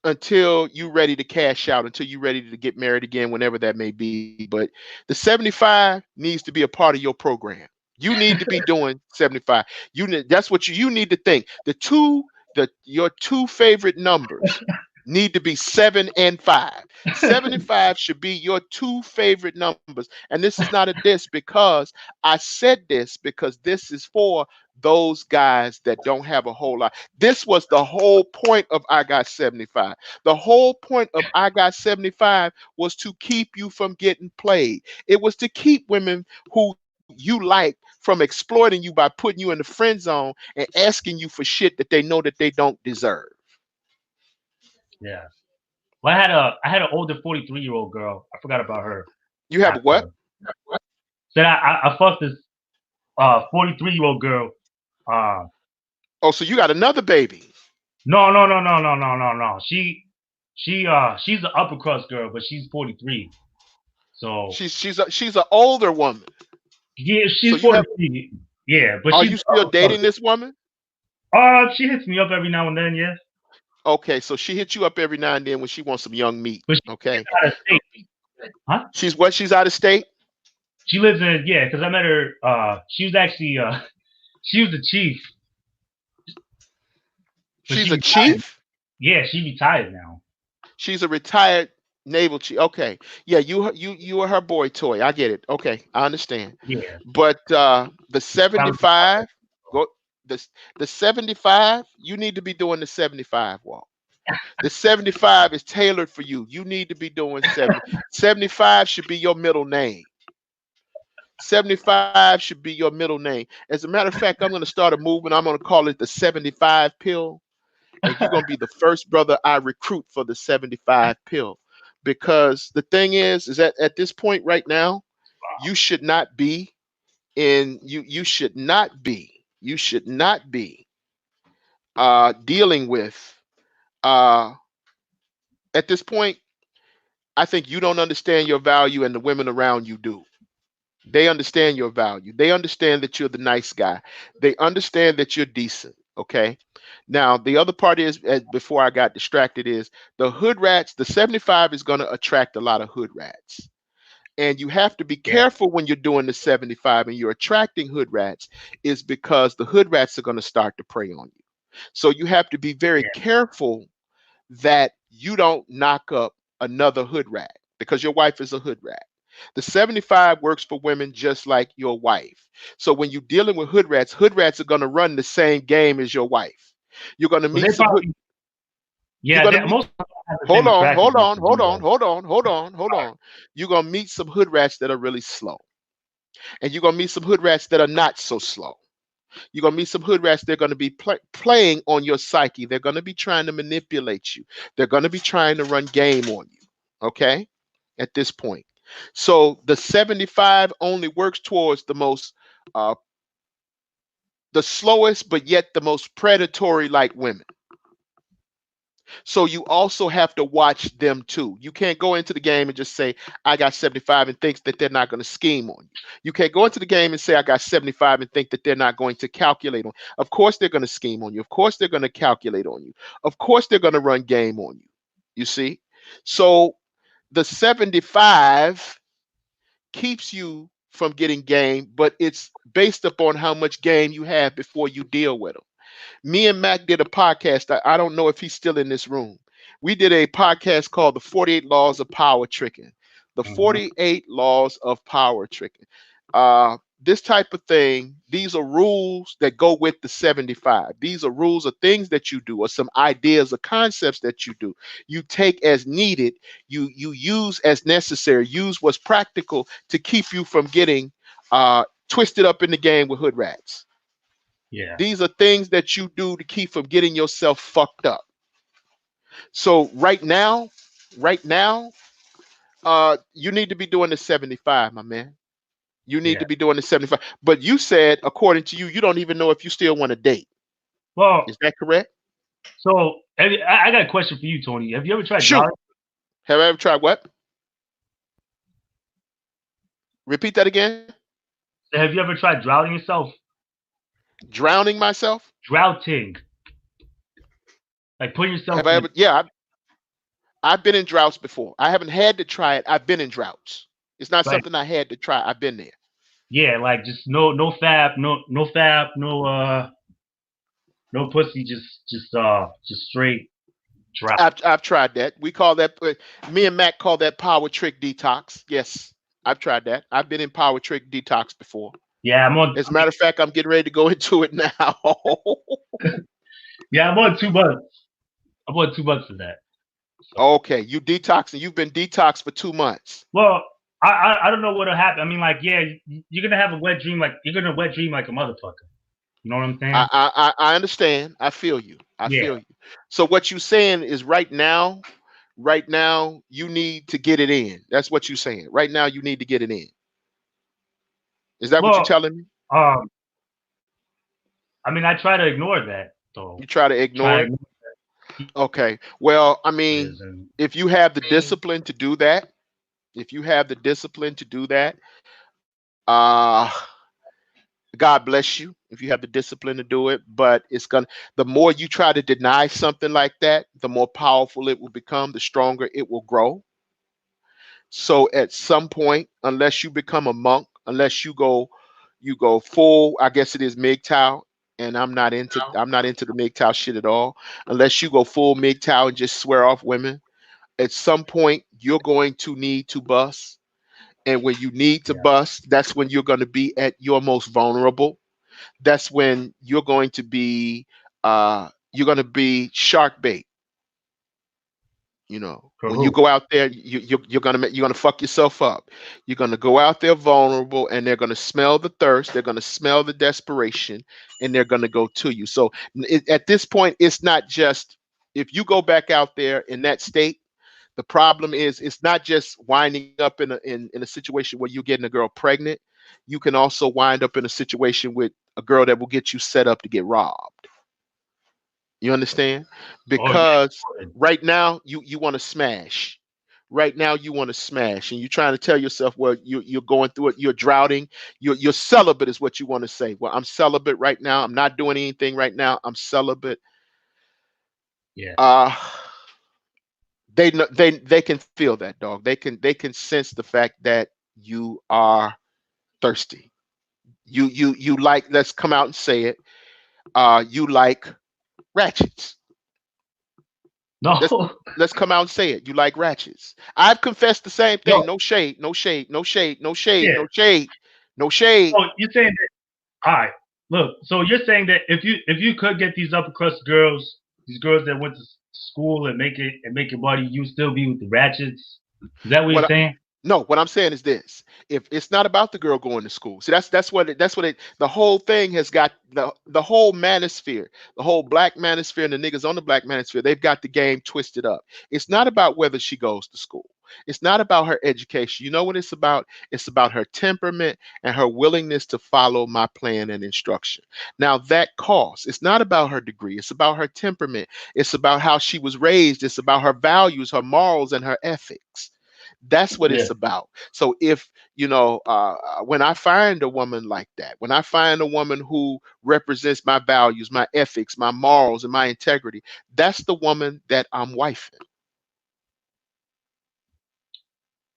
until you're ready to cash out, until you're ready to get married again, whenever that may be. But the 75 needs to be a part of your program. You need to be doing 75. That's what you need to think. Your two favorite numbers need to be 7 and 5. 75 should be your two favorite numbers. And this is not a diss because I said this because this is for those guys that don't have a whole lot. This was the whole point of I Got 75. The whole point of I Got 75 was to keep you from getting played. It was to keep women who you like from exploiting you by putting you in the friend zone and asking you for shit that they know that they don't deserve. Yeah. Well, I had an older 43-year-old girl. I forgot about her. You have a what? After said I fucked this 43-year-old girl. Uh, Oh, so you got another baby. no, no, no, no, no, no, no, no. She's an upper crust girl, but she's 43. So She's an older woman. yeah, So she's you have 43. Yeah, but are she's you still upper crust. dating this woman? She hits me up every now and then. Yeah, Okay, so she hits you up every now and then when she wants some young meat. but she Okay. lives out of state. Huh? She's what? She's out of state? She lives in yeah, because I met her. She was actually she was the chief, but She's she a retired. chief? Yeah, she retired now. She's a retired naval chief. Okay. Yeah, you are her boy toy. I get it. Okay, I understand. Yeah, But the I was 75, go the the 75, you need to be doing the 75 walk. The 75 is tailored for you. You need to be doing 70. 75 should be your middle name. 75 should be your middle name. As a matter of fact, I'm going to start a movement. I'm going to call it the 75 pill. And you're going to be the first brother I recruit for the 75 pill. Because the thing is that at this point right now, you should not be you should not be dealing with uh at this point. I think you don't understand your value and the women around you do. They understand your value. They understand that you're the nice guy. They understand that you're decent. Okay. Now, the other part is, before I got distracted, is the hood rats. The 75 is going to attract a lot of hood rats. And you have to be Yeah, careful when you're doing the 75 and you're attracting hood rats, is because the hood rats are going to start to prey on you. So you have to be very yeah. careful that you don't knock up another hood rat, because your wife is a hood rat. The 75 works for women just like your wife. So when you're dealing with hood rats are going to run the same game as your wife. You're going to Well, meet they some hood. probably, You're yeah, going to they, meet. most of them have the Hold same on, hold attractiveness on, to hold you, on, though. hold on, hold on, hold on. You're going to meet some hood rats that are really slow, and you're going to meet some hood rats that are not so slow. You're going to meet some hood rats. They're going to be playing on your psyche. They're going to be trying to manipulate you. They're going to be trying to run game on you. Okay. At this point. So the 75 only works towards uh, the slowest, but yet the most predatory like women. So you also have to watch them too. You can't go into the game and just say, I got 75 and thinks that they're not going to scheme on you. You can't go into the game and say, I got 75 and think that they're not going to calculate on. Of course they're going to scheme on you. Of course they're going to calculate on you. Of course they're going to run game on you. You see? So the 75 keeps you from getting game, but it's based upon how much game you have before you deal with them. Me and Mac did a podcast. I don't know if he's still in this room. We did a podcast called The 48 Laws of Power Tricking. The Hmm. 48 Laws of Power Tricking. This type of thing, these are rules that go with the 75. These are rules of things that you do, or some ideas or concepts that you do. You take as needed, you use as necessary, use what's practical to keep you from getting twisted up in the game with hood rats. Yeah. These are things that you do to keep from getting yourself fucked up. So right now, you need to be doing the 75, my man. You need Yeah. to be doing the 75. But you said, according to you, you don't even know if you still want to date. Well, Is that correct? so I got a question for you, Tony. Have you ever tried Shoot. drowning? Have I ever tried what? Repeat that again. Have you ever tried drowning yourself? Drowning myself? Droughting, like putting yourself Have I in a ever? Yeah, I've been in droughts before. I haven't had to try it. I've been in droughts. It's not like something I had to try. I've been there. yeah, like just no fab, no fab, no pussy, just straight drought. I've tried that. We call that me and Mac call that power trick detox. Yes, I've tried that. I've been in power trick detox before. Yeah, I'm on. As a matter of fact, I'm getting ready to go into it now. Yeah, I'm on 2 months. I'm on 2 months of that. So Okay, you detoxing. You've been detoxed for 2 months. well, I don't know what'll happen. I mean, like yeah, you're gonna have a wet dream. Like you're gonna wet dream like a motherfucker. You know what I'm saying? I understand. I feel you. I Yeah. feel you. So what you saying is right now you need to get it in. That's what you're saying. Right now you need to get it in. Is that what you're Well, telling me? um, I mean, I try to ignore that though. You try to ignore Try it? to Okay. Well, I ignore mean, it and if you have the discipline to do that, if you have the discipline to do that, uh God bless you if you have the discipline to do it. But the more you try to deny something like that, the more powerful it will become, the stronger it will grow. So at some point, unless you become a monk, unless you go full, I guess it is MGTOW, and I'm not into the MGTOW shit at all. Unless you go full MGTOW and just swear off women, at some point you're going to need to bust. And when you need to yeah, bust, that's when you're going to be at your most vulnerable. That's when you're going to be shark bait. For When you who? go out there, you're gonna fuck yourself up. You're gonna go out there vulnerable, and they're gonna smell the thirst. They're gonna smell the desperation, and they're gonna go to you. So at this point, it's not just if you go back out there in that state. The problem is it's not just winding up in a situation where you're getting a girl pregnant. You can also wind up in a situation with a girl that will get you set up to get robbed. You understand? Oh yeah. Because right now you want to smash. Right now you want to smash, and you're trying to tell yourself, well, you're going through it. You're drowning. You're celibate, is what you want to say. Well, I'm celibate right now. I'm not doing anything right now. I'm celibate. Yeah. Uh, they can feel that, dog. They can sense the fact that you are thirsty. You like. Let's come out and say it. You like ratchets. Let's No. let's come out and say it. You like ratchets. I've confessed the same Yo. thing. No shade, no shade, no shade, no shade, Yeah. no shade, no shade. So you're saying that? All right. Look. So you're saying that if you could get these upper crust girls, these girls that went to school and make it buddy, you still be with the ratchets. Is that what you're What saying? No, what I'm saying is this: if it's not about the girl going to school, see, that's what it. The whole thing has got the whole manosphere, the whole black manosphere, and the niggas on the black manosphere. They've got the game twisted up. It's not about whether she goes to school. It's not about her education. You know what it's about? It's about her temperament and her willingness to follow my plan and instruction. Now that costs. It's not about her degree. It's about her temperament. It's about how she was raised. It's about her values, her morals, and her ethics. That's what Yeah. it's about. So if when I find a woman like that, when I find a woman who represents my values, my ethics, my morals, and my integrity, that's the woman that I'm wifing.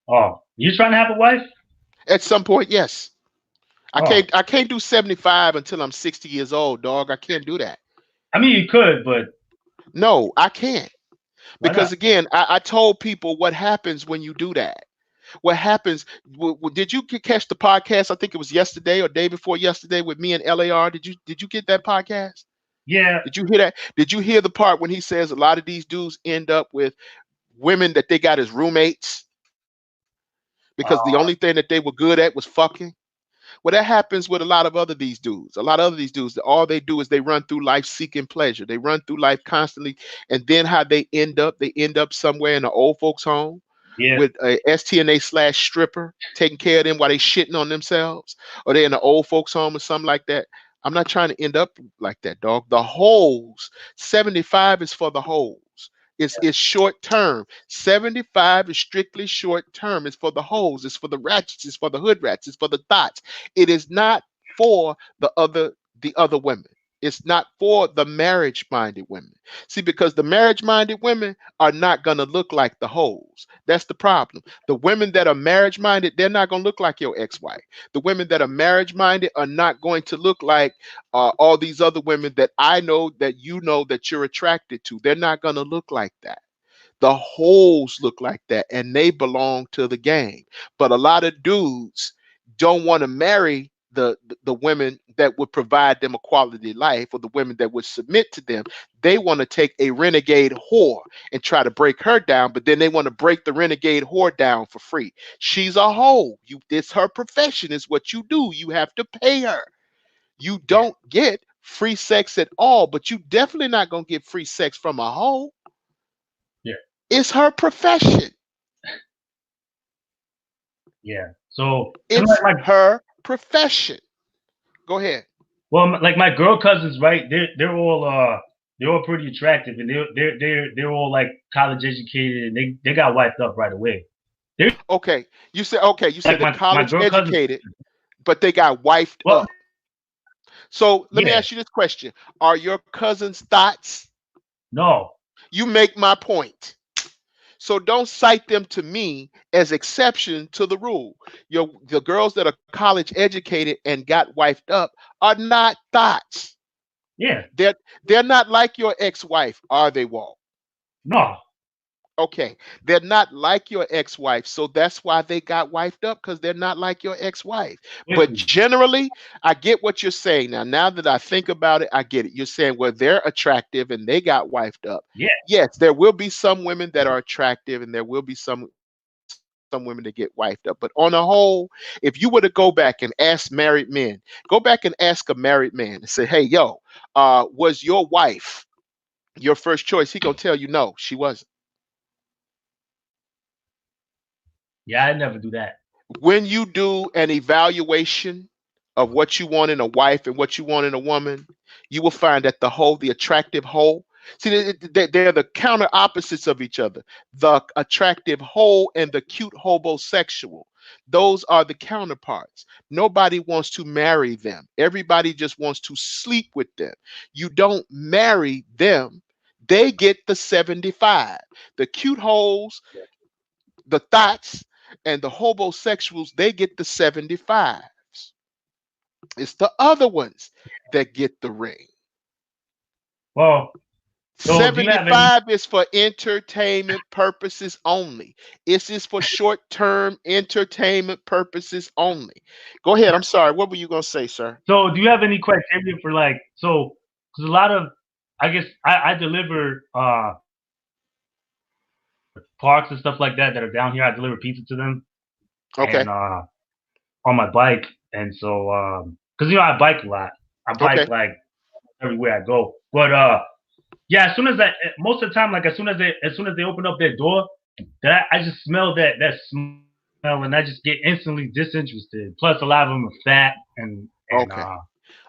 Oh, you trying to have a wife? At some point, yes. I Oh, can't I can't do 75 until I'm 60 years old, dog. I can't do that. I mean you could, but No, I can't. why Because not? again, I told people what happens when you do that. What happens? Did you catch the podcast? I think it was yesterday or day before yesterday with me and LAR. Did you get that podcast? Yeah. Did you hear that? Did you hear the part when he says a lot of these dudes end up with women that they got as roommates because the Uh, only thing that they were good at was fucking? Well, that happens with a lot of other these dudes. A lot of other these dudes, all they do is they run through life seeking pleasure. They run through life constantly, and then how they end up? They end up somewhere in an old folks' home yeah. with a STNA / stripper taking care of them while they shitting on themselves, or they in an old folks' home or something like that. I'm not trying to end up like that, dog. The holes, 75 is for the holes. It's short term. 75 is strictly short term. It's for the holes. It's for the ratchets. It's for the hood rats. It's for the thoughts. It is not for the other women. It's not for the marriage minded women. See, because the marriage minded women are not going to look like the hoes. That's the problem. The women that are marriage minded, they're not going to look like your ex wife. The women that are marriage minded are not going to look like all these other women that I know that you know that you're attracted to. They're not going to look like that. The holes look like that, and they belong to the game. But a lot of dudes don't want to marry the women that would provide them a quality life, or the women that would submit to them. They want to take a renegade whore and try to break her down, but then they want to break the renegade whore down for free. She's a hoe. It's her profession, is what you do. You have to pay her. You Yeah. don't get free sex at all, but you definitely not gonna get free sex from a hoe. Yeah. It's her profession. Yeah. So, cause It's her profession. Go ahead. like my girl cousins, right? They're all pretty attractive, and they're all like college educated, and they got wiped up right away. They're Okay. You said like they're my college girl cousins. educated, but they got wifed Well, up. So let me yeah. ask you this question. Are your cousins thoughts? No. You make my point. So don't cite them to me as exception to the rule. The girls that are college educated and got wifed up are not thoughts. Yeah. They're they're not like your ex-wife, are they, Walt? No. Okay, they're not like your ex-wife, so that's why they got wifed up because they're not like your ex-wife. But Listen, generally, I get what you're saying now. Now that I think about it, I get it. You're saying, well, they're attractive and they got wifed up. yeah, Yes, there will be some women that are attractive, and there will be some women that get wifed up. But on the whole, if you were to go back and ask married men, go back and ask a married man and say, hey, yo, was your wife your first choice? He gonna tell you no, she wasn't. yeah, I never do that. When you do an evaluation of what you want in a wife and what you want in a woman, you will find that the attractive whole, see, they're the counter opposites of each other. The attractive whole and the cute hobosexual. Those are the counterparts. Nobody wants to marry them. Everybody just wants to sleep with them. You don't marry them. They get the 75. The cute holes, the thoughts, and the hobosexuals, they get the 75s. It's the other ones that get the ring. Well, so do you have any? 75 is for entertainment purposes only. This is for short term entertainment purposes only. Go ahead. I'm sorry. What were you going to say, sir? So do you have any criteria for like? So because a lot of, I guess I deliver parks and stuff like that are down here. I deliver pizza to them, Okay. and on my bike, and so because I bike a lot. I bike Okay. like everywhere I go. But yeah, as soon as most of the time, like as soon as they open up their door, that I just smell that smell, and I just get instantly disinterested. Plus, a lot of them are fat and Okay.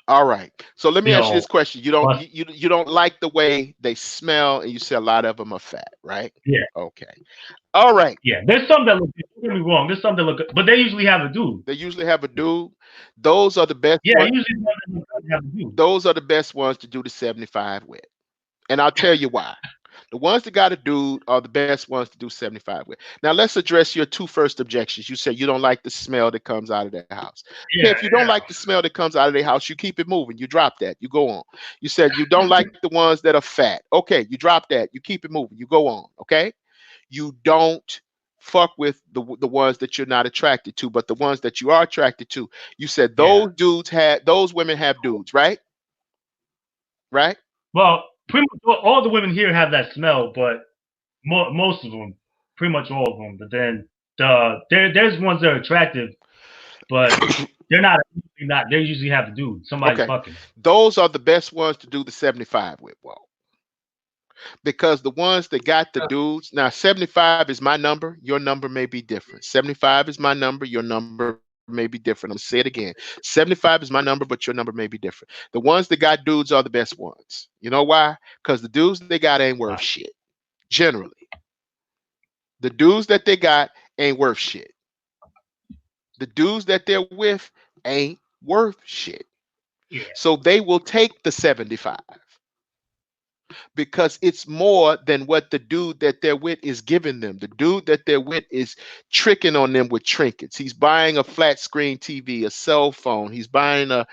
All right. So let me you ask you know, this question. You don't plus you don't like the way they smell, and you say a lot of them are fat, right? yeah, Okay. All right. yeah. There's some that look good. Don't get me wrong. There's some that look good, but they usually have a dude. They usually have a dude. Those are the best Yeah, ones. usually the ones that look good have a dude. Those are the best ones to do the 75 with. And I'll tell you why. The ones that got a dude are the best ones to do 75 with. Now let's address your two first objections. You say you don't like the smell that comes out of their house. Okay, Yeah, if you don't like the smell that comes out of their house, you keep it moving. You drop that. You go on. You said you don't like the ones that are fat. Okay, you drop that. You keep it moving. You go on. Okay? You don't fuck with the ones that you're not attracted to, but the ones that you are attracted to, you said yeah. those women have dudes, right? Right? Well, pretty much all the women here have that smell, but most of them, pretty much all of them. But then there's ones that are attractive, but they're not. Not they usually have a dude. Somebody's Okay. fucking. Those are the best ones to do the 75 with, well, because the ones that got the dudes, now 75 is my number, your number may be different. 75 is my number, your number may be different. I'm gonna say it again. 75 is my number, but your number may be different. The ones that got dudes are the best ones. You know why? Because the dudes they got ain't worth shit. Generally, the dudes that they got ain't worth shit. The dudes that they're with ain't worth shit. Yeah, So they will take the 75 because it's more than what the dude that they're with is giving them. The dude that they're with is tricking on them with trinkets. He's buying a flat screen TV, a cell phone, he's buying a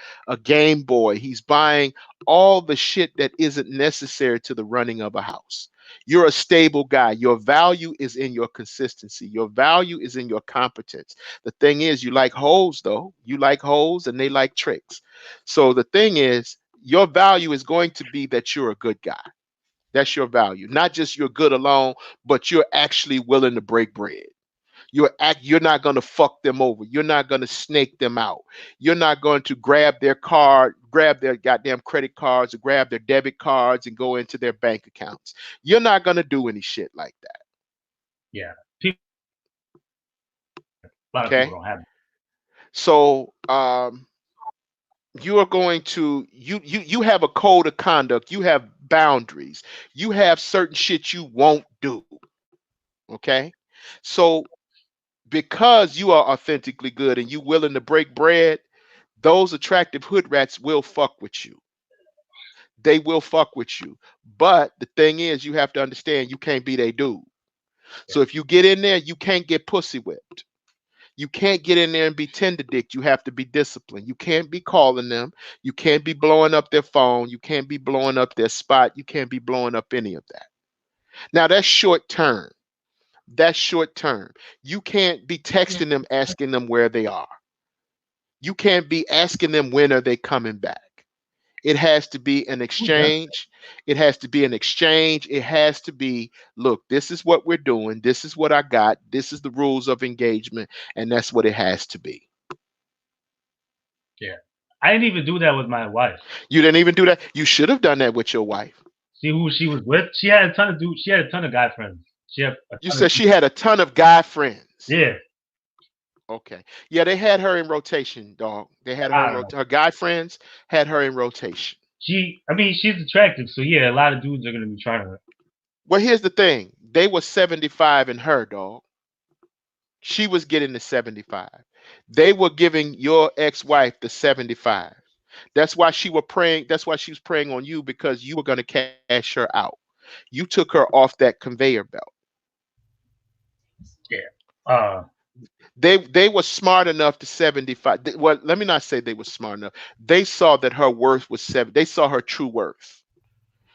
Game Boy, he's buying all the shit that isn't necessary to the running of a house. You're a stable guy. Your value is in your consistency. Your value is in your competence. The thing is, you like hoes, though. You like hoes and they like tricks. So the thing is, your value is going to be that you're a good guy. That's your value. Not just you're good alone, but you're actually willing to break bread. You're not going to fuck them over. You're not going to snake them out. You're not going to grab their goddamn credit cards or grab their debit cards and go into their bank accounts. You're not going to do any shit like that. yeah. People, a lot of people Okay? don't have. So, you are going to you have a code of conduct. You have boundaries. You have certain shit you won't do. Okay? So because you are authentically good and you willing to break bread, those attractive hood rats will fuck with you. They will fuck with you. But the thing is, you have to understand you can't be their dude. So if you get in there, you can't get pussy whipped. You can't get in there and be tender dick. You have to be disciplined. You can't be calling them. You can't be blowing up their phone. You can't be blowing up their spot. You can't be blowing up any of that. Now that's short term. That's short term. You can't be texting them asking them where they are. You can't be asking them when are they coming back. It has to be an Who does? exchange. It has to be an exchange. It has to be, look, this is what we're doing. This is what I got. This is the rules of engagement. And that's what it has to be. Yeah. I didn't even do that with my wife. You didn't even do that. You should have done that with your wife. See who she was with? She had a ton of dudes. She had a ton of guy friends. She had a You ton of said she had a ton of guy friends. yeah. Okay. Yeah, they had her in rotation, dog. They had her I in don't know. rotation. Her guy friends had her in rotation. I mean, she's attractive, so yeah, a lot of dudes are gonna be trying to. Well, here's the thing. They were 75 in her, dog. She was getting the 75. They were giving your ex-wife the 75. That's why she was praying. That's why she was praying on you because you were going to cash her out. You took her off that conveyor belt. Yeah. Uh, They were smart enough to 75. Well, let me not say they were smart enough. They saw that her worth was seven. They saw her true worth.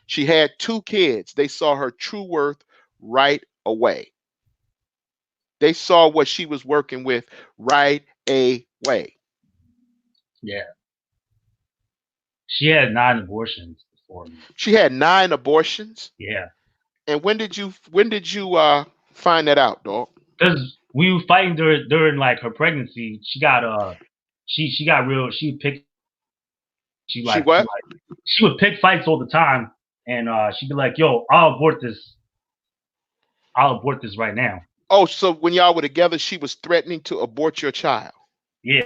She had two kids. They saw her true worth right away. They saw what she was working with right away. yeah. She had 9 abortions before me. She had 9 abortions. Yeah. And when did you find that out, dog? Because we were fighting during like her pregnancy. She got real. She would pick. She what? She would pick fights all the time, and she'd be like, "Yo, I'll abort this. I'll abort this right now." Oh, so when y'all were together, she was threatening to abort your child. Yeah.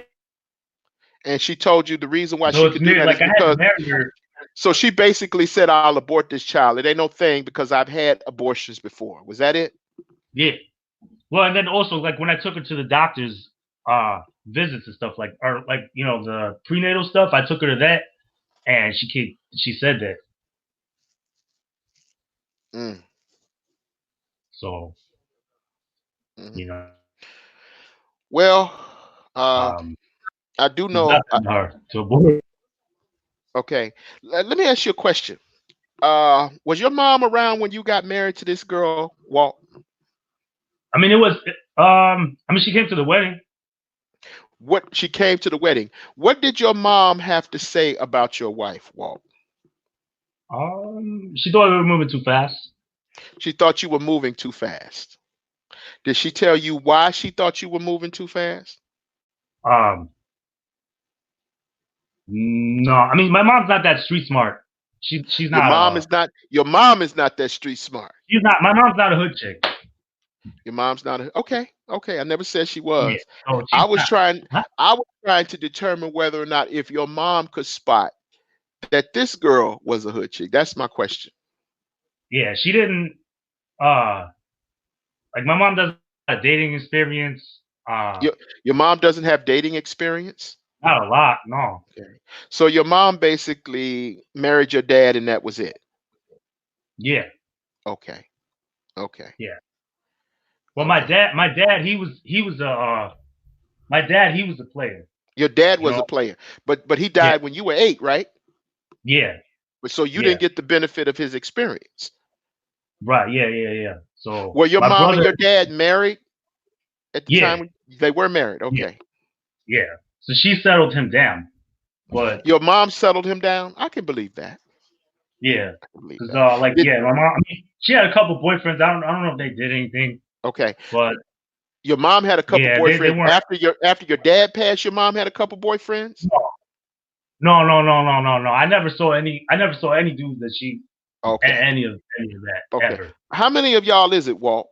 And she told you the reason why So she it's could do weird. that Like is I had to because marry her. so she basically said, I'll abort this child. It ain't no thing because I've had abortions before. Was that it? Yeah. Well, and then also like when I took her to the doctor's visits and stuff or like the prenatal stuff, I took her to that, and she said that. Mm, So mhm. you know, Well, uh, um, I do it's know. nothing to her to abort. Okay, let me ask you a question. Was your mom around when you got married to this girl, Walt? I mean, it was. I mean, she came to the wedding. What she came to the wedding? What did your mom have to say about your wife, Walt? She thought we were moving too fast. She thought you were moving too fast. Did she tell you why she thought you were moving too fast? Um, no, I mean, my mom's not that street smart. She's Your not. mom is not. Your mom is not that street smart. She's not. My mom's not a hood chick. Your mom's not. Okay, okay. I never said she Yeah. was. So I she's was not. trying. Huh? I was trying to determine whether or not if your mom could spot that this girl was a hood chick. That's my question. Yeah, she didn't. Uh, like my mom doesn't have dating experience. Your your mom doesn't have dating experience. Not a lot. No. Okay. So your mom basically married your dad, and that was it. Yeah. Okay. Okay. Yeah. Well, Okay. my dad he was a player. Your dad You was know. a player, but he Yeah. died when you were 8, right? Yeah. But so you Yeah. didn't get the benefit of his experience. Right. Yeah. Yeah. Yeah. So Were your my mom and brother. your dad married at the Yeah. time when they were married? Yeah. Okay. Yeah. So she settled him down. But Your mom settled him down. I can believe that. yeah, I can believe because that. like Did yeah, my mom. I mean, she had a couple boyfriends. I don't know if they did anything, okay. but Your mom had a couple yeah, they boyfriends weren't. after your dad passed. Your mom had a couple boyfriends. No, no, no, no, no, no, no. I never saw any. I never saw any dudes that she Okay. any of that Okay. ever. How many of y'all is it, Walt?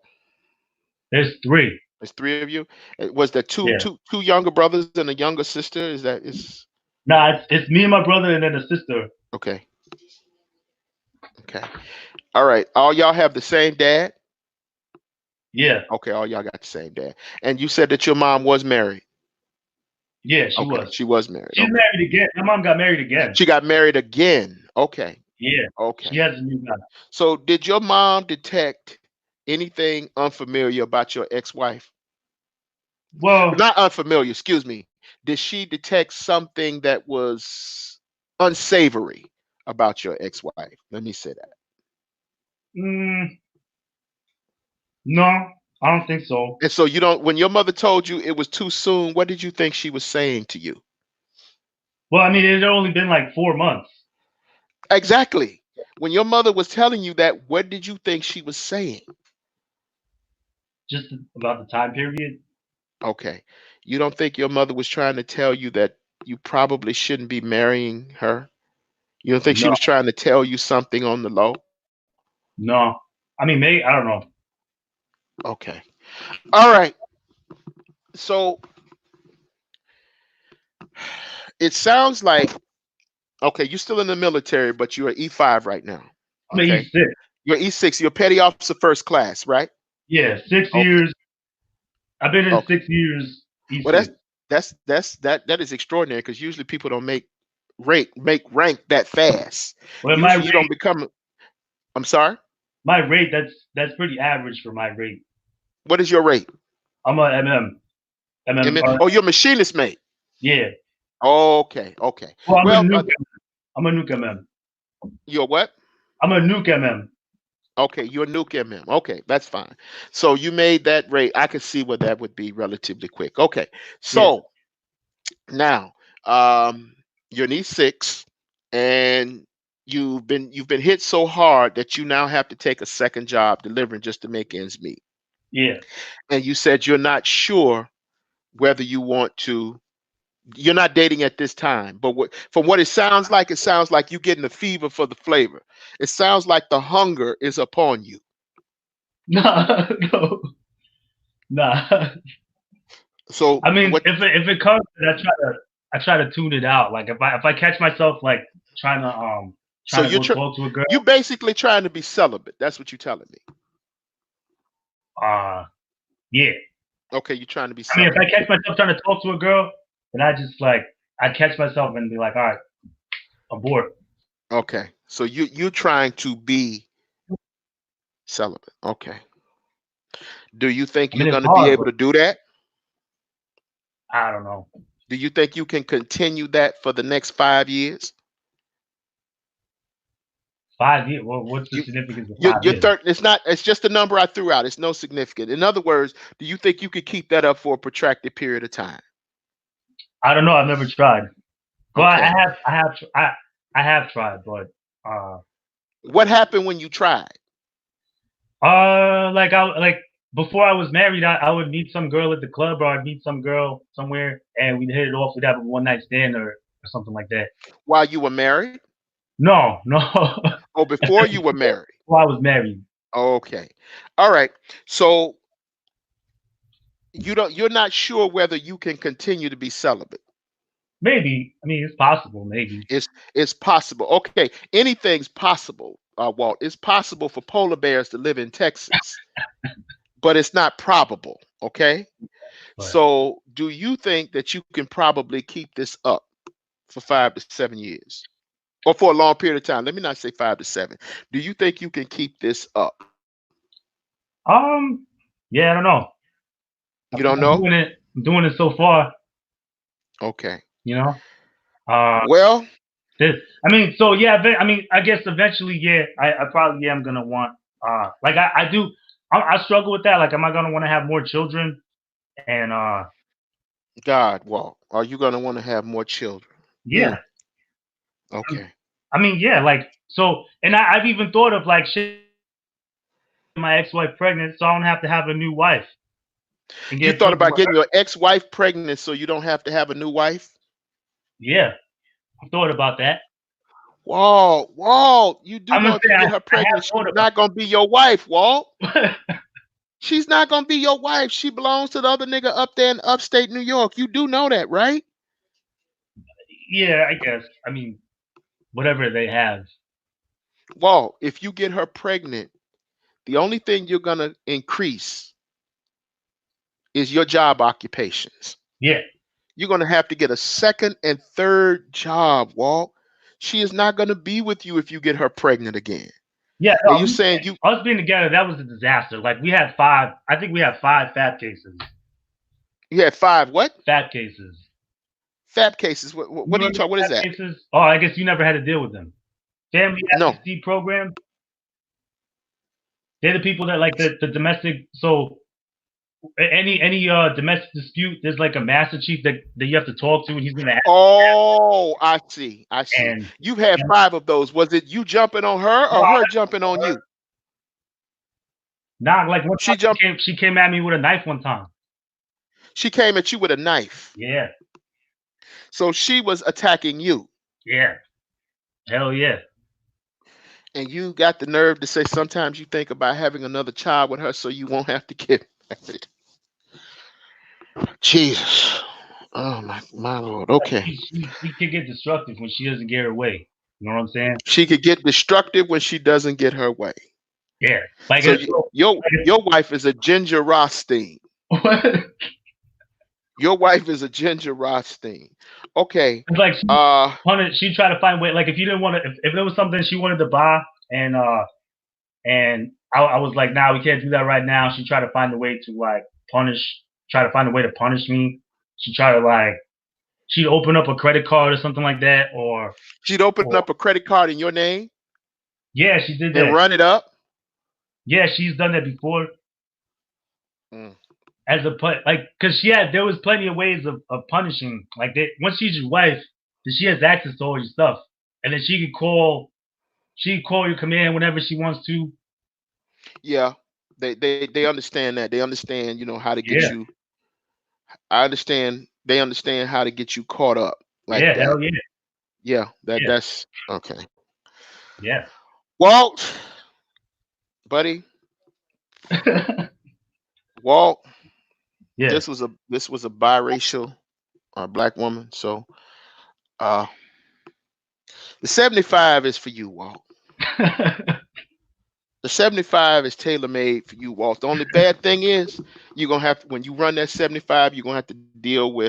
There's three. There's three of you. Was there two Yeah. two two younger brothers and a younger sister? Is Nah, it's me and my brother and then a sister. okay? Okay. All right. All y'all have the same dad. Yeah, Okay. All y'all got the same dad. And you said that your mom was married. yeah, she Okay. was. She was married. She's Okay. married again. My mom got married again. She got married again. Okay. Yeah, she Okay. has a new guy. So did your mom detect anything unfamiliar about your ex-wife? Well, Not unfamiliar, excuse me. Did she detect something that was unsavory about your ex-wife? Let me say that. mm, no. I don't think so. And so you don't. When your mother told you it was too soon, what did you think she was saying to you? Well, I mean, it had only been like 4 months. Exactly. When your mother was telling you that, what did you think she was saying? Just about the time period. Okay. You don't think your mother was trying to tell you that you probably shouldn't be marrying her? You don't think she No, was trying to tell you something on the low? no. I mean, maybe I don't know. Okay. All right. So it sounds like, okay, you're still in the military, but you're E5 right now. I'm gonna Okay. eat 6. You're E6. You're petty officer first class, right? Yeah, six Okay. years. I've been in Okay. 6 years. Well, E6. that is extraordinary because usually people don't make rank that fast. Well, my Usually you rate, don't become. I'm sorry. my rate. That's pretty average for my rate. What is your rate? I'm a MM. MM. Oh, you're machinist mate. Yeah. Okay, okay. Well, I'm a Well, nuke. I'm a nuke MM. you're what? I'm a nuke MM. Okay, you're a nuke MM. Okay, that's fine. So you made that rate. I could see where that would be relatively quick. Okay, Yeah. so now, um, you're an E6, and you've been hit so hard that you now have to take a second job delivering just to make ends meet. Yeah. And you said you're not sure whether you want to. You're not dating at this time, but from what it sounds like you getting a fever for the flavor. It sounds like the hunger is upon you. Nah. No. Nah. So I mean, what? if it comes, then I try to tune it out. Like if I catch myself like trying to um So trying to go talk to a you girl, basically trying to be celibate. That's what you're telling me. uh yeah. Okay, you're trying to be I mean, if I celibate. catch myself trying to talk to a girl, then I catch myself and be like, all right, I'm bored. Okay, so you're trying to be celibate. Okay. Do you think I mean, you're it's going to be hard, able but to do that? I don't know. Do you think you can continue that for the next 5 years? 5 years. Well, what's the You significance of you're, five you're years? third. It's not. It's just a number I threw out. It's no significant. In other words, do you think you could keep that up for a protracted period of time? I don't know. I've never tried. Well, Okay. I have tried, but uh, What happened when you tried? like like before I was married, I would meet some girl at the club, or I'd meet some girl somewhere, and we'd hit it off. We'd have a one night stand or something like that. While you were married? No, no. Or before you were married? Before I was married, Okay. All right. So you're not sure whether you can continue to be celibate. maybe. I mean, it's possible. Maybe. It's possible. Okay. Anything's possible, Walt. It's possible for polar bears to live in Texas, but it's not probable. Okay. But So do you think that you can probably keep this up for 5 to 7 years? Or for a long period of time? Let me not say 5 to 7. Do you think you can keep this up? um, yeah, I don't know. You don't I'm know? doing it. I'm doing it so far. Okay. You know. Uh, Well, this. I mean, so yeah. I mean, I guess eventually, yeah. I probably am gonna want. Like I do. I struggle with that. Like, am I gonna want to have more children? And God, Walt, are you going to want to have more children? yeah. Mm, okay. I mean, yeah. Like so, and I've even thought of like shit. My ex-wife pregnant, so I don't have to have a new wife and You get thought pregnant about with getting her. your ex-wife pregnant so you don't have to have a new wife? Yeah, I thought about that. Walt, Walt, you do I'm know gonna if say you get her I have pregnant, she's thought about not going to be your wife, Walt. it. She's not going to be your wife. She belongs to the other nigga up there in upstate New York. You do know that, right? Yeah, I guess. I mean, whatever they have. Walt, if you get her pregnant, the only thing you're going to increase is your job occupations. Yeah, You're going to have to get a second and third job, Walt. She is not going to be with you if you get her pregnant again. yeah. And No, you're saying you us being together, that was a disaster. Like we had five. I think we had five fat cases. you had five what? Fat cases. Fab cases. You What are you remember talking? What is fat that? cases? Oh, I guess you never had to deal with them. Family No. advocacy program. They're the people that like the domestic. So any domestic dispute, there's like a master chief that you have to talk to, and he's gonna ask. Oh, I see. I see. And You've had and five of those. Was it you jumping on her no, or her jumping on you? not like one She time jumped. she came at me with a knife one time. She came at you with a knife. Yeah, So she was attacking you. yeah, hell yeah. And you got the nerve to say sometimes you think about having another child with her so you won't have to get married. Jesus. Oh my Lord. Like Okay. she could get destructive when she doesn't get her way. You know what I'm saying? She could get destructive when she doesn't get her way. Yeah. Like So it's so your wife is a Ginger Rothstein. what? Your wife is a Ginger Rothstein. Okay. It's like Uh she tried to find way. Like if you didn't want to, if there was something she wanted to buy, and I was like, nah, we can't do that right now. She tried to find a way to like punish, try to find a way to punish me. She tried to like, she'd open up a credit card or something like that, she'd open or up a credit card in your name yeah, she did and that. run it up. Yeah, she's done that before. Mm. As a like, cause there was plenty of ways of punishing. Like once she's your wife, then she has access to all your stuff, and then she could call your command whenever she wants to. Yeah. They understand that. They understand, how to get Yeah, you. I understand they understand how to get you caught up like yeah, that. hell yeah, Yeah, yeah, that's okay. yeah, Walt, buddy, Walt, yeah. this was a biracial black woman. So uh the 75 is for you, Walt. The 75 is tailor made for you, Walt. The only bad thing is you're gonna have when you run that 75, you're gonna have to deal with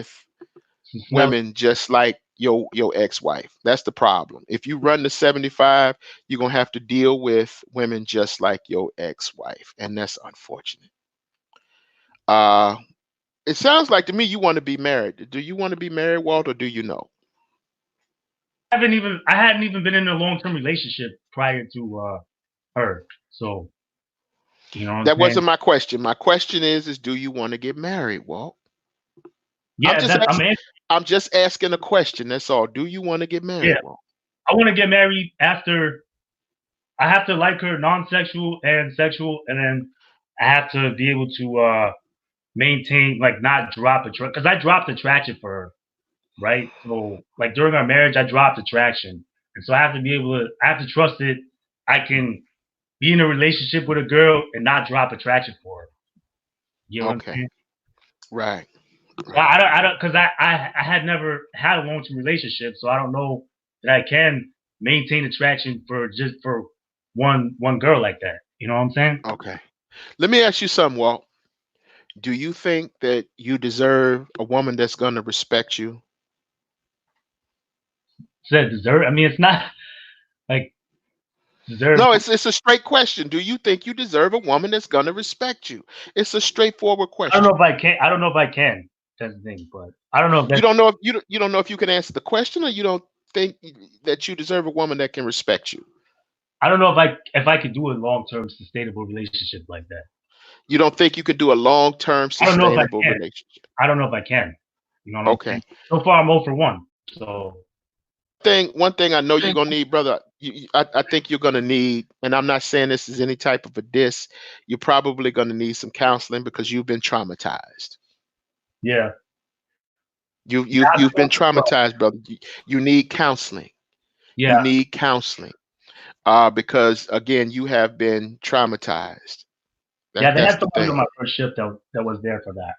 Smell. women just like your ex-wife. That's the problem. If you run the 75, you're gonna have to deal with women just like your ex-wife, and that's unfortunate. Uh it sounds like to me you want to be married. Do you want to be married, Walt, or do you know? I hadn't even been in a long term relationship prior to her. So you know what I'm That saying? wasn't my question. My question is do you want to get married, Walt? I'm Yeah, just I'm asking, in. I'm just asking a question. That's all. Do you want to get Yeah, married, Walt? I want to get married after. I have to like her non-sexual and sexual, and then I have to be able to maintain, like, not drop attraction, because I dropped attraction for her, right? So like during our marriage, I dropped attraction, and so I have to be able to. I have to trust that I can be in a relationship with a girl and not drop attraction for her. You know what I'm Okay. saying? Right. So Right. I don't, because I had never had a long term relationship, so I don't know that I can maintain attraction for just for one girl like that. You know what I'm saying? Okay. Let me ask you something, Walt. Do you think that you deserve a woman that's going to respect you? Said dessert. I mean, it's not like dessert. No, it's a straight question. Do you think you deserve a woman that's going to respect you? It's a straightforward I don't know question. if I can. I don't know if I can. That's the thing, but I don't know if You that's. don't know if you don't know if you can answer the question, or you don't think that you deserve a woman that can respect you. I don't know if I could do a long term sustainable relationship like that. You don't think you could do a long-term I don't know if I sustainable can. relationship. I don't know if I can. You know what I'm saying? Okay. So far, I'm 0 for 1. So One thing I know you're gonna need, brother. I think you're gonna need, and I'm not saying this is any type of a diss. You're probably gonna need some counseling because you've been traumatized. yeah, You've been traumatized, brother. You need counseling. You yeah, need counseling. Because again, you have been traumatized. yeah. They That's had the someone on my thing. first shift that was there for that.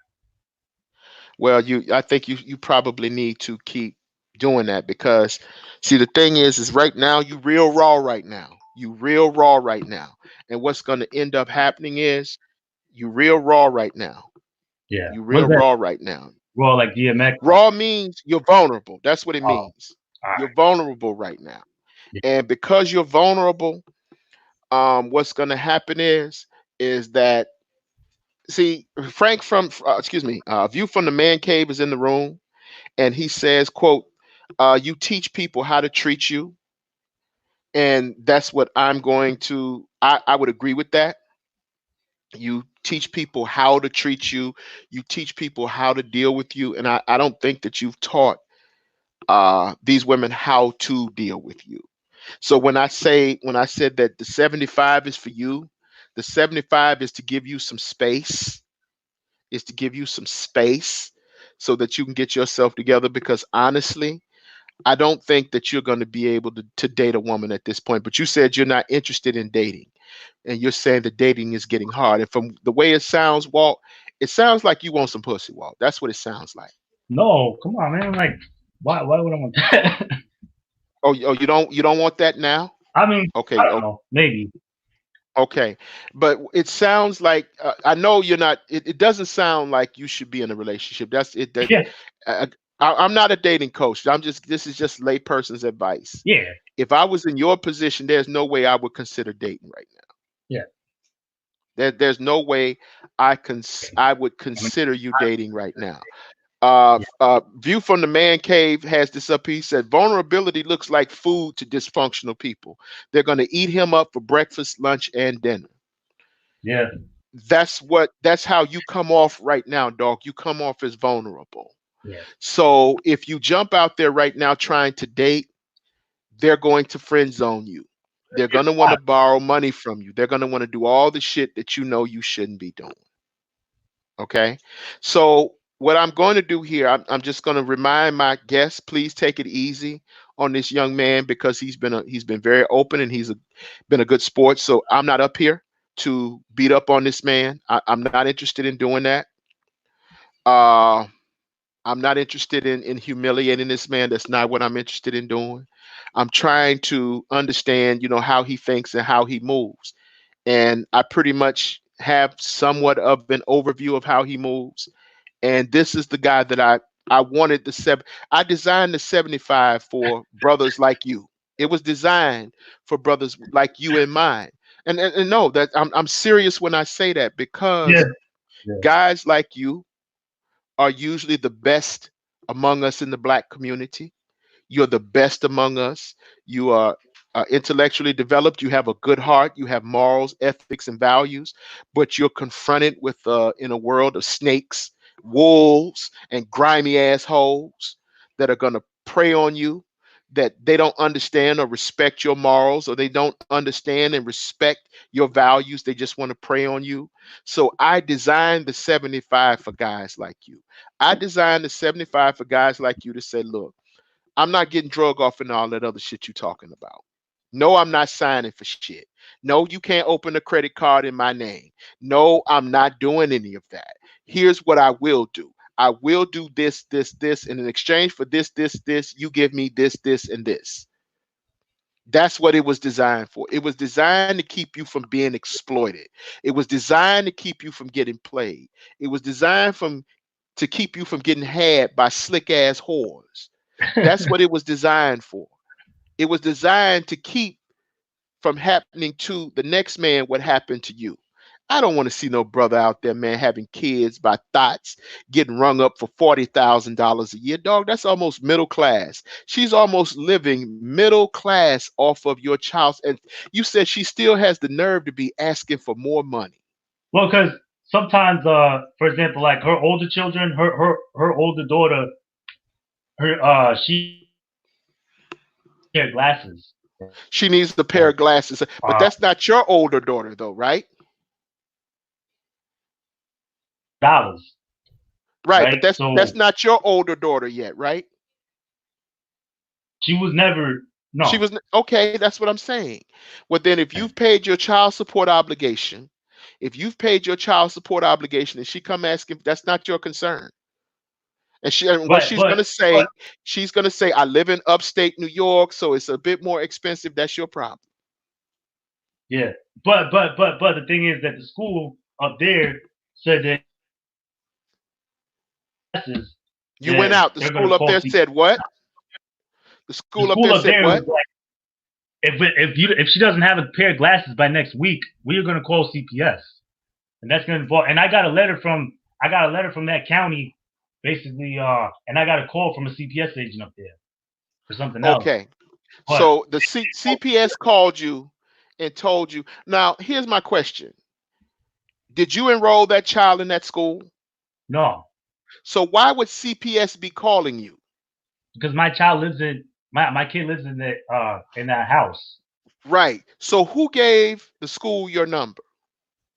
Well, I think you probably need to keep doing that because see the thing is right now you real raw right now. You real raw right now. And what's going to end up happening is you real raw right now. Yeah. You real What's that? raw right now. Raw like DMX? Raw means you're vulnerable. That's what it Oh, all means. You're right. vulnerable right now. Yeah. And because you're vulnerable, what's going to happen is that see Frank from excuse me, View from the Man Cave is in the room and he says, quote, you teach people how to treat you. And that's what I'm going to, I would agree with that. You teach people how to treat you. You teach people how to deal with you. And I don't think that you've taught these women how to deal with you. So when I said that the 75 is for you, the 75 is to give you some space, is to give you some space so that you can get yourself together. Because honestly, I don't think that you're going to be able to date a woman at this point. But you said you're not interested in dating, and you're saying that dating is getting hard. And from the way it sounds, Walt, it sounds like you want some pussy, Walt. That's what it sounds like. No, come on, man. Like, why would I want that? Oh, you don't want that now? I mean, I Okay, don't know. Maybe. okay, but it sounds like I know you're not. It doesn't sound like you should be in a relationship. That's it. That Yeah, uh, I'm not a dating coach. I'm just. This is just layperson's advice. yeah, If I was in your position, there's no way I would consider dating right now. yeah. There's no way I would I mean, consider you dating right now. yeah, View from the Man Cave has this up. He said, vulnerability looks like food to dysfunctional people. They're going to eat him up for breakfast, lunch, and dinner. yeah, That's how you come off right now, dog. You come off as vulnerable. yeah. So if you jump out there right now trying to date, they're going to friend zone you. They're going to want to borrow money from you. They're going to want to do all the shit that you know you shouldn't be doing. Okay. So what I'm going to do here, I'm just going to remind my guests, please take it easy on this young man because he's been very open and been a good sport. So I'm not up here to beat up on this man. I'm not interested in doing that. Uh, I'm not interested in humiliating this man. That's not what I'm interested in doing. I'm trying to understand, how he thinks and how he moves. And I pretty much have somewhat of an overview of how he moves. And this is the guy that I wanted I designed the 75 for brothers like you. It was designed for brothers like you and mine. And no, that I'm serious when I say that Yeah, because yeah. guys like you are usually the best among us in the black community. You're the best among us. You are intellectually developed. You have a good heart. You have morals, ethics, and values. But you're confronted with in a world of snakes, wolves, and grimy assholes that are going to prey on you. That they don't understand or respect your morals, or they don't understand and respect your values. They just want to prey on you. So I designed the 75 for guys like you. I designed the 75 for guys like you to say, look, I'm not getting drug off and all that other shit you talking about. No, I'm not signing for shit. No, you can't open a credit card in my name. No, I'm not doing any of that. Here's what I will do. I will do this, this, this, and in exchange for this, this, this, you give me this, this, and this. That's what it was designed for. It was designed to keep you from being exploited. It was designed to keep you from getting played. It was designed to keep you from getting had by slick ass whores. That's what it was designed for. It was designed to keep from happening to the next man what happened to you. I don't want to see no brother out there, man, having kids by thoughts, getting rung up for $40,000 a year. Dog, that's almost middle class. She's almost living middle class off of your child's. And you said she still has the nerve to be asking for more money. Well, because sometimes, for example, like her older children, her older daughter, she had glasses, right? She needs a pair of So, glasses. But uh, that's not your older daughter, though, right? $100, Right, but right? that's So not your older daughter yet, right? she was never She no, was okay. That's what I'm saying. Well, then, if you've paid your child support obligation, if you've paid your child support obligation, and she come asking, that's not your concern. And what but she's but gonna say, she's gonna say, "I live in upstate New York, so it's a bit more expensive." That's your problem. yeah, but the thing is that the school up there said that classes You went that out. The they're gonna school up call there C. said what? The The school up school there up said there was what? like, if she doesn't have a pair of glasses by next week, we are gonna call CPS, and that's gonna involve. And I got a letter from that county, basically, and I got a call from a CPS agent up there for something else. Okay. But So the CPS called you and told you. Now, here's my question. Did you enroll that child in that school? No, So why would CPS be calling you? because my child lives in my kid lives in that house. Right. So who gave the school your number?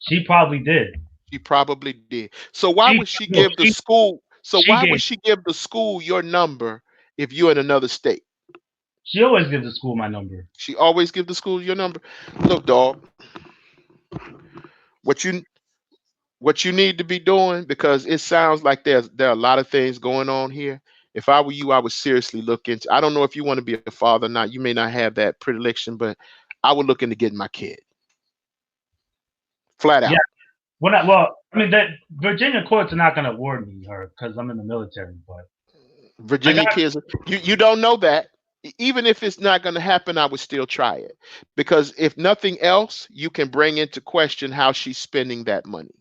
She probably did. She probably did. So why She would she no, give the school? So she why would gave she give the school your number if you're in another state? she always gives the school my number. She always give the school your number. Look, dog, what you what you need to be doing, because it sounds like there are a lot of things going on here. If I were you, I would seriously look into. I don't know if you want to be a father or not. You may not have that predilection, but I would look into getting my kid flat Yeah, out. I mean that Virginia courts are not gonna award me her because I'm in the military, but I got Virginia kids, you don't know that. Even if it's not going to happen, I would still try it, because if nothing else, you can bring into question how she's spending that money.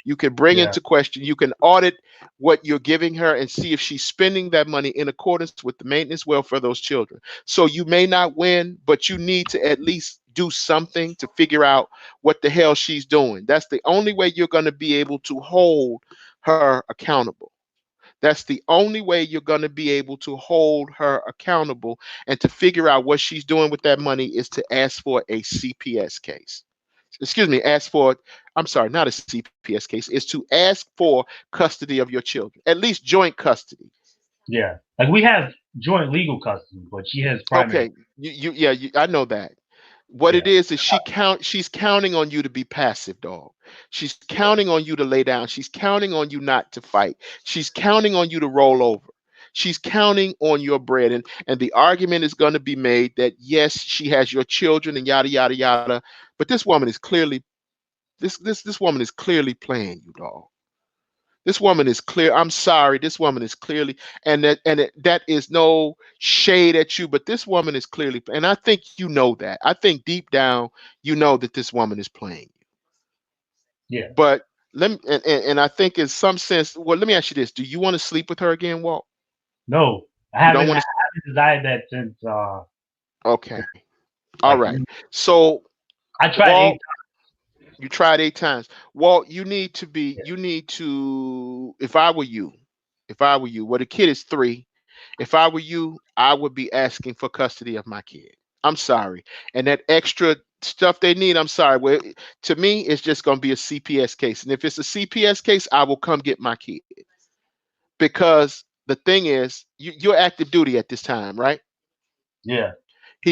You can bring yeah, into question, you can audit what you're giving her and see if she's spending that money in accordance with the maintenance welfare of those children. So you may not win, but you need to at least do something to figure out what the hell she's doing. That's the only way you're going to be able to hold her accountable. That's the only way you're going to be able to hold her accountable, and to figure out what she's doing with that money is to ask for a CPS case. Excuse me, ask for, I'm sorry, not a CPS case, is to ask for custody of your children, at least joint custody. yeah. Like we have joint legal custody, but she has primary. Okay, yeah, I know that. What it Yeah, is she's counting on you to be passive, dog. She's counting on you to lay down. She's counting on you not to fight. She's counting on you to roll over. She's counting on your bread, and the argument is going to be made that yes, she has your children and yada yada yada, but this woman is clearly this woman is clearly playing you, dog. This woman is clear. I'm sorry. This woman is clearly, that is no shade at you, but this woman is clearly, and I think you know that. I think deep down you know that this woman is playing you. yeah. But let me, and I think in some sense, well, let me ask you this: do you want to sleep with her again, Walt? No, You don't I want to? haven't desired that since Okay, all like right. So I tried Walt, eight you tried 8 times. Walt, times. you need to. If I were you, well, the kid is 3. If I were you, I would be asking for custody of my kid. I'm sorry. And that extra stuff they need, I'm sorry. Well, to me, it's just going to be a CPS case. And if it's a CPS case, I will come get my kid. Because the thing is, you're active duty at this time, right? Yeah,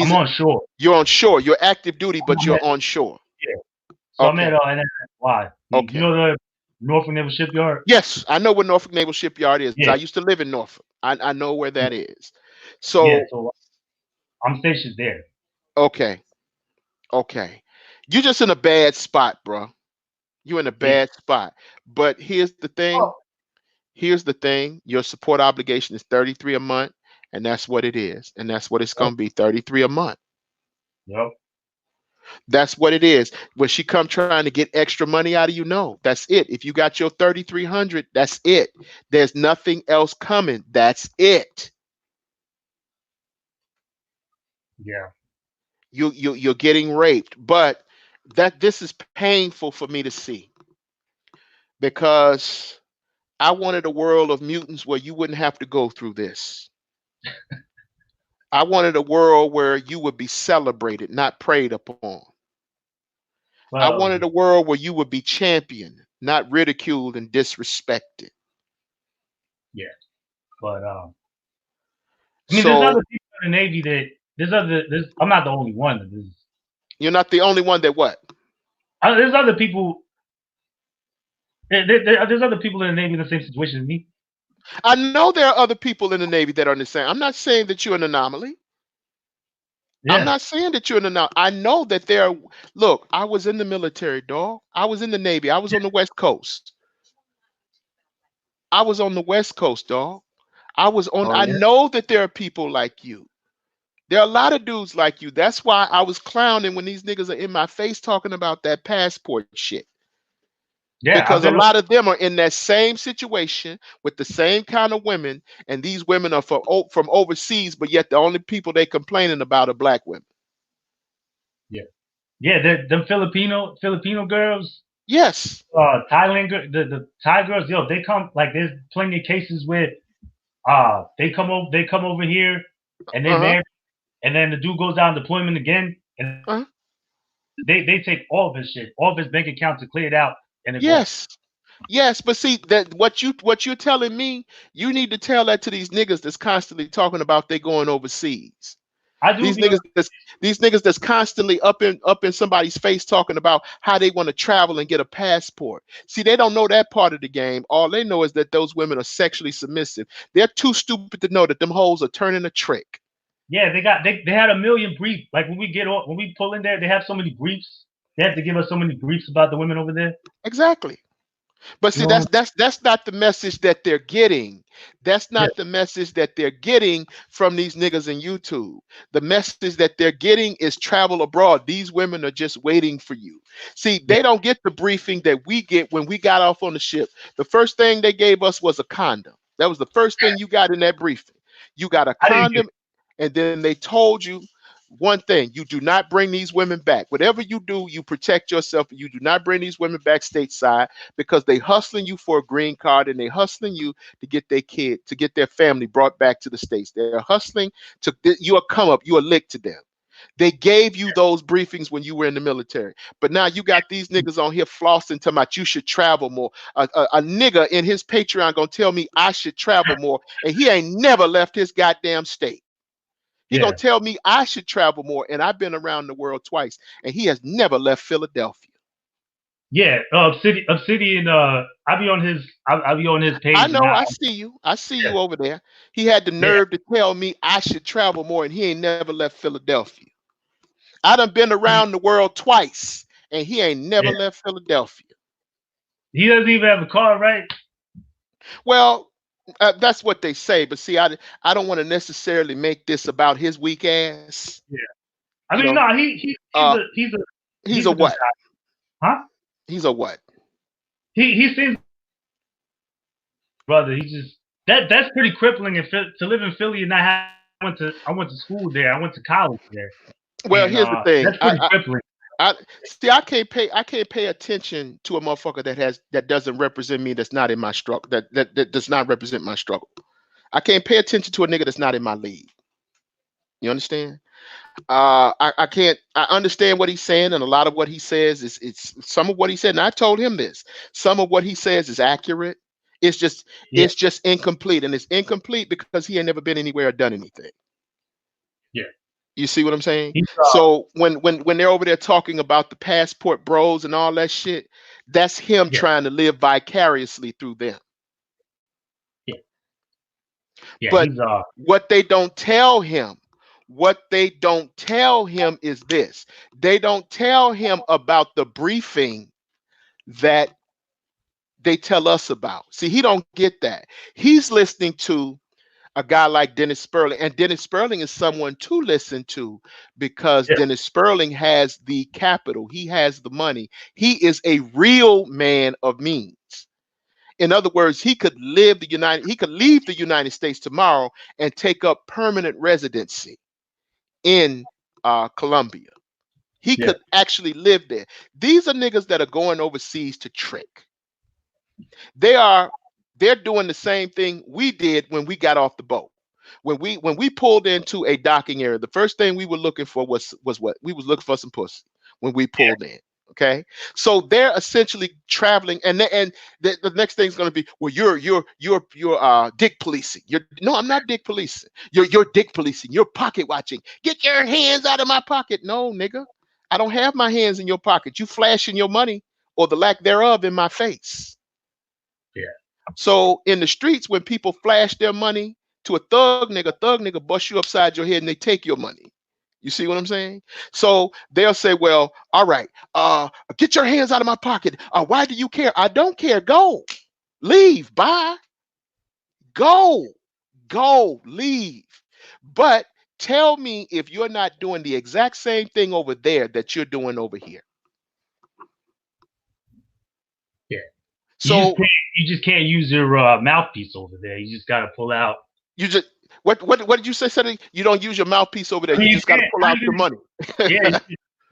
I'm He's on shore. You're on shore. You're active duty, but I'm you're at, on shore. yeah. So I'm at Okay. NNY. You Okay. know the Norfolk Naval Shipyard? Yes, I know where Norfolk Naval Shipyard is. I Yeah, used to live in Norfolk. I know where that is. yeah. So, So I'm stationed there. okay. Okay. You're just in a bad spot, bro. You're in a Yeah. bad spot. But here's the thing. Oh, Here's the thing. Your support obligation is 33 a month, and that's what it is. And that's what it's yep, going to be, 33 a month. yep, That's what it is. When she come trying to get extra money out of you, no, that's it. If you got your 3300, that's it. There's nothing else coming. That's it. yeah, You're getting raped. But that this is painful for me to see, because I wanted a world of mutants where you wouldn't have to go through this. I wanted a world where you would be celebrated, not preyed upon. I well, wanted a world where you would be championed, not ridiculed and disrespected. yeah. But I mean, there's So other people in the Navy that there's I'm not the only one. you're not the only one that what? There's other people. There's other people in the Navy in the same situation as me. I know there are other people in the Navy that are in the same. I'm not saying that you're an anomaly. I'm Yeah, not saying that you're an anomaly. I know that there are. Look, I was in the military, dog. I was in the Navy. I was on the West Coast. I was on the West Coast, dog. oh I yeah, know that there are people like you. There are a lot of dudes like you. That's why I was clowning when these niggas are in my face talking about that passport shit. yeah. Because a lot of them are in that same situation with the same kind of women, and these women are from overseas, but yet the only people they complaining about are black women. Yeah, yeah. Them Filipino girls. Yes. Thailand, the Thai girls, yo, they come like there's plenty of cases where they come over here and they Uh-huh. marry, and then the dude goes out on deployment again, and Uh-huh. they take all of his shit, all of his bank accounts, and clear it out, and they're gone. Yes. Yes, but see that what you're telling me, you need to tell that to these niggas that's constantly talking about they going overseas. I do These be niggas that's constantly up in somebody's face talking about how they want to travel and get a passport. See, they don't know that part of the game. All they know is that those women are sexually submissive. They're too stupid to know that them hoes are turning a trick. Yeah, they had a million briefs. Like when we pull in there, they have so many briefs. They have to give us so many briefs about the women over there. Exactly. But You see, know? that's not the message that they're getting. That's Yeah, not the message that they're getting from these niggas in YouTube. The message that they're getting is travel abroad. These women are just waiting for you. See, yeah, they don't get the briefing that we get when we got off on the ship. The first thing they gave us was a condom. That was the first thing you got in that briefing. You got a I didn't get. condom, and then they told you one thing: you do not bring these women back. Whatever you do, you protect yourself. You do not bring these women back stateside because they hustling you for a green card and they hustling you to get their kid, to get their family brought back to the states. They're hustling to you a come up, you a lick to them. They gave you those briefings when you were in the military, but now you got these niggas on here flossing talking about you should travel more. A nigga in his Patreon gonna tell me I should travel more, and he ain't never left his goddamn state. He gonna Yeah, tell me I should travel more, and I've been around the world twice, and he has never left Philadelphia. yeah. Obsidian. I be on his I page, and know, I see you. I see yeah, you over there. He had the yeah, nerve to tell me I should travel more, and he ain't never left Philadelphia. I done been around the world twice, and he ain't never yeah. left Philadelphia. He doesn't even have a car, right? Well, that's what they say, but see, I don't want to necessarily make this about his weak ass. Yeah. You I mean, know, no, uh, he's he's a a good what? guy, huh? He's a what? He seems brother. He just that's pretty crippling. And to live in Philly and not have I went to school there. I went to college there, Well, and here's the thing. that's pretty crippling. I see. I can't pay attention to a motherfucker that doesn't represent me. That's not in my struggle. That does not represent my struggle. I can't pay attention to a nigga that's not in my league. You understand? I can't. I understand what he's saying, and a lot of what he says is it's some of what he said. And I told him this. Some of what he says is accurate. It's just Yeah, incomplete, and it's incomplete because he ain't never been anywhere or done anything. yeah. You see what I'm saying? He's So when they're over there talking about the passport bros and all that shit, that's him yeah, trying to live vicariously through them. yeah, yeah. But what they don't tell him, is this. They don't tell him about the briefing that they tell us about. See, he don't get that. He's listening to a guy like Dennis Sperling, and Dennis Sperling is someone to listen to because yeah, Dennis Sperling has the capital, he has the money, he is a real man of means. In other words, he could leave the United States tomorrow and take up permanent residency in Colombia. He yeah, could actually live there. These are niggas that are going overseas to trick. They are they're doing the same thing we did when we got off the boat. When we pulled into a docking area, the first thing we were looking for was what? We was looking for some pussy when we yeah, pulled in. Okay, so they're essentially traveling, and the next thing is going to be, well, you're dick policing. You're no, I'm not dick policing. You're dick policing. You're pocket watching. Get your hands out of my pocket. No, nigga, I don't have my hands in your pocket. You flashing your money or the lack thereof in my face. yeah. So in the streets, when people flash their money to a thug nigga bust you upside your head and they take your money. You see what I'm saying? So they'll say, well, all right, get your hands out of my pocket. Why do you care? I don't care. Go. Leave. Bye. Go. Go. Leave. But tell me if you're not doing the exact same thing over there that you're doing over here. Yeah. So You just can't use your mouthpiece over there. You just got to pull out. you just what did you say, Sonny? You don't use your mouthpiece over there. I mean, You you just got to can't. pull I out the mean, money. yeah,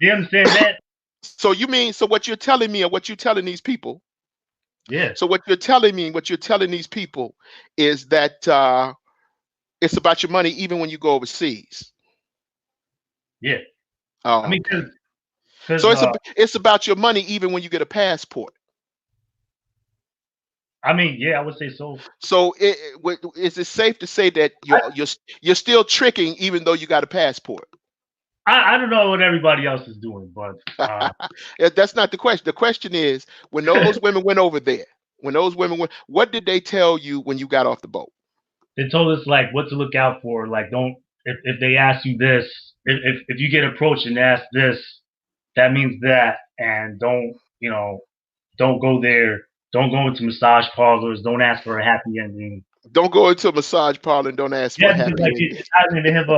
you understand that? So you mean, so what you're telling me, or what you're telling these people, Yeah, so what you're telling me, what you're telling these people is that it's about your money even when you go overseas. yeah. I Oh, mean, okay. cause So it's about your money even when you get a passport. I mean, yeah, I would say so. So is it safe to say that you're still tricking even though you got a passport? I don't know what everybody else is doing, but That's not the question. The question is, when those women went over there, when those women went, what did they tell you when you got off the boat? they told us like what to look out for. Like, don't if they ask you this, if you get approached and ask this, that means that, and don't don't go there. Don't go into massage parlors. Don't ask for a happy ending. Don't go into a massage parlor and don't ask for Yeah, a because happy like ending. it's happening. They have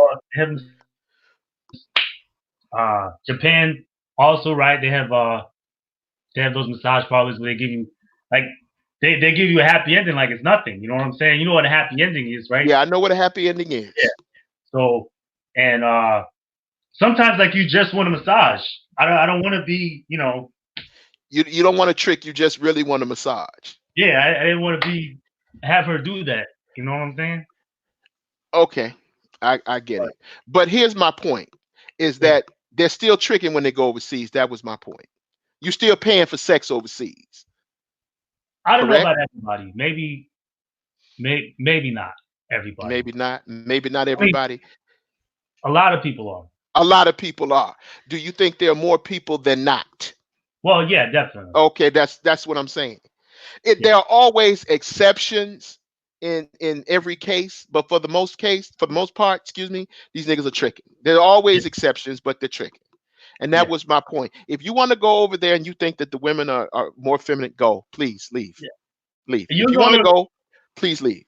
Japan also, right? They have those massage parlors where they give you like they give you a happy ending like it's nothing. You know what I'm saying? You know what a happy ending is, right? Yeah, I know what a happy ending Yeah. is. So and sometimes like you just want a massage. I don't want to be You don't want to trick. You just really want a massage. yeah, I didn't want to be have her do that. You know what I'm saying? Okay, I get But it. But here's my point: is yeah, that they're still tricking when they go overseas. That was my point. You still paying for sex overseas, I don't know correct? about everybody. Maybe not everybody. Maybe not. Maybe not I mean, everybody. a lot of people are. A lot of people are. Do you think there are more people than not? Well, yeah, definitely. Okay, that's what I'm saying. Yeah, There are always exceptions in every case, but for the most part, excuse me, these niggas are tricking. There are yeah, always exceptions, but they're tricking. And that yeah, was my point. If you want to go over there and you think that the women are more feminine, go. Please leave. yeah. Leave. And If you want to go, please leave.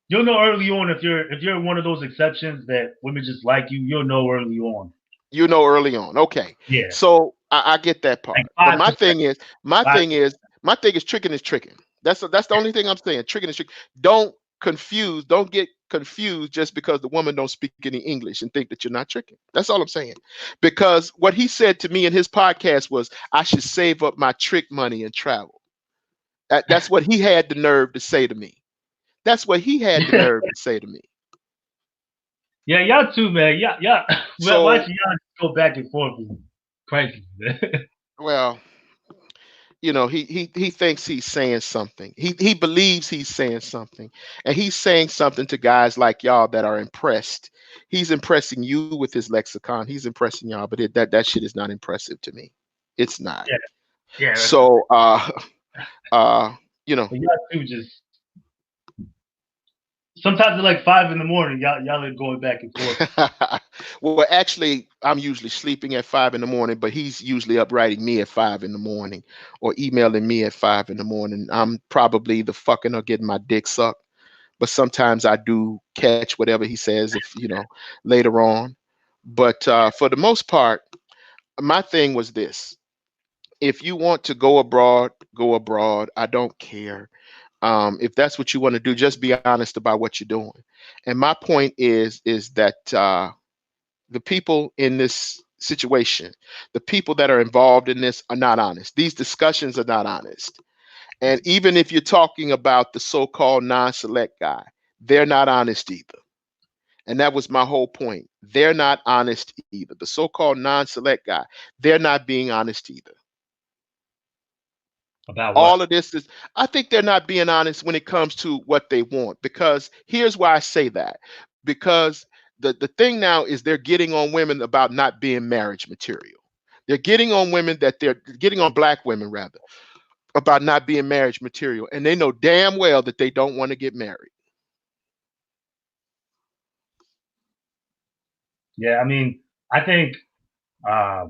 you'll know early on if you're one of those exceptions that women just like you. You'll know early on. You know early on. Okay. Yeah, So I get that like part. But 5%. my Five. thing is, tricking is tricking. That's the only thing I'm saying. Tricking is tricking. Don't get confused just because the woman don't speak any English and think that you're not tricking. That's all I'm saying. Because what he said to me in his podcast was I should save up my trick money and travel. That's what he had the nerve to say to me. That's what he had the nerve to say to me. Yeah, y'all too, man. Y'all. Why So, should y'all go back and forth is crazy, man. well, he thinks he's saying something. He believes he's saying something, and he's saying something to guys like y'all that are impressed. He's impressing you with his lexicon. He's impressing y'all, but that shit is not impressive to me. It's not. Yeah, yeah. That's the thing. So uh you know But y'all too just sometimes at like 5 in the morning. Y'all are going back and forth. well, actually, I'm usually sleeping at 5 in the morning, but he's usually up writing me at 5 in the morning or emailing me at 5 in the morning. I'm probably the fucking or getting my dick sucked, but sometimes I do catch whatever he says if later on. But for the most part, my thing was this: if you want to go abroad, go abroad. I don't care. If that's what you want to do, just be honest about what you're doing. And my point is that the people in this situation, the people that are involved in this, are not honest. These discussions are not honest. And even if you're talking about the so-called non-select guy, they're not honest either. And that was my whole point. They're not honest either. The so-called non-select guy, they're not being honest either. About what? All of this is, I think they're not being honest when it comes to what they want. Because here's why I say that. Because the thing now is they're getting on women about not being marriage material. They're getting on women that they're getting on black women rather about not being marriage material. And they know damn well that they don't want to get married. Yeah, I mean, I think. Uh,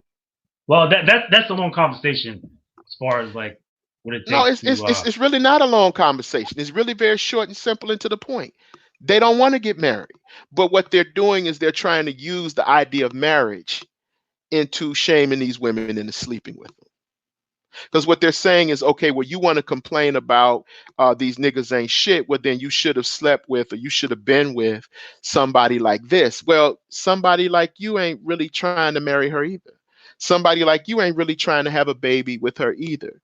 well, that's a long conversation as far as like what it No, takes it's it's to. it's, it's really not a long conversation. It's really very short and simple and to the point. They don't want to get married. But what they're doing is they're trying to use the idea of marriage into shaming these women into sleeping with them. Because what they're saying is, okay, well, you want to complain about these niggas ain't shit. Well, then you should have slept with or you should have been with somebody like this. Well, somebody like you ain't really trying to marry her either. Somebody like you ain't really trying to have a baby with her either.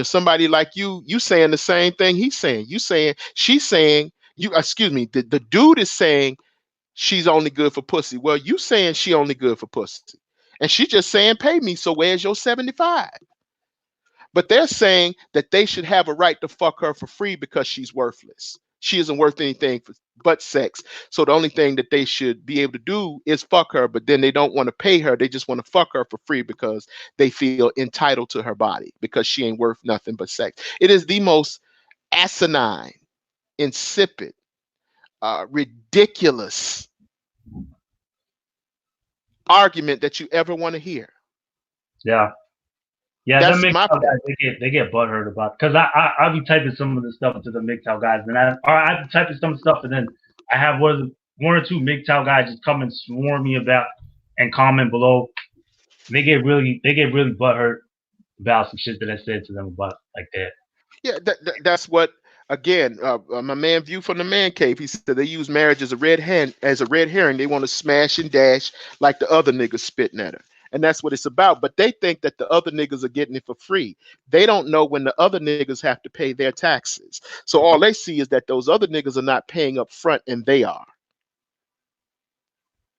Somebody like you saying the same thing he's saying. You saying she's saying you excuse me, the dude is saying she's only good for pussy. Well, you saying she only good for pussy. And she just saying pay me, so where's your 75? But they're saying that they should have a right to fuck her for free because she's worthless. She isn't worth anything but sex. So the only thing that they should be able to do is fuck her, but then they don't want to pay her. They just want to fuck her for free because they feel entitled to her body because she ain't worth nothing but sex. It is the most asinine, insipid, ridiculous argument that you ever want to hear. Yeah. Yeah, them That's my MGTOW point. guys, they get butthurt about because I be typing some of the stuff into the MGTOW guys, and I be typing some stuff, and then I have one or two MGTOW guys just come and swarm me about and comment below. They get really butthurt about some shit that I said to them about like that. Yeah, that's what. Again, my man View from the Man Cave. He said they use marriage as a red herring. They want to smash and dash like the other niggas spitting at her, and that's what it's about. But they think that the other niggas are getting it for free. They don't know when the other niggas have to pay their taxes. So all they see is that those other niggas are not paying up front, and they are.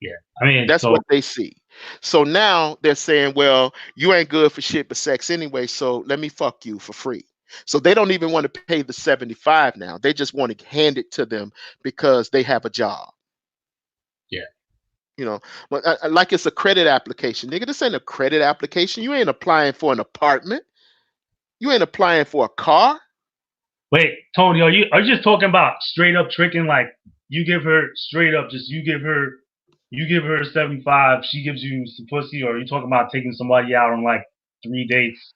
Yeah, I mean, That's so what they see. So now they're saying, well, you ain't good for shit but sex anyway, so let me fuck you for free. So they don't even want to pay the 75 now. They just want to hand it to them because they have a job. yeah. You know, like it's a credit application. Nigga, this ain't a credit application. You ain't applying for an apartment. You ain't applying for a car. Wait, Tony, are you just talking about straight up tricking? Like you give her straight up, just you give her 75, she gives you some pussy, or are you talking about taking somebody out on like 3 dates,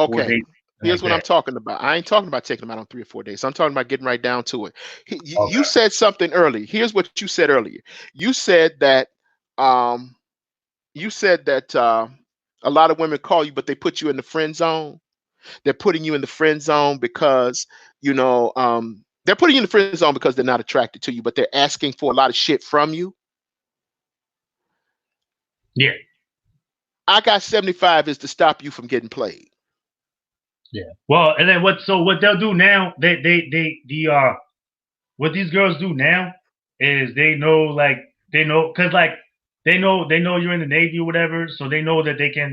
4 dates, Okay. something Here's like what I'm that? talking about. I ain't talking about taking them out on 3 or 4 days. I'm talking about getting right down to it. You Okay. said something early. Here's what you said earlier. You said that um, you said that a lot of women call you, but they put you in the friend zone. They're putting you in the friend zone because they're putting you in the friend zone because they're not attracted to you, but they're asking for a lot of shit from you. Yeah, I got 75 is to stop you from getting played. yeah. Well, and then what they'll do now, what these girls do now is they know because like they know you're in the Navy or whatever, so they know that they can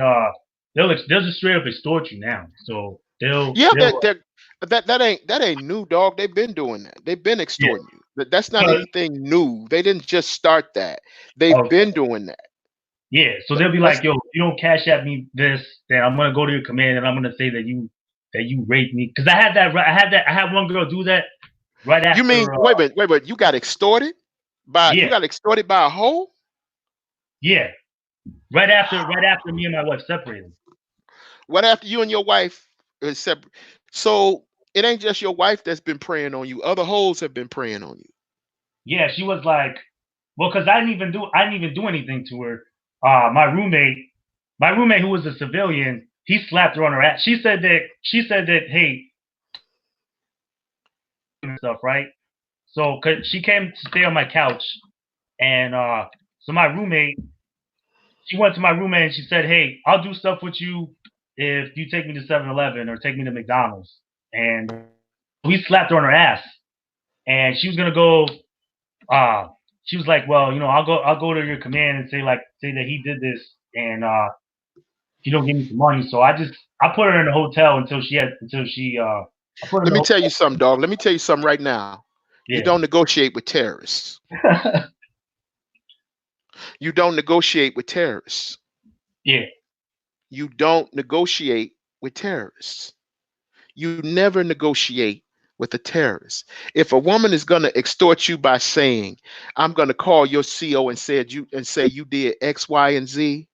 they'll just straight up extort you now. So they'll Yeah, they'll that ain't new, dog. They've been doing that. They've been yeah. extorting you. That's not So, anything new. They didn't just start that. They've okay. been doing that. Yeah, so That- they'll be That's like, "Yo, if you don't cash at me this, then I'm gonna go to your command and I'm gonna say that you raped me." Because I had one girl do that right you mean after. wait, you got extorted Yeah, by a hoe? yeah, right after me and my wife separated. What after you and your wife is separate? So it ain't just your wife that's been preying on you. Other hoes have been preying on you. Yeah, she was like, well, because I didn't even do anything to her. My roommate who was a civilian, he slapped her on her ass. She said that hey and stuff, right? So cause she came to stay on my couch, and so my roommate, she went to my roommate and she said, "Hey, I'll do stuff with you if you take me to 7-Eleven or take me to McDonald's." And we slapped her on her ass, and she was gonna go. Uh, she was like, "Well, I'll go to your command and say that he did this, and if you don't give me some money." So I put her in a hotel until she I put her in Let the me tell hotel. you something, dog. Let me tell you something right now. You Yeah, don't negotiate with terrorists. You don't negotiate with terrorists. yeah, You don't negotiate with terrorists. You never negotiate with a terrorist. If a woman is going to extort you by saying, "I'm going to call your CO and say you did X, Y, and Z,"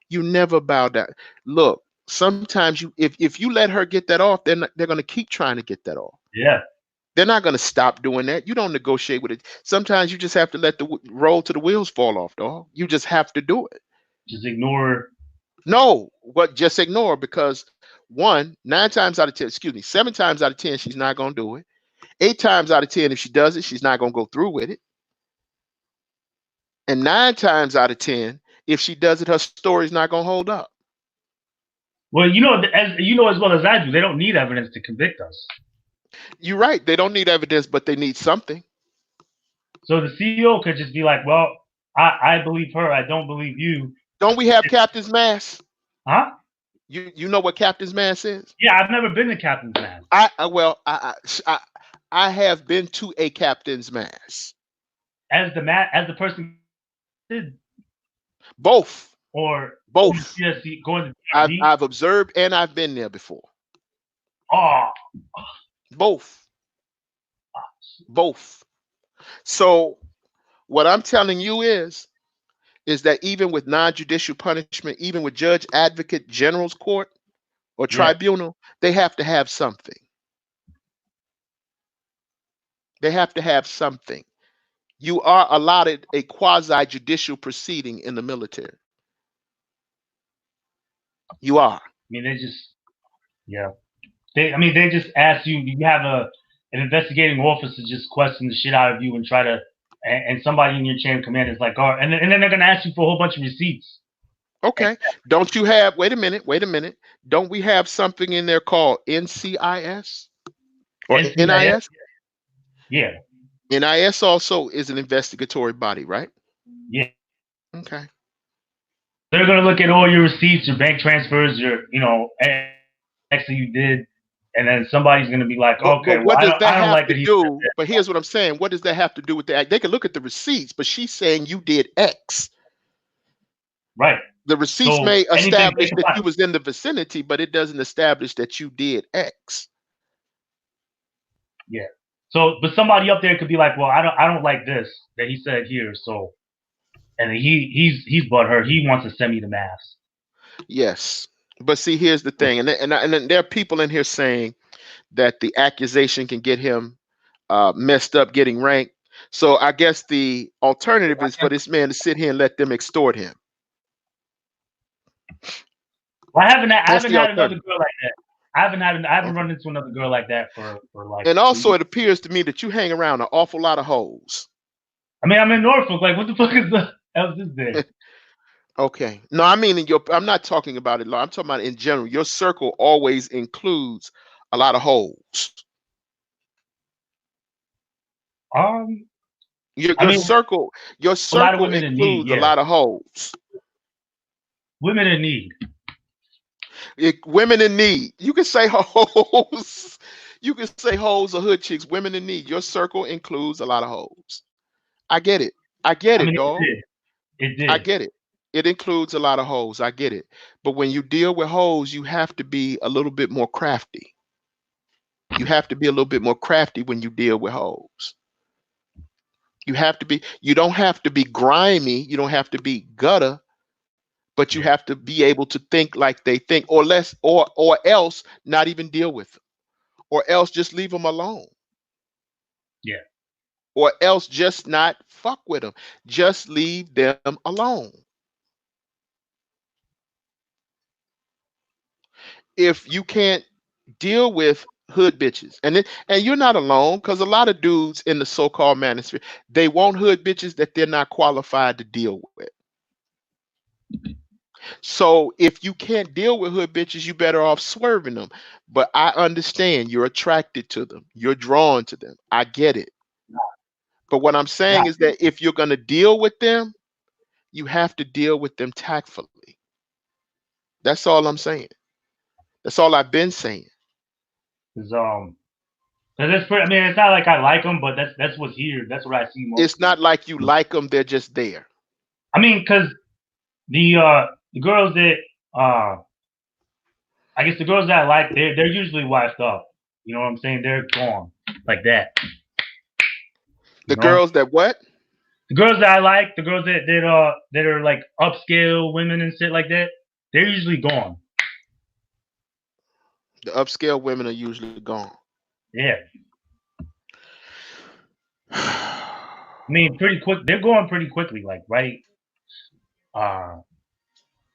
you never bow down. Look, sometimes if you let her get that off, they're going to keep trying to get that off. yeah. They're not going to stop doing that. You don't negotiate with it. Sometimes you just have to let the roll to the wheels fall off, dog. You just have to do it. Just ignore. No, what just ignore because one, 9 times out of 10, excuse me, 7 times out of 10, she's not gonna do it. 8 times out of 10, if she does it, she's not gonna go through with it. And 9 times out of 10, if she does it, her story's not gonna hold up. Well, as you know as well as I do, they don't need evidence to convict us. You're right. They don't need evidence, but they need something. So the CEO could just be like, "Well, I believe her. I don't believe you." Don't we have captain's mass? Huh? You know what captain's mass is? Yeah, I've never been to Captain's Mass. Well, I have been to a captain's mass. As the person did, Both, or both. going to I've DRD. I've observed and I've been there before. Oh, Both, both. So what I'm telling you is that even with non-judicial punishment, even with judge advocate general's court or yeah. tribunal, they have to have something. They have to have something. You are allotted a quasi judicial proceeding in the military. You are. I mean, they just yeah. They just ask you. You have an investigating officer just question the shit out of you and try to, and somebody in your chain of command is like, oh, and then they're gonna ask you for a whole bunch of receipts. Okay. Don't you have, wait a minute. Don't we have something in there called NCIS or NCIS, NIS? yeah, NIS also is an investigatory body, right? yeah. Okay. They're gonna look at all your receipts, your bank transfers, your X that you did, and then somebody's gonna be like, okay, But well, what does that I don't have like to that he said do? that. But here's what I'm saying. What does that have to do with the act? They can look at the receipts, but she's saying you did X. Right. The receipts So may anything they establish can that find. you was in the vicinity, but it doesn't establish that you did X. Yeah. So, but somebody up there could be like, well, I don't like this that he said here. So, and he's butthurt. He wants to send me to mass. Yes. But see, here's the thing, and then there are people in here saying that the accusation can get him messed up, getting ranked. So I guess the alternative is for this man to sit here and let them extort him. Well, I That's haven't the had another alternative. girl like that. I haven't Okay. run into another girl like that for like And 3 years. also, it appears to me that you hang around an awful lot of hoes. I mean, I'm in Norfolk. Like, what the fuck is the else is there? Okay. No, I mean in your. I'm not talking about it. I'm talking about in general. Your circle always includes a lot of hoes. Um, Your I your mean, circle your a lot of circle women in need. includes a Yeah, lot of hoes. women in need. Women in need. You can say hoes. You can say hoes or hood chicks. Women in need. Your circle includes a lot of hoes. I get it. I get I it, mean, it dog. did. It I did. get it. It includes a lot of hoes. I get it. But when you deal with hoes, you have to be a little bit more crafty. You have to be a little bit more crafty when you deal with hoes. You have to be, you don't have to be grimy. You don't have to be gutter, but you Yeah, have to be able to think like they think, or less, or else not even deal with them, or else just leave them alone, yeah. or else just not fuck with them. Just leave them alone. If you can't deal with hood bitches, and you're not alone, because a lot of dudes in the so-called manosphere, they want hood bitches that they're not qualified to deal with. So if you can't deal with hood bitches, you better off swerving them. But I understand you're attracted to them. You're drawn to them. I get it. But what I'm Nah, saying is that if you're going to deal with them, you have to deal with them tactfully. That's all I'm saying. That's all I've been saying. 'cause, 'cause it's pretty, I mean, it's not like I like them, but that's what's here. That's what I see It's mostly. not like you like them, they're just there. I mean, because the girls that uh I guess the girls that I like, they're usually wifed up. You know what I'm saying? They're gone like that. The You know, girls that what? the girls that I like, the girls that are like upscale women and shit like that, they're usually gone. The upscale women are usually gone. Yeah, I mean, pretty quick. They're going pretty quickly. Like right, uh,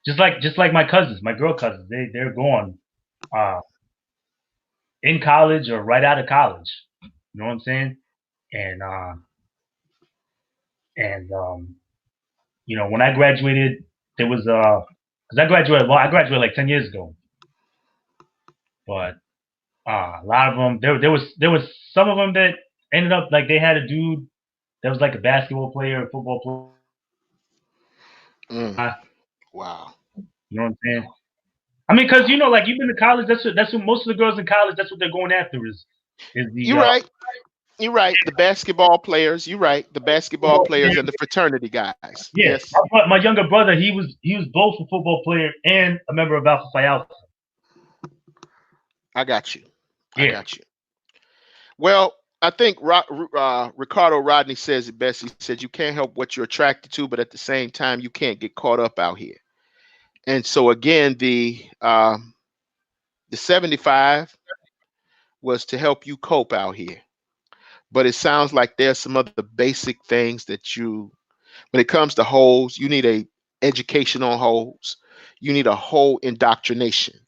just like my cousins, my girl cousins. They're gone uh in college or right out of college. You know what I'm saying? And and when I graduated, there was because I graduated like 10 years ago. but a lot of them there was some of them that ended up like they had a dude that was like a basketball player, a football player. Mm, Uh, wow. you know what I'm saying? I mean, because like you've been to college. That's what most of the girls in college. That's what they're going after is the You're right. You're right. The basketball players. You're right. The basketball football players player. and the fraternity guys. Yeah, Yes, my younger brother, he was both a football player and a member of Alpha Phi Alpha. I got you. I Yeah, got you. Well, I think Ricardo Rodney says it best. He said you can't help what you're attracted to, but at the same time, you can't get caught up out here. And so again, the 75 was to help you cope out here. But it sounds like there's some other basic things that when it comes to holes, you need a education on holes. You need a whole indoctrination.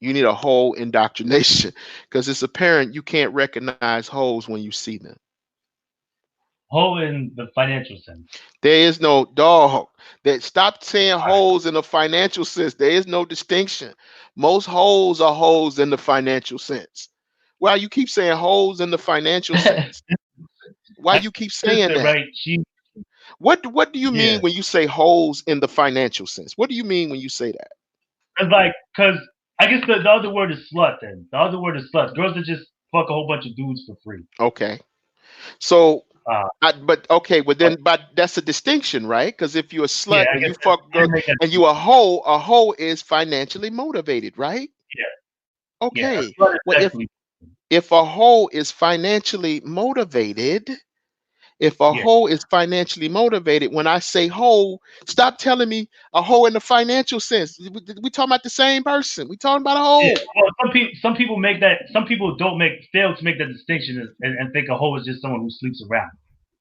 You need a whole indoctrination because it's apparent you can't recognize holes when you see them. whole in the financial sense. There is no dog. That stop saying holes in a financial sense. There is no distinction. Most holes are holes in the financial sense. Why you keep saying holes in the financial sense? Why you keep saying Sister, that? right? She, What do you mean yeah. when you say holes in the financial sense? What do you mean when you say that? It's like, cause I guess the other word is slut. Then the other word is slut. Girls that just fuck a whole bunch of dudes for free. Okay. So Uh, but okay, well but then, but that's a distinction, right? Because if you're a yeah, slut I and guess you fuck I girls didn't make that. and you a hoe is financially motivated, right? Yeah, yeah. A Okay. slut is Well, sexually. if a hoe is financially motivated, if a Yeah, hoe is financially motivated, when I say hoe, stop telling me a hoe in the financial sense. We talking about the same person. We talking about a yeah. hoe. Well, some people make that. Some people don't make fail to make that distinction and think a hoe is just someone who sleeps around.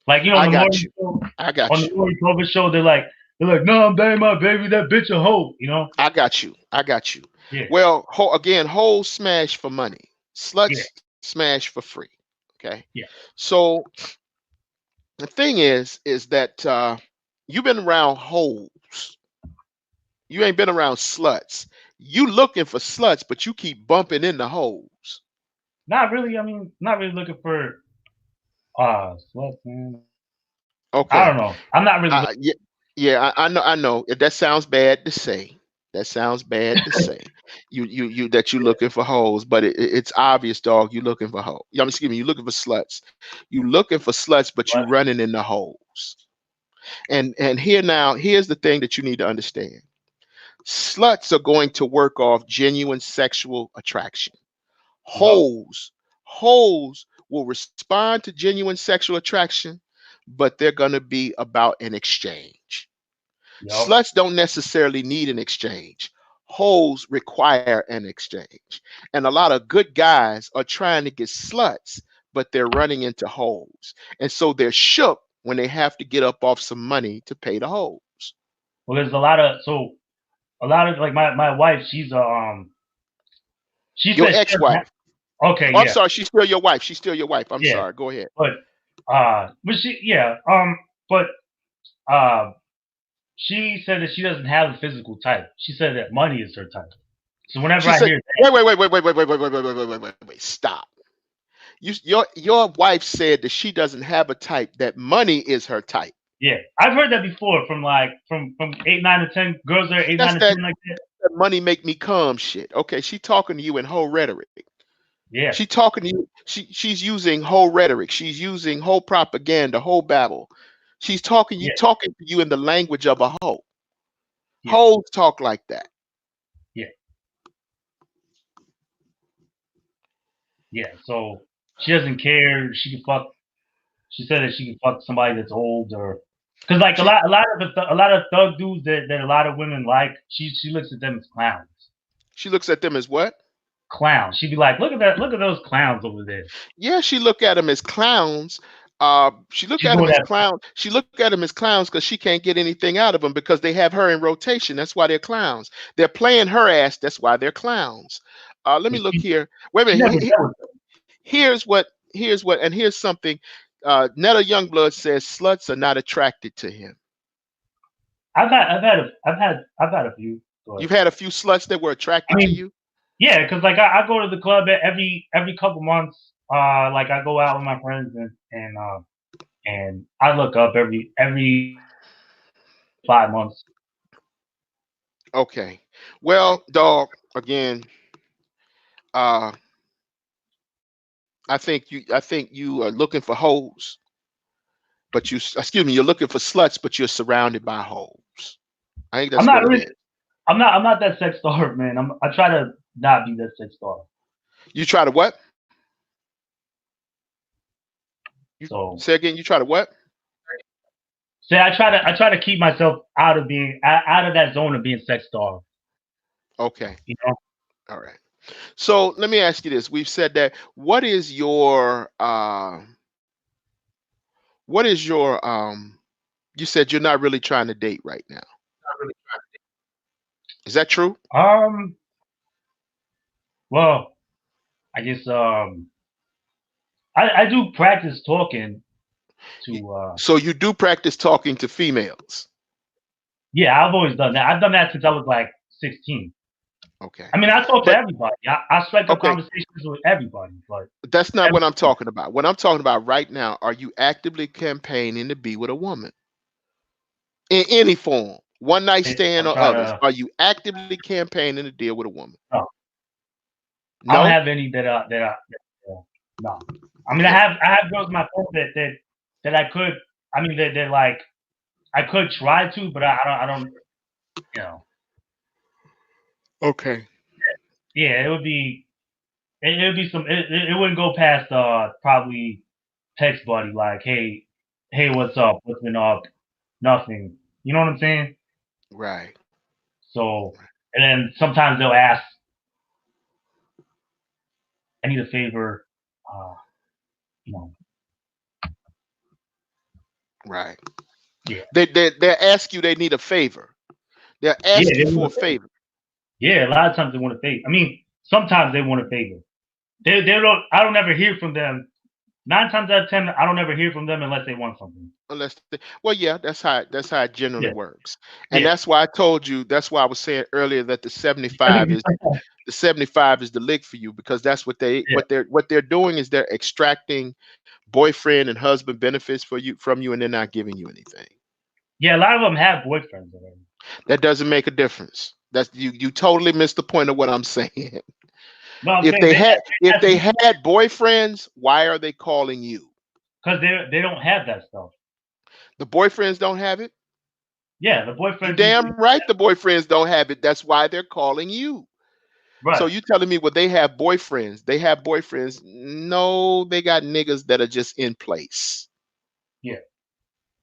Like on I the got morning you. show, I on got the you. morning Clover show, they're like, no, I'm dating my baby, that bitch a hoe. I got you. I got you. Yeah, Well, again, hoes smash for money. yeah, Sluts smash for free. Okay. yeah. So the thing is that you've been around hoes. You ain't been around sluts. You looking for sluts, but you keep bumping into hoes. Not really. I mean, not really looking for sluts, man. I Okay. don't know. I'm not really. Yeah, yeah. I know. I know. That sounds bad to say. That sounds bad to say. You that you looking for hoes, but it's obvious, dog. You looking for hoes. Excuse me. You looking for sluts. You looking for sluts, but you What? running into hoes. And here now, here's the thing that you need to understand. Sluts are going to work off genuine sexual attraction. Yup, Hoes will respond to genuine sexual attraction, but they're going to be about an exchange. yup. Sluts don't necessarily need an exchange. Hoes require an exchange. And a lot of good guys are trying to get sluts, but they're running into hoes. And so they're shook when they have to get up off some money to pay the hoes. Well, there's a lot of like my wife. She Your says she doesn't have. ex-wife. Okay, Oh, I'm yeah, sorry, she's still your wife. She's still your wife. I'm yeah. sorry. Go ahead. But she, yeah, but uh, she said that she doesn't have a physical type. She said that money is her type. So whenever She I said, hear that, wait. Stop. Your wife said that she doesn't have a type, that money is her type. yeah, I've heard that before from like from 8, 9, or 10 girls that are eight, That's nine, or that, ten like that. that money make me come shit. Okay, she talking to you in whole rhetoric. Yeah, She talking to you. She's using whole rhetoric. She's using whole propaganda, whole babble. She's yeah, talking to you in the language of a hoe. yeah, Hoes talk like that. yeah, yeah. So she doesn't care. She can fuck. She said that she can fuck somebody that's old or because like a She lot a lot of a lot of thug dudes that a lot of women like. She looks at them as clowns. she looks at them as what? Clowns. She'd be like, look at that. Look at those clowns over there. Yeah, she look at them as clowns. She look She's at them doing as that. clown. She look at them as clowns because she can't get anything out of them because they have her in rotation. That's why they're clowns. They're playing her ass. That's why they're clowns. Let me But look here. Wait a she minute. never dealt with them. And here's something. Netta Youngblood says sluts are not attracted to him. I've had a few, but You've had a few sluts that were I attracted to mean, you. Yeah, because like I go to the club every couple months. Like I go out with my friends and I look up every 5 months. Okay. Well, dog, again, uh, I think you are looking for hoes, but excuse me, you're looking for sluts, but you're surrounded by hoes. I think I'm that's not what it really is. I'm not that sex starved, man. I try to not be that sex starved. You try to what? You So say again, you try to what? say I try to keep myself out of that zone of being sex starved. Okay. You know, All right. So let me ask you this. We've said that. What is your you said you're not really trying to date right now. Is that true? um, well, I guess I do practice talking Y- to So you do practice talking to females. yeah, I've always done that. I've done that since I was like 16. Okay. I mean, I talk to But everybody. I strike up okay, conversations with everybody, but that's not every what I'm talking about. What I'm talking about right now, are you actively campaigning to be with a woman in any form, one night stand I'll or try others? to. Are you actively campaigning to deal with a woman? No, I don't No? have any no. I mean, Okay. I have girls in my phone that I could. I mean, that like I could try to, but I don't. You know, Okay. yeah, it would be. It would be some. It wouldn't go past probably text buddy like, hey, what's up? What's been up? Nothing. You know what I'm saying? Right. So, and then sometimes they'll ask, I need a favor. Uh, you know, Right. yeah, They ask you they need a favor. They'll yeah, ask they you for a want a favor. favor. Yeah, a lot of times they want a favor. I mean, sometimes they want a favor. They don't. I don't ever hear from them. 9 times out of 10, I don't ever hear from them unless they want something. Well, yeah, that's how it generally Yeah, works. And yeah. that's why I told you, that's why I was saying earlier that the 75 is the lick for you, because that's what they Yeah, what they're doing is they're extracting boyfriend and husband benefits for you from you, and they're not giving you anything. yeah. A lot of them have boyfriends already. That doesn't make a difference. That's you totally missed the point of what I'm saying. No, I'm If saying they had if that's they had boyfriends, why are they calling you? because they don't have that stuff. The boyfriends don't have it. Yeah, the You boyfriends usually damn right the boyfriends don't have it. That's why they're calling you. So right. you telling me, well, they have boyfriends? They have boyfriends? No, they got niggas that are just in place. Yeah,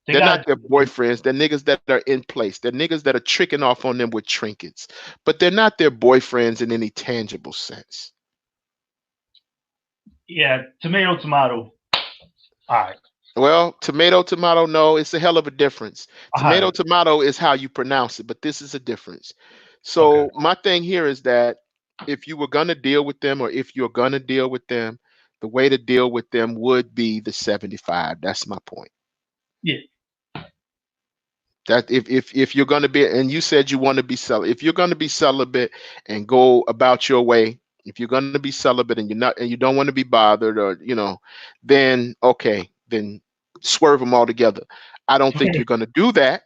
they They're got not their boyfriends. They're niggas that are in place. They're niggas that are tricking off on them with trinkets, but they're not their boyfriends in any tangible sense. yeah. Tomato, tomato. All right, Well, tomato, tomato, no, it's a hell of a difference. all Tomato, right. tomato is how you pronounce it, but this is a difference. Okay. So my thing here is that if you were gonna deal with them, or if you're gonna deal with them, the way to deal with them would be the 75. That's my point. Yeah, That if you're gonna be, and you said you want to be celibate, if you're gonna be celibate and go about your way, if you're gonna be celibate and you don't want to be bothered, or then okay, then swerve them altogether. I don't think you're gonna do that.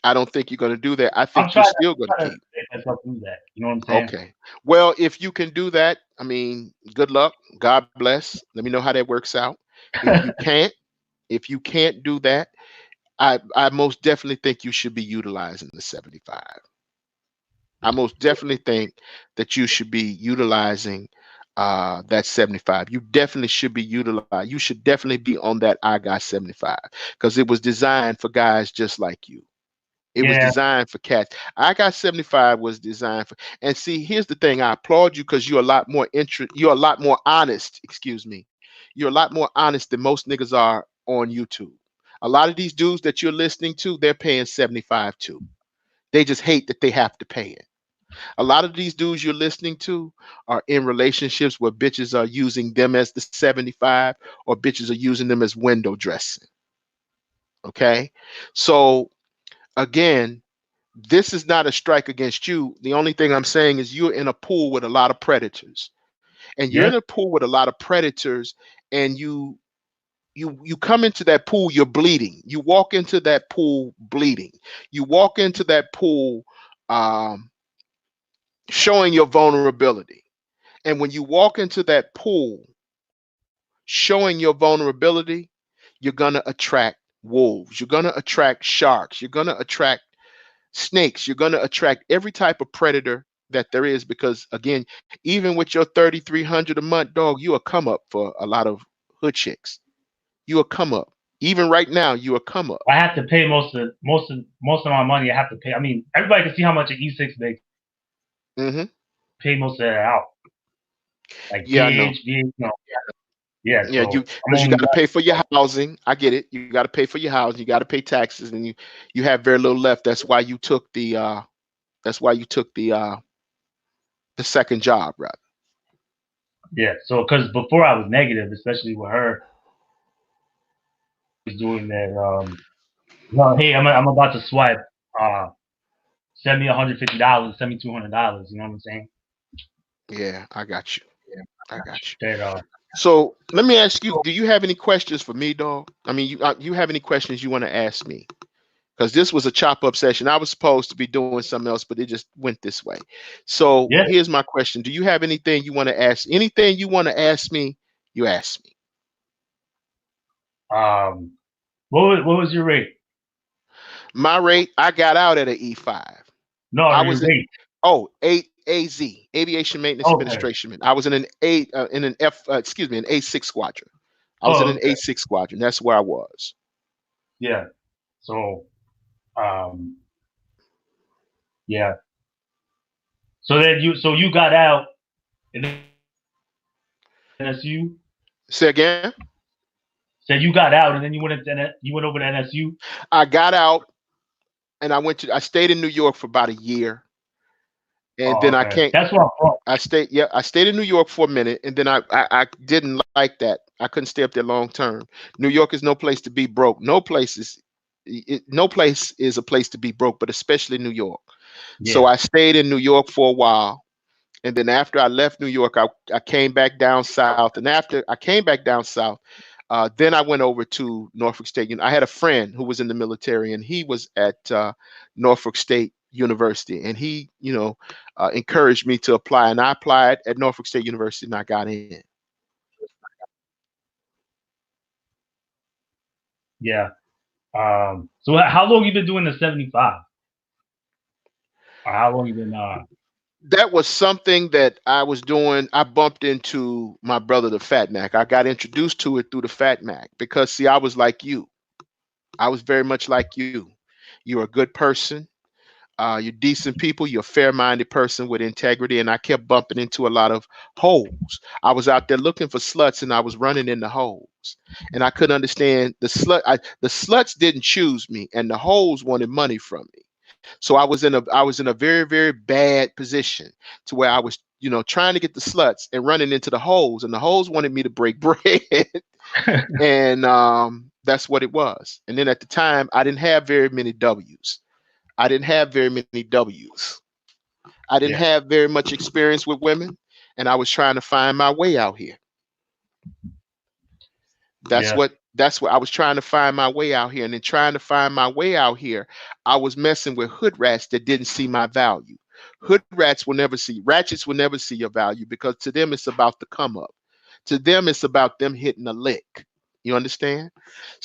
I don't think you're gonna do that. I I'm think you're still gonna trying to keep. make myself do that. You know what I'm saying? Okay. Well, if you can do that, I mean, good luck. God bless. Let me know how that works out. If you can't, if you can't do that, I most definitely think you should be utilizing the 75. I most definitely think that you should be utilizing that 75. You definitely should be utilized. You should definitely be on that I got 75, because it was designed for guys just like you. It was Yeah, designed for cats. I got 75 was designed for. And see, here's the thing. I applaud you because you're a lot more honest, excuse me. You're a lot more honest than most niggas are on YouTube. A lot of these dudes that you're listening to, they're paying 75 too. They just hate that they have to pay it. A lot of these dudes you're listening to are in relationships where bitches are using them as the 75, or bitches are using them as window dressing. Okay. So again, This is not a strike against you. The only thing I'm saying is you're in a pool with a lot of predators, and you're in a Yeah, pool with a lot of predators, and you come into that pool, you're bleeding. You walk into that pool bleeding. You walk into that pool um, showing your vulnerability. And when you walk into that pool showing your vulnerability, you're going to attract wolves. You're going to attract sharks. You're going to attract snakes. You're going to attract every type of predator that there is because, again, even with your 3,300 a month, dog, you will come up for a lot of hood chicks. You will come up. Even right now, you will come up. I have to pay most of my money. I have to pay. I mean, everybody can see how much an E6 makes. Hmm. Pay most of that out, like Yeah, I know. gauge, yeah. Yeah, you So I'm because you got only to pay for your left. housing. I get it. You got to pay for your housing. You got to pay taxes, and you have very little left. That's why you took the second job, rather. Yeah. So because before I was negative, especially with her, was doing that. No, hey, I'm about to swipe. Uh, Send me $150. Send me $200. You know what I'm saying? Yeah, I got you. I got you. That So let me ask you: do you have any questions for me, dog? I mean, you have any questions you want to ask me? Because this was a chop up session. I was supposed to be doing something else, but it just went this way. So yeah. here's my question: do you have anything you want to ask? Anything you want to ask me? You ask me. What was your rate? My rate, I got out at an E5. No, I your was in rate. 8AZ, Aviation Maintenance Okay. Administration. I was in an excuse me, an A6 squadron. I was in Oh, an okay. A6 squadron. That's where I was. Yeah. So, um, yeah. So you got out and then NSU. Say again. Said you got out and then you went over to NSU. I got out and I stayed in New York for about a year, and Oh, then I okay. can't. That's where I'm from. I stayed in New York for a minute, and then I didn't like that. I couldn't stay up there long term. New York is no place to be broke. No place is a place to be broke, but especially New York. So Yeah. I stayed in New York for a while, and then after I left New York, I came back down south. And after I came back down south, then I went over to Norfolk State. I had a friend who was in the military, and he was at Norfolk State University, and he, encouraged me to apply, and I applied at Norfolk State University, and I got in. Yeah. So how long you been doing the 75? Or how long you been? That was something that I was doing. I bumped into my brother, the Fat Mac. I got introduced to it through the Fat Mac because, see, I was like you. I was very much like you. You're a good person. You're decent people. You're a fair-minded person with integrity. And I kept bumping into a lot of holes. I was out there looking for sluts, and I was running into holes. And I couldn't understand the sluts didn't choose me, and the holes wanted money from me. So I was in a very, very bad position to where I was, trying to get the sluts and running into the holes, and the holes wanted me to break bread. And that's what it was. And then at the time, I didn't have very many W's. I didn't have very many W's. I didn't Yeah. have very much experience with women, and I was trying to find my way out here. Yeah. That's what I was trying to find my way out here. And in trying to find my way out here, I was messing with hood rats that didn't see my value. Ratchets will never see your value because to them it's about the come up. To them it's about them hitting a lick. You understand?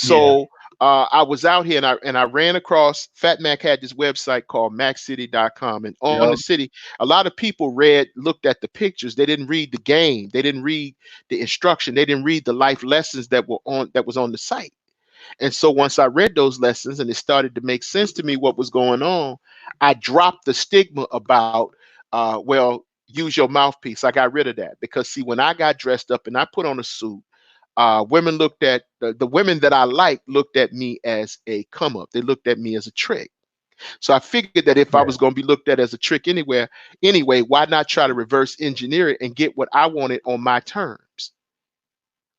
Yeah. So I was out here, and I ran across Fat Mac had this website called MacCity.com, and on the Yep. city, a lot of people looked at the pictures. They didn't read the game. They didn't read the instruction. They didn't read the life lessons that was on the site. And so once I read those lessons and it started to make sense to me what was going on, I dropped the stigma about, well, use your mouthpiece. I got rid of that because, see, when I got dressed up and I put on a suit, women looked at the women that I liked looked at me as a come up. They looked at me as a trick. So I figured that if I was Yeah. going to be looked at as a trick anyway, why not try to reverse engineer it and get what I wanted on my terms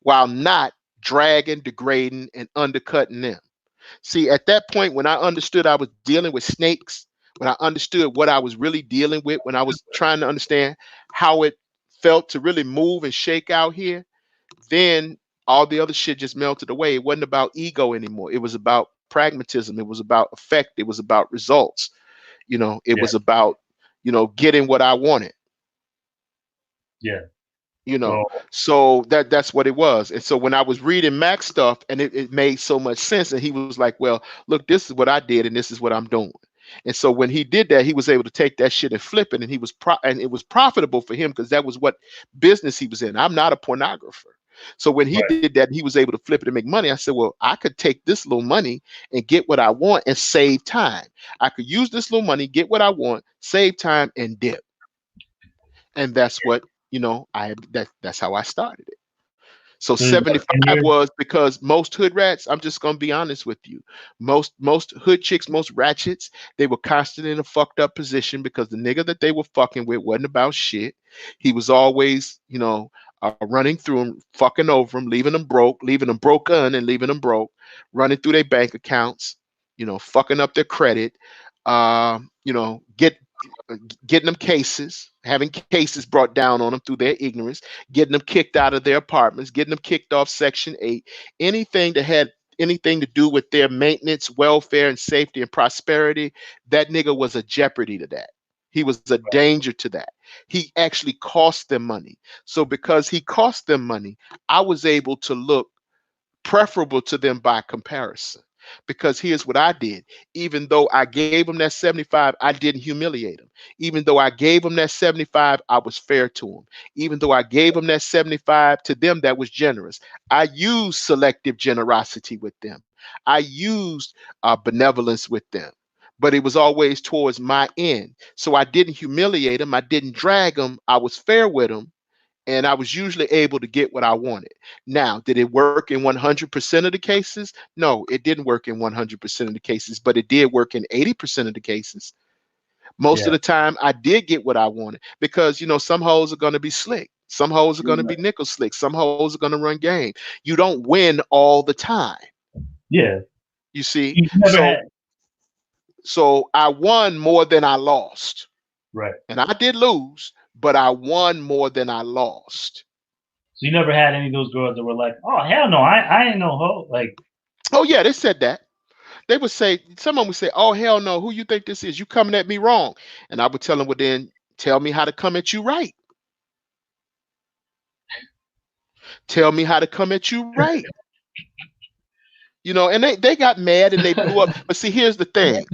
while not dragging, degrading, and undercutting them. See, at that point, when I understood I was dealing with snakes, when I understood what I was really dealing with, when I was trying to understand how it felt to really move and shake out here, then all the other shit just melted away. It wasn't about ego anymore. It was about pragmatism. It was about effect. It was about results. It Yeah. was about, getting what I wanted. Yeah. you know So so that's what it was. And so when I was reading Max stuff, and it made so much sense, and he was like, well, look, this is what I did and this is what I'm doing. And so when he did that, he was able to take that shit and flip it, and and it was profitable for him because that was what business he was in. I'm not a pornographer. So when he right. did that, he was able to flip it and make money. I said, well, I could take this little money and get what I want and save time. I could use this little money, get what I want, save time, and dip. And that's what, that's how I started. So So it's about 10 75 years. was because most hood rats, I'm just gonna be honest with you. Most hood chicks, most ratchets, they were constantly in a fucked up position because the nigga that they were fucking with wasn't about shit. He was always, running through them, fucking over them, leaving them broken and leaving them broke, running through their bank accounts, fucking up their credit, getting them cases, having cases brought down on them through their ignorance, getting them kicked out of their apartments, getting them kicked off Section 8, anything that had anything to do with their maintenance, welfare, and safety and prosperity, that nigga was a jeopardy to that. He was a danger to that. He actually cost them money. So because he cost them money, I was able to look preferable to them by comparison. Because here's what I did. Even though I gave them that 75, I didn't humiliate them. Even though I gave them that 75, I was fair to them. Even though I gave them that 75 to them, that was generous. I used selective generosity with them. I used benevolence with them. But it was always towards my end. So I didn't humiliate them. I didn't drag them. I was fair with them, and I was usually able to get what I wanted. Now, did it work in 100% of the cases? No, it didn't work in 100% of the cases, but it did work in 80% of the cases. Most Yeah. of the time, I did get what I wanted because, some hoes are going to be slick. Some hoes are going to be nickel slick. Some hoes are going to run game. You don't win all the time, Yeah. you see. You never So, had. I won more than I lost, Right. and I did lose, but I won more than I lost. So you never had any of those girls that were like, "Oh hell no, I ain't no hoe." Like, Oh yeah, they said that. They would say, some of them would say, "Oh hell no, who you think this is? You coming at me wrong." And I would tell them, "Well then, tell me how to come at you right. Tell me how to come at you right." And they got mad and they blew up. But see, here's the thing.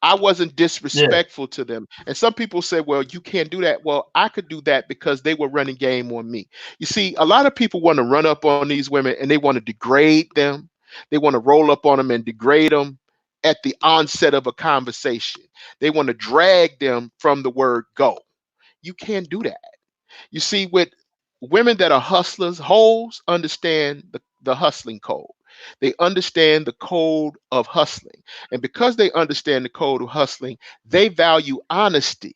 I wasn't yeah, disrespectful to them. And some people say, well, you can't do that. Well, I could do that because they were running game on me. You see, a lot of people want to run up on these women and they want to degrade them. They want to roll up on them and degrade them at the onset of a conversation. They want to drag them from the word go. You can't do that. You see, with women that are hustlers, hoes understand the hustling code. They understand the code of hustling. And because they understand the code of hustling, they value honesty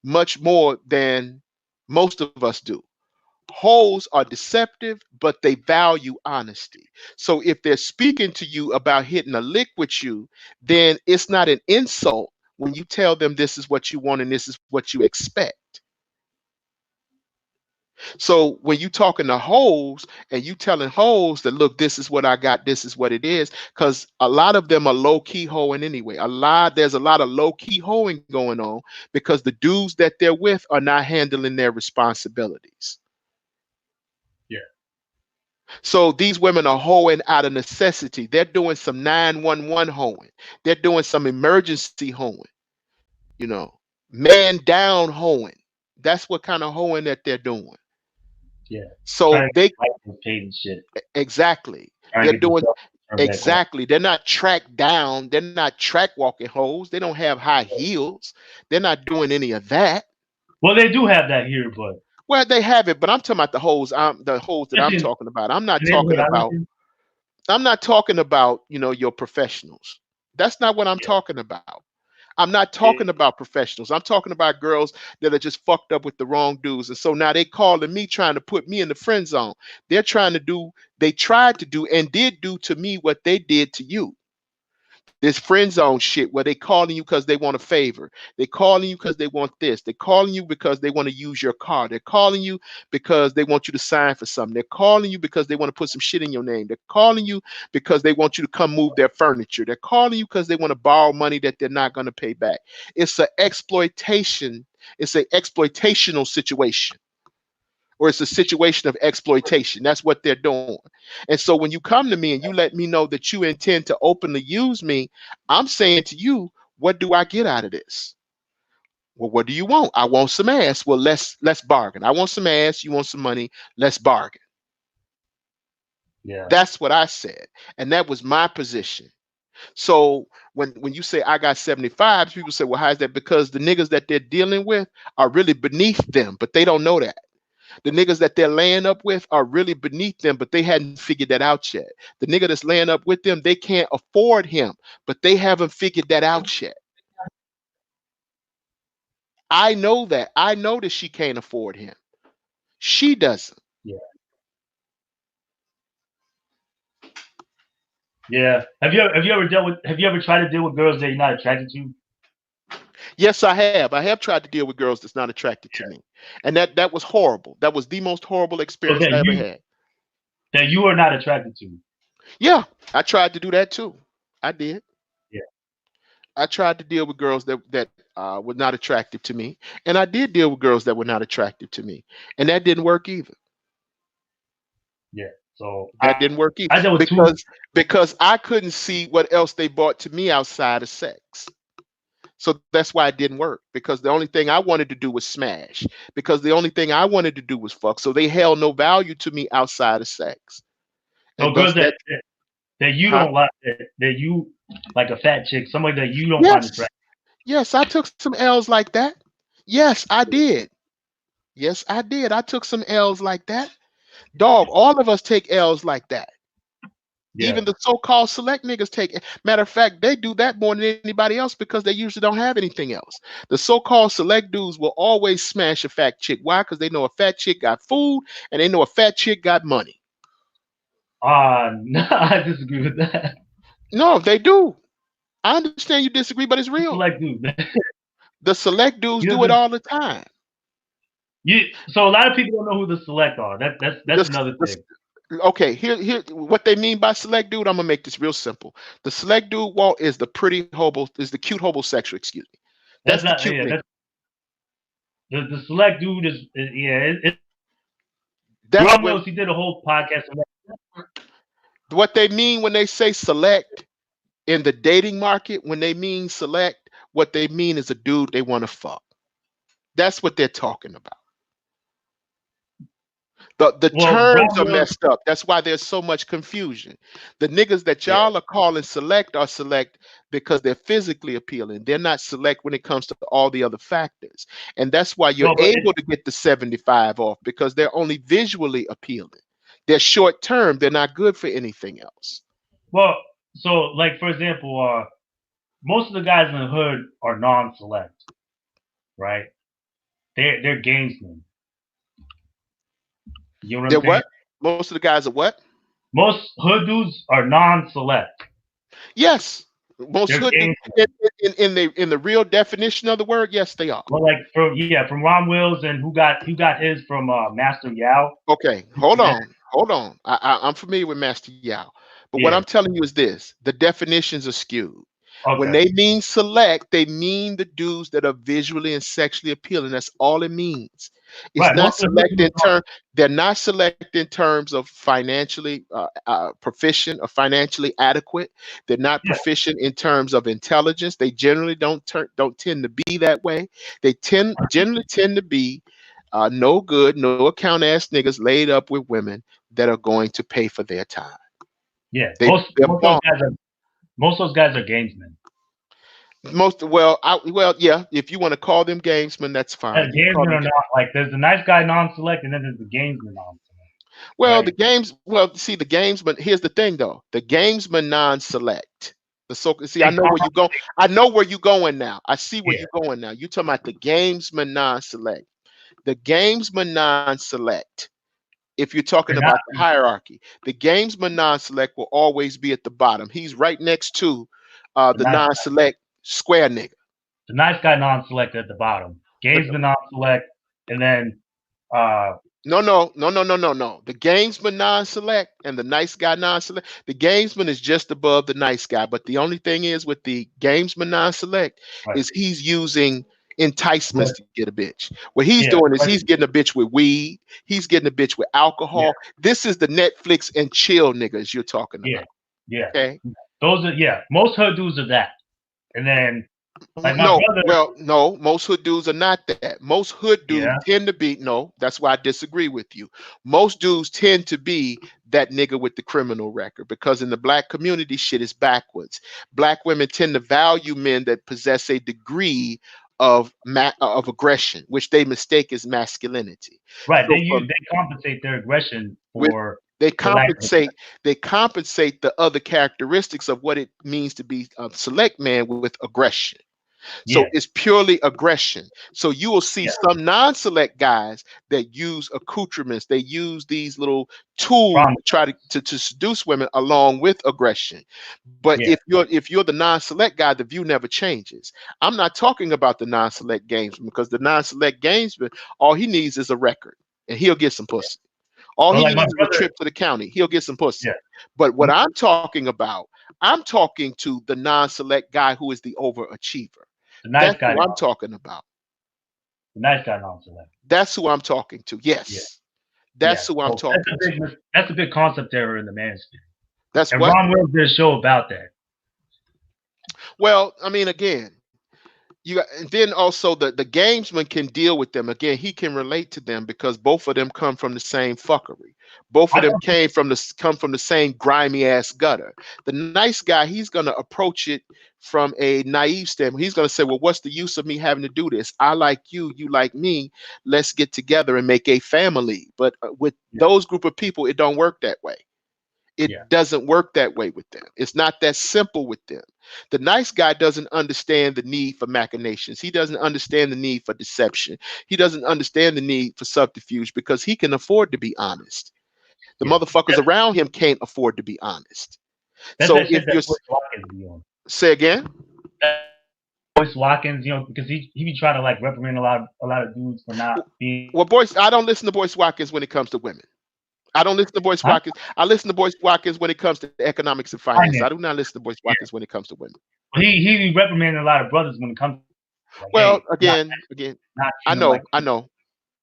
much more than most of us do. Hoes are deceptive, but they value honesty. So if they're speaking to you about hitting a lick with you, then it's not an insult when you tell them this is what you want and this is what you expect. So when you talking to hoes and you telling hoes that, look, this is what I got, this is what it is, because a lot of them are low key hoeing anyway. There's a lot of low key hoeing going on because the dudes that they're with are not handling their responsibilities. yeah, So these women are hoeing out of necessity. They're doing some 911 hoeing. They're doing some emergency hoeing, you know, man down hoeing. That's what kind of hoeing that they're doing. yeah. So Trying to they get license paid and shit. exactly. Trying They're to get doing themselves turned back on. exactly. They're not tracked down. They're not track walking hoes. They don't have high heels. They're not doing any of that. Well, they do have that here, but Well, they have it, but I'm talking about the hoes that I'm especially in talking about. I'm not the talking neighborhood I live about in. I'm not talking about, your professionals. That's not what I'm Yeah, talking about. I'm not talking yeah, about professionals. I'm talking about girls that are just fucked up with the wrong dudes. And so now they calling me trying to put me in the friend zone. They tried to do and did do to me what they did to you. This friend zone shit where they calling you because they want a favor. They calling you because they want this. They're calling you because they want to use your car. They're calling you because they want you to sign for something. They're calling you because they want to put some shit in your name. They're calling you because they want you to come move their furniture. They're calling you because they want to borrow money that they're not going to pay back. It's an exploitation. It's an exploitational situation, or it's a situation of exploitation. That's what they're doing. And so when you come to me and you let me know that you intend to openly use me, I'm saying to you, what do I get out of this? Well, what do you want? I want some ass. Well, let's bargain. I want some ass. You want some money. Let's bargain. Yeah. That's what I said, and that was my position. So when you say I got 75s, people say, well, how is that? Because the niggas that they're dealing with are really beneath them, but they don't know that. The niggas that they're laying up with are really beneath them, but they hadn't figured that out yet. The nigga that's laying up with them, they can't afford him, but they haven't figured that out yet. I know that. I know that she can't afford him. She doesn't. Yeah. Yeah. Have you ever tried to deal with girls that you're not attracted to? Yes, I have. I have tried to deal with girls that's not attracted to me. And that was horrible. That was the most horrible So experience I ever had. that you are not attracted to. Yeah, I tried to do that too. I did. Yeah. I tried to deal with girls that were not attractive to me, and I did deal with girls that were not attractive to me, and that didn't work either. Yeah. So That didn't work either I dealt with two. because I couldn't see what else they brought to me outside of sex. So that's why it didn't work, because the only thing I wanted to do was smash, because the only thing I wanted to do was fuck. So they held no value to me outside of sex, So and girls thus that. that you Huh? don't like, that you like a fat chick, somebody that you don't find Yes, attractive. yes, I took some L's like that. Yes, I did. Yes, I did. I took some L's like that. Dog, all of us take L's like that. Yeah. Even the so-called select niggas take it. Matter of fact, they do that more than anybody else because they usually don't have anything else. The so-called select dudes will always smash a fat chick. Why? Because they know a fat chick got food and they know a fat chick got money. No, I disagree with that. No, they do. I understand you disagree, but it's real. Select dude. The select dudes He do it doesn't. all the time. You. So a lot of people don't know who the select are. That's The, another the, thing. okay, here, what they mean by select dude. I'm gonna make this real simple. The select dude, Walt, is the pretty hobo, is the cute homosexual. Excuse me. That's That's the not. cute Yeah. nigga. That's the select dude is yeah. That's Ron when Willis, he did a whole podcast on that. what they mean when they say select in the dating market. When they mean select, what they mean is a dude they want to fuck. That's what they're talking about. The Well, terms Ron are Willis. messed up. That's why there's so much confusion. The niggas that Yeah. y'all are calling select are select because they're physically appealing. They're not select when it comes to all the other factors. And that's why you're No, but able to get the 75 off, because they're only visually appealing. They're short term. They're not good for anything else. well, so like for example, most of the guys in the hood are non-select, right? They're gamesmen. You know what I'm They're saying? what? Most of the guys are what? Most hood dudes are non-select. Yes. Most They're hood do gamesmen. in the real definition of the word, yes, they are. Well, like from Ron Wills and who got his from Master Yao. Okay, hold on, hold on. I'm familiar with Master Yao, but what I'm Yeah. telling you is this: the definitions are skewed. When Okay. they mean select, they mean the dudes that are visually and sexually appealing. That's all it means. It's Right. not Most of the hood select in dudes are. term. They're not select in terms of financially proficient or financially adequate. They're not Yeah. proficient in terms of intelligence. They generally don't tend to be that way. They generally tend to be no good, no account ass niggas laid up with women that are going to pay for their time. Yeah. They they're Most of those bought. guys are most of those guys are gamesmen. Well, yeah. If you want to call them gamesmen, that's fine. You can call Gamesmen them. are not like there's the nice guy non-select and then there's the gamesman non-select. Well, Right. the games. Well, see the gamesman. Here's the thing, though. The gamesman non-select. The so see, I They know where come. you go. I know where you're going now. I see where Yeah. you're going now. You talking about the gamesman non-select. The gamesman non-select, if you're talking They're not. about the hierarchy. The gamesman non-select will always be at the bottom. He's right next to The the nice non-select square nigga. the nice guy non-select at the bottom. Gamesman non-select, and then uh No, no, no, no, no, no, no. The gamesman non-select and the nice guy non-select. The gamesman is just above the nice guy. But the only thing is with the gamesman non-select right. is he's using enticements Aggressive. to get a bitch. What he's Yeah, doing is he's aggressive. getting a bitch with weed. He's getting a bitch with Yeah, alcohol. This is the Netflix and chill niggas you're talking yeah, about. yeah. Okay. Those are most hood dudes are that. And then like my No, brother, well, no, most hood dudes are not that. Most hood dudes yeah, tend to be, no, that's why I disagree with you. Most dudes tend to be that nigga with the criminal record because in the black community, shit is backwards. Black women tend to value men that possess a degree of aggression, which they mistake as masculinity. right. So from They compensate their aggression with for they the lack of compensate they compensate the other characteristics of what it means to be a select man with aggression. So yeah, it's purely aggression. So you will see yeah, some non-select guys that use accoutrements. They use these little tools trauma, to try to seduce women along with aggression. But yeah, if you're the non-select guy, the view never changes. I'm not talking about the non-select gamesman because the non-select gamesman, all he needs is a record and he'll get some yeah. pussy. All But he like my needs is a brother, trip to the county. He'll get some pussy. yeah, But what m- I'm talking about, I'm talking to the non-select guy who is the overachiever. the nice That's guy who I'm non, talking about. the nice guy non-select. That's who I'm talking to. Yeah, Yes. yeah. That's who I'm So talking to. that's a big concept error in the manosphere. That's And what? Ron Wills did a show about that. Well, I mean, again, and then also the gamesman can deal with them. Again, he can relate to them because both of them come from the same fuckery. Both I of them thought, come from the same grimy ass gutter. The nice guy, he's gonna approach it from a naive standpoint. He's gonna say, "Well, what's the use of me having to do this? I like you like me. Let's get together and make a family." But with yeah, those group of people, it don't work that way. yeah, It doesn't work that way with them. It's not that simple with them. The nice guy doesn't understand the need for machinations. He doesn't understand the need for deception. He doesn't understand the need for subterfuge because he can afford to be honest. The yeah. motherfuckers around him can't afford to be honest. That's So that if shit that you're Boyce Watkins be on. say again, Boyce Watkins, because he be trying to like reprimand a lot of dudes for not being well, boys, I don't listen to Boyce Watkins when it comes to women. I don't listen to Boyce huh? Watkins. I listen to Boyce Watkins when it comes to economics and finance. I do Finance. not listen to Boyce Yeah. Watkins when it comes to women. He be reprimanding a lot of brothers when it comes to like, Well, hey, again, not I treating them like know, I know.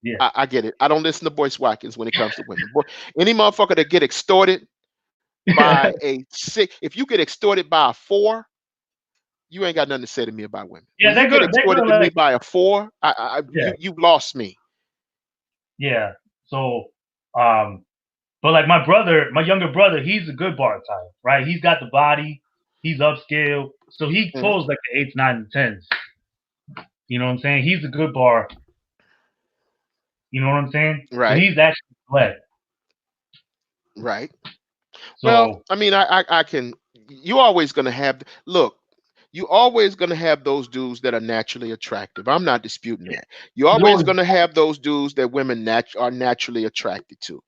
yeah. I get it. I don't listen to Boyce Watkins when it comes to women. Boy, any motherfucker that get extorted by a six, if you get extorted by a four, you ain't got nothing to say to me about women. Yeah, When you get they're extorted gonna to me like by a four, yeah, you've lost me. yeah. So um but like my younger brother, he's a good bar type, right? He's got the body, he's upscale. So he Mhm. pulls like the eights, nines, and tens. You know what I'm saying? He's a good bar, you know what I'm saying? So Right, he's actually fled. right. Well, So I mean, I can. You always gonna have. Look, you always gonna have those dudes that are naturally attractive. I'm not disputing yeah, that. You're he's always always gonna have those dudes that women are naturally attracted to.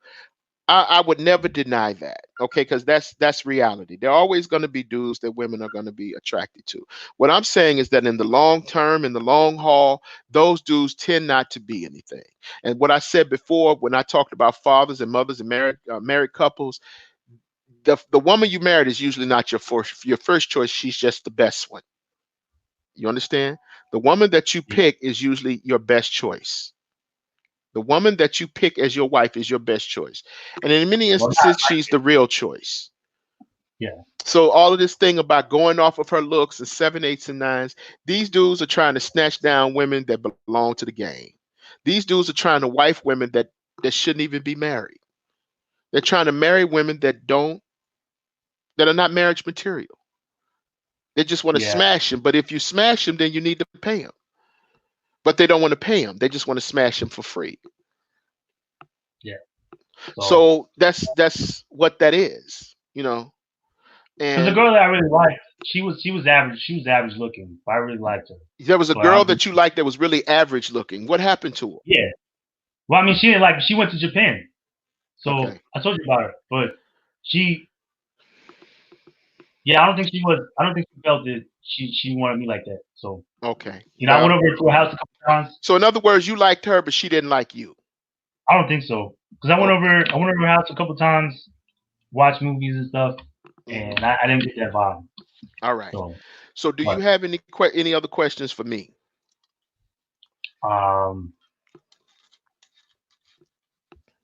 I would never deny that. Okay, because that's reality. There are always going to be dudes that women are going to be attracted to. What I'm saying is that in the long term, in the long haul, those dudes tend not to be anything. And what I said before, when I talked about fathers and mothers and married couples, the woman you married is usually not your first choice. She's just the best one. You understand? The woman that you yeah. pick is usually your best choice. The woman that you pick as your wife is your best choice. And in many Well not instances, she's the real choice. yeah, So all of this thing about going off of her looks and seven, eights, and nines, these dudes are trying to snatch down women that belong to the game. These dudes are trying to wife women that shouldn't even be married. They're trying to marry women that are not marriage material. They just want to yeah, smash them. But if you smash them, then you need to pay them. But they don't want to pay them. They just want to smash them for free. yeah. So So that's what that is. because the And girl that I really liked, she was average looking, but I really liked her. there was a But I girl don't that you liked that was really average looking. What happened to yeah. Well, I mean, she didn't like. She went to Japan, her? so Okay. I told you about her. But she, Yeah, I don't think she was. I don't think she felt that she wanted me like that. So Okay. I went Well, over to her house a couple times. so in other words, you liked her, but she didn't like you. I don't think so because Okay. I went over her house a couple times, watched movies and stuff, Hmm. and I didn't get that vibe. All right. So, So do you but have any other questions for me? um,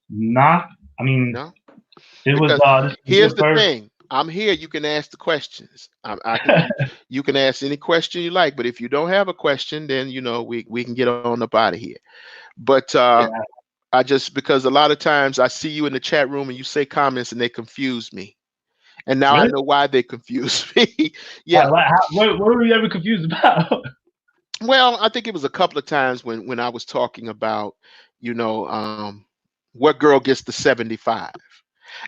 not. I mean, No? it was Because this was here's your the first. thing. I'm here. You can ask the questions. I can. You can ask any question you like. But if you don't have a question, then we can get on up out of here. But Yeah, I just because a lot of times I see you in the chat room and you say comments and they confuse me. And now I really? know why they confuse me. Yeah. What were you ever confused about? Well, I think it was a couple of times when I was talking about, you know, what girl gets the 75.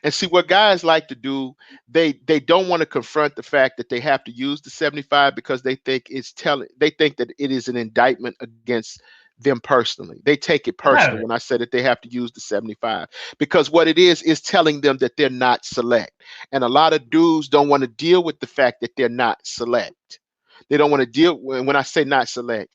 And see what guys like to do, they don't want to confront the fact that they have to use the 75 because they think that it is an indictment against them personally. They take it It's personal not. when I say that they have to use the 75 because what it is telling them that they're not select. And a lot of dudes don't want to deal with the fact that they're not select. They don't want to deal when I say not select.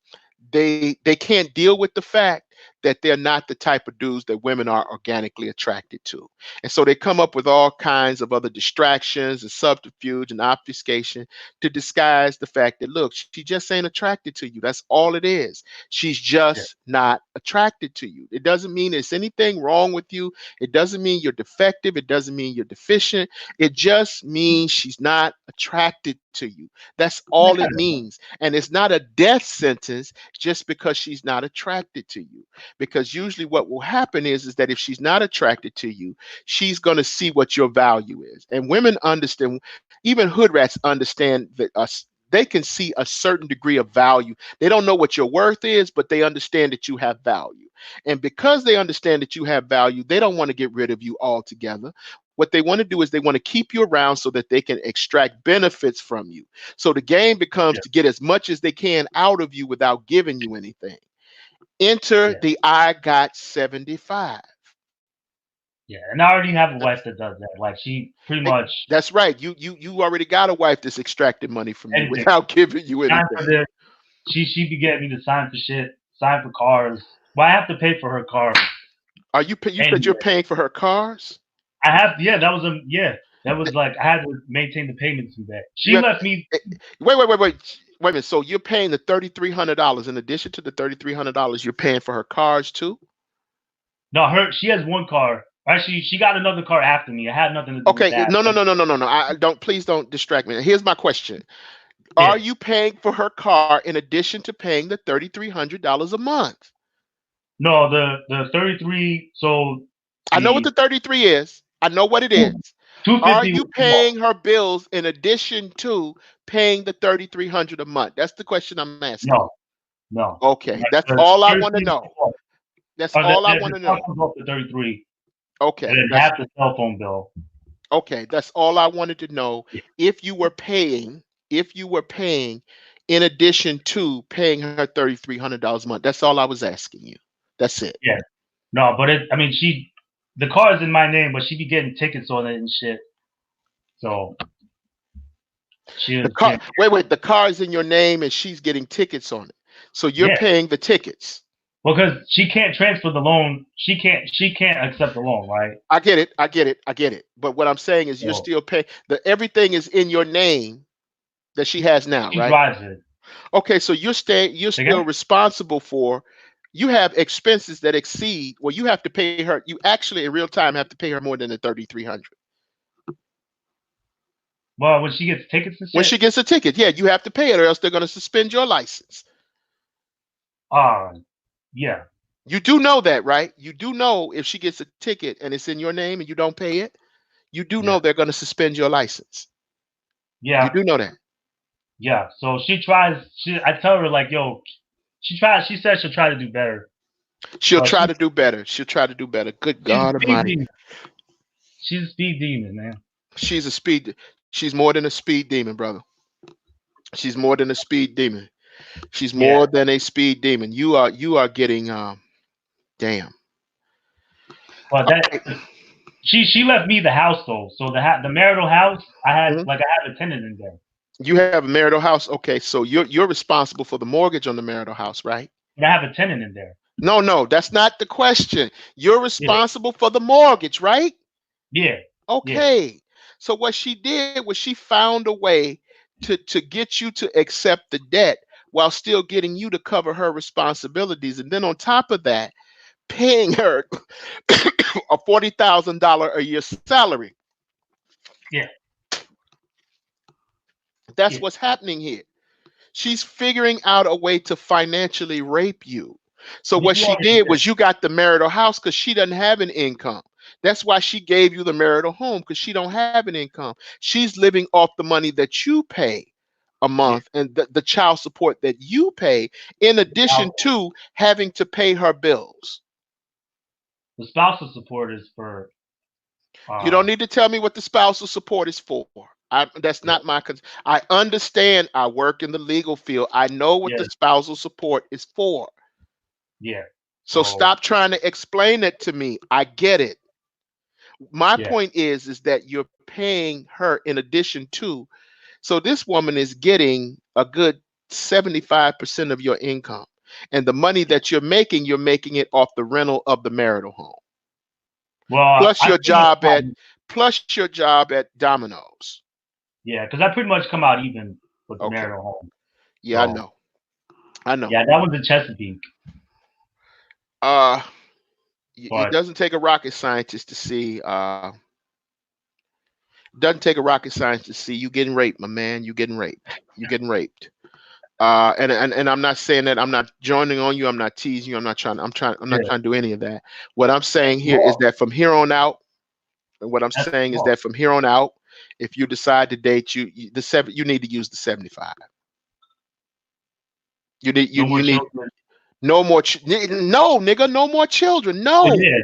They can't deal with the fact that they're not the type of dudes that women are organically attracted to. And so they come up with all kinds of other distractions and subterfuge and obfuscation to disguise the fact that, look, she just ain't attracted to you. That's all it is. She's Yeah, just not attracted to you. It doesn't mean there's anything wrong with you. It doesn't mean you're defective. It doesn't mean you're deficient. It just means she's not attracted to you. That's all it yeah, means. And it's not a death sentence just because she's not attracted to you, because usually what will happen is that if she's not attracted to you, she's going to see what your value is. And women understand, even hood rats understand that they can see a certain degree of value. They don't know what your worth is, but they understand that you have value. And because they understand that you have value, they don't want to get rid of you altogether. What they want to do is they want to keep you around so that they can extract benefits from you. So the game becomes yeah, to get as much as they can out of you without giving you anything. Enter yeah, the I got 75. yeah. And I already have a wife that does that. Like she pretty Hey, much that's right. You already got a wife that's extracting money from you anything. without giving you Sign for anything. this. She be getting me to sign for shit, sign for cars. Well, I have to pay for her car You said you're anyway. paying for her cars? I have, yeah, that was a, yeah, that was like I had to maintain the payments through that. You She have left me. eh, wait a minute. So you're paying the $3,300 in addition to the $3,300 you're paying for her cars too? No, she has one car. Actually, she got another car after me. I had nothing to do with Okay, that. no. I don't please don't distract me. Here's my question. Are Yeah, you paying for her car in addition to paying the $3,300 a month? no, the 33. So I know what the the 33 is. I know what it is. two Are fifty you was small. paying her bills in addition to paying the 3,300 a month? That's the question I'm asking you. No, no. Okay, Like that's the all I want to 33 was know. small. That's Or all I want the to car know. comes off the 33, and Okay, then half the cell phone bill. that's all I wanted to know. Yeah, If you were paying, if you were paying in addition to paying her $3,300 a month, that's all I was asking you. That's it. yeah. No, but I mean, the car is in my name, but she be getting tickets on it and shit. So The she car, wait, the car is in your name and she's getting tickets on it. So you're yeah. paying the tickets. Because she can't transfer the loan. She can't accept the loan, right? I get it. But what I'm saying is you're So still paying everything is in your name that she has now, she right? drives it. Okay, so you're Again? still responsible for you have expenses that exceed, well, you have to pay her. You actually in real time have to pay her more than the 3,300. Well, when she gets tickets and When shit. she gets a ticket, yeah, you have to pay it or else they're gonna suspend your license. Uh yeah, You do know that, right? You do know if she gets a ticket and it's in your name and you don't pay it, you do know yeah, they're going to suspend your license. You yeah, do know that. yeah. So she tries. I tell her like, yo, she tries. She says she'll try to do better, She'll but try to do better. She'll try to do better. Good she's a God speed Almighty. demon. She's a speed demon, man. She's a speed. She's more than a speed demon, brother. She's more than a speed demon. She's Yeah. more than a speed demon. You are getting damn. But All right. she left me the house though. So the marital house, Mhm. I have a tenant in there, You have a marital house. Okay, so you're responsible for the mortgage on the marital house, right? but I have a tenant in there. No, no, that's not the question. You're Yeah, responsible for the mortgage, right? yeah, yeah, Okay. So what she did was she found a way to get you to accept the debt while still getting you to cover her responsibilities. And then on top of that, paying her a $40,000 a year salary. yeah, That's yeah. what's happening here. She's figuring out a way to financially rape you. So what You she already did did. was you got the marital house because she doesn't have an income. That's why she gave you the marital home because she don't have an income. She's living off the money that you pay a Yeah, month and the child support that you pay, in addition spousal, to having to pay her bills. the spousal support is for You don't uh, need to tell me what the spousal support is for. That's not yeah, my I understand. I work in the legal field. I know what yeah, the spousal support is for. yeah. So So stop trying to explain it to me. I get it. My yeah, point is that you're paying her in addition to. So this woman is getting a good 75% of your income. And the money yeah. that you're making it off the rental of the marital home. Well, Plus I your pretty much job come out at even. plus your job at Domino's. Yeah, because I pretty much come out even with the Okay. marital home. Yeah, I So know. I know. yeah, that was in Chesapeake, Uh it but doesn't take a rocket scientist to see doesn't take a rocket scientist to see you getting raped, my man. You getting raped. You getting raped. And I'm not saying that I'm not joining on you. I'm not teasing you. I'm yeah, not trying to do any of that. What I'm that's saying the here is law. that from here on out, and what I'm That's saying the is law. that from here on out, if you decide to date the seven, you need to use the 75. No more You need children. no more no, nigga, no more children. Well, No. yeah,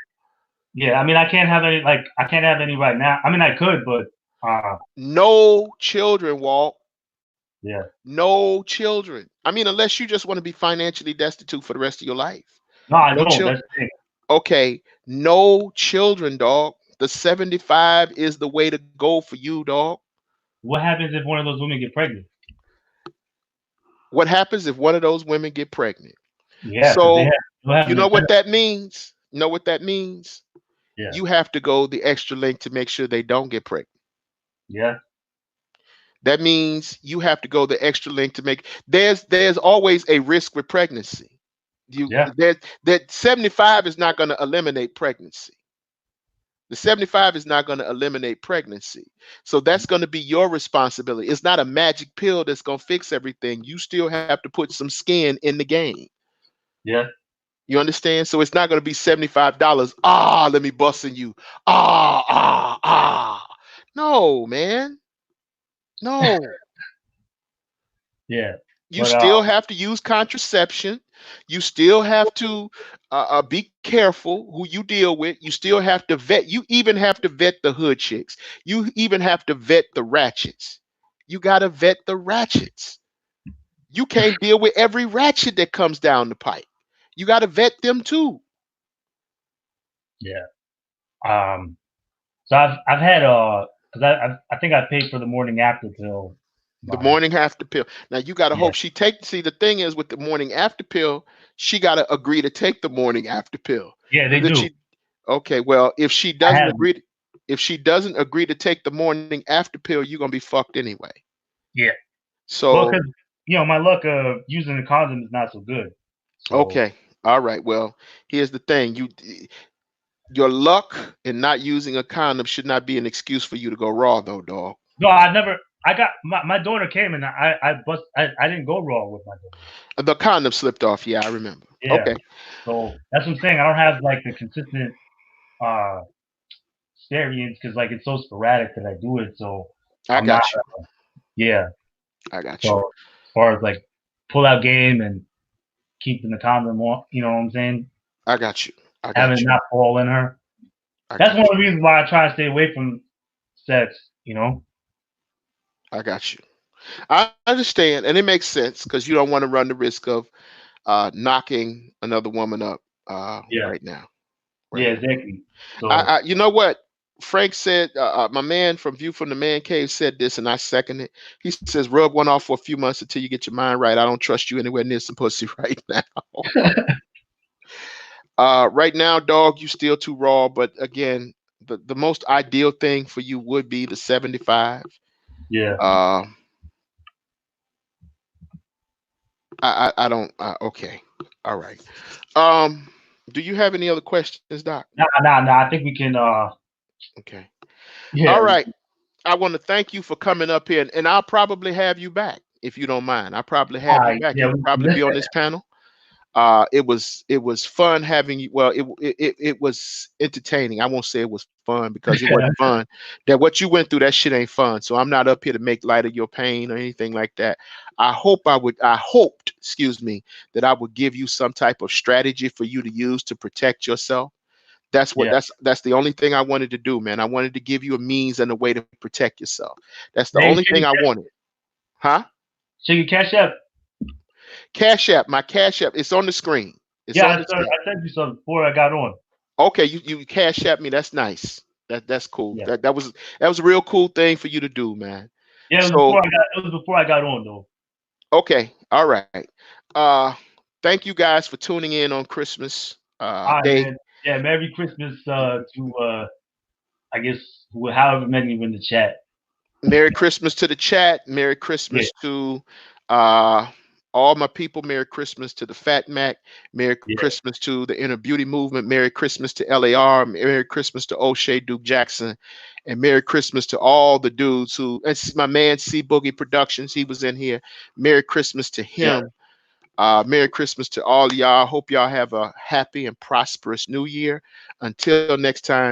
yeah. I mean, I can't have any. Like, I can't have any right now. I mean, I could, but No children, Walt. yeah. No children. I mean, unless you just want to be financially destitute for the rest of your life. No, I No don't. children. That's the thing. Okay, no children, dog. The 75 is the way to go for you, dog. What happens if one of those women get pregnant? What happens if one of those women get pregnant? Yeah, because So, they have you an know what incentive. that means? You know what that means? Yeah, You have to go the extra length to make sure they don't get pregnant. yeah, That means you have to go the extra length to make there's always a risk with pregnancy. You yeah, there that 75 is not going to eliminate pregnancy. The 75 is not going to eliminate pregnancy. So that's going to be your responsibility. It's not a magic pill that's going to fix everything. You still have to put some skin in the game. yeah, You understand? So it's not going to be $75. Ah, let me bust in you. Ah, ah, ah. No, man. No. yeah. You But still have to use contraception. You still have to be careful who you deal with. You still have to vet. You even have to vet the hood chicks. You even have to vet the ratchets. You got to vet the ratchets. You can't deal with every ratchet that comes down the pipe. You got to vet them too. yeah. So I've had because I think I paid for the morning after pill. The My morning after pill. Now you got to yeah, hope she take. See, the thing is with the morning after pill, she got to agree to take the morning after pill. yeah, they Because if do. she Okay, well, I have if she doesn't agree to take the morning after pill, you're gonna be fucked anyway. yeah. Well, So, because my luck of using a condom is not so good. So okay, all right. Well, here's the thing: your luck in not using a condom should not be an excuse for you to go raw, though, dog. no, I never. I got my daughter came and I didn't go raw with my daughter. The condom slipped off. Yeah, I remember. Yeah. Okay, So that's what I'm saying. I don't have like the consistent uh experience because like it's so sporadic that I do it. So I I'm not. got you. Yeah. I got you. So as far as like pull out game and keeping the condom on, you know what I'm saying? I got you. I Having it got you. not fall in her. I That's one got of you. the reasons why I try to stay away from sex. You know? I got you. I understand, and it makes sense because you don't want to run the risk of knocking another woman up Yeah. right now. Yeah. Right now. Exactly. So You know what? Frank said, my man from View from the Man Cave said this, and I second it. He says, rub one off for a few months until you get your mind right. I don't trust you anywhere near some pussy right now. Right now, dog, you still too raw. But again, the most ideal thing for you would be the 75. Yeah. Uh, I don't. Okay. All right. Um, do you have any other questions, Doc? Nah. I think we can. Okay. All Yeah. right. I want to thank you for coming up here, and I'll probably have you back if you don't mind. I'll probably have you back. Yeah. You'll probably be on this panel. It was fun having you. Well, it was entertaining. I won't say it was fun because it wasn't fun. That what you went through, that shit ain't fun. So I'm not up here to make light of your pain or anything like that. I hoped, excuse me, that I would give you some type of strategy for you to use to protect yourself. Yeah. That's the only thing I wanted to do, man. I wanted to give you a means and a way to protect yourself. That's the Hey, only thing I wanted. Huh? so you cash up. Cash app, my cash app, it's on the screen. It's Yeah, on the screen. I sent you some before I got on. Okay, you cash app me. That's nice. That's cool. Yeah. That was a real cool thing for you to do, man. Yeah, So it was before I got on though. okay, all right. Uh, thank you guys for tuning in on Christmas All right, Day. man. Yeah, Merry Christmas to I guess however many were in the chat. Merry Christmas to the chat. Merry Yeah, Christmas to uh, all my people. Merry Christmas to the Fat Mac. Merry yeah, Christmas to the Inner Beauty Movement. Merry Christmas to LAR. Merry Christmas to O'Shea Duke Jackson. And Merry Christmas to all the dudes who, and my man C Boogie Productions, he was in here. Merry Christmas to yeah, him. Merry Christmas to all of y'all. Hope y'all have a happy and prosperous new year. Until next time,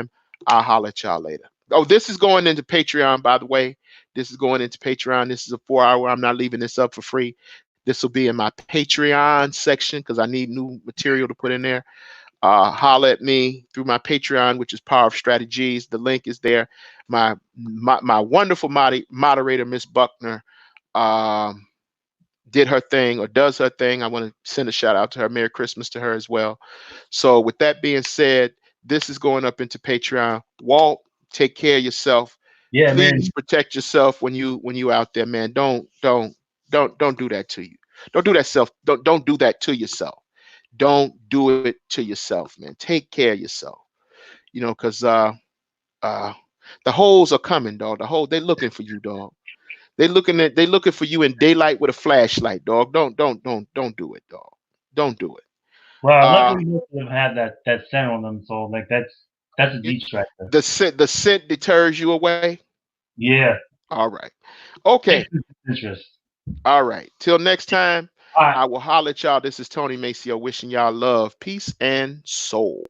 I'll holler at y'all later. Oh, this is going into Patreon, by the way. This is going into Patreon. This is a 4 hour. I'm not leaving this up for free. This will be in my Patreon section because I need new material to put in there. Holler at me through my Patreon, which is Power of Strategies. The link is there. My wonderful moderator, Miss Buckner, um, did her thing or does her thing. I want to send a shout out to her. Merry Christmas to her as well. So, with that being said, this is going up into Patreon. Walt, take care of yourself. yeah, Please man. protect yourself when you out there, man. Don't do that to you. Don't do that self. Don't do that to yourself. Don't do it to yourself, man. Take care of yourself. Because uh, the holes are coming, dog. They looking for you, dog. They looking for you in daylight with a flashlight, dog. Don't do it, dog. Don't do it. Well, Uh luckily most of them have that scent on them, so like that's a you, detractor. the scent deters you away. Yeah, All right. Okay. extra interest. All right. Till next time, All right. I will holler at y'all. This is Tony Maceo wishing y'all love, peace, and soul.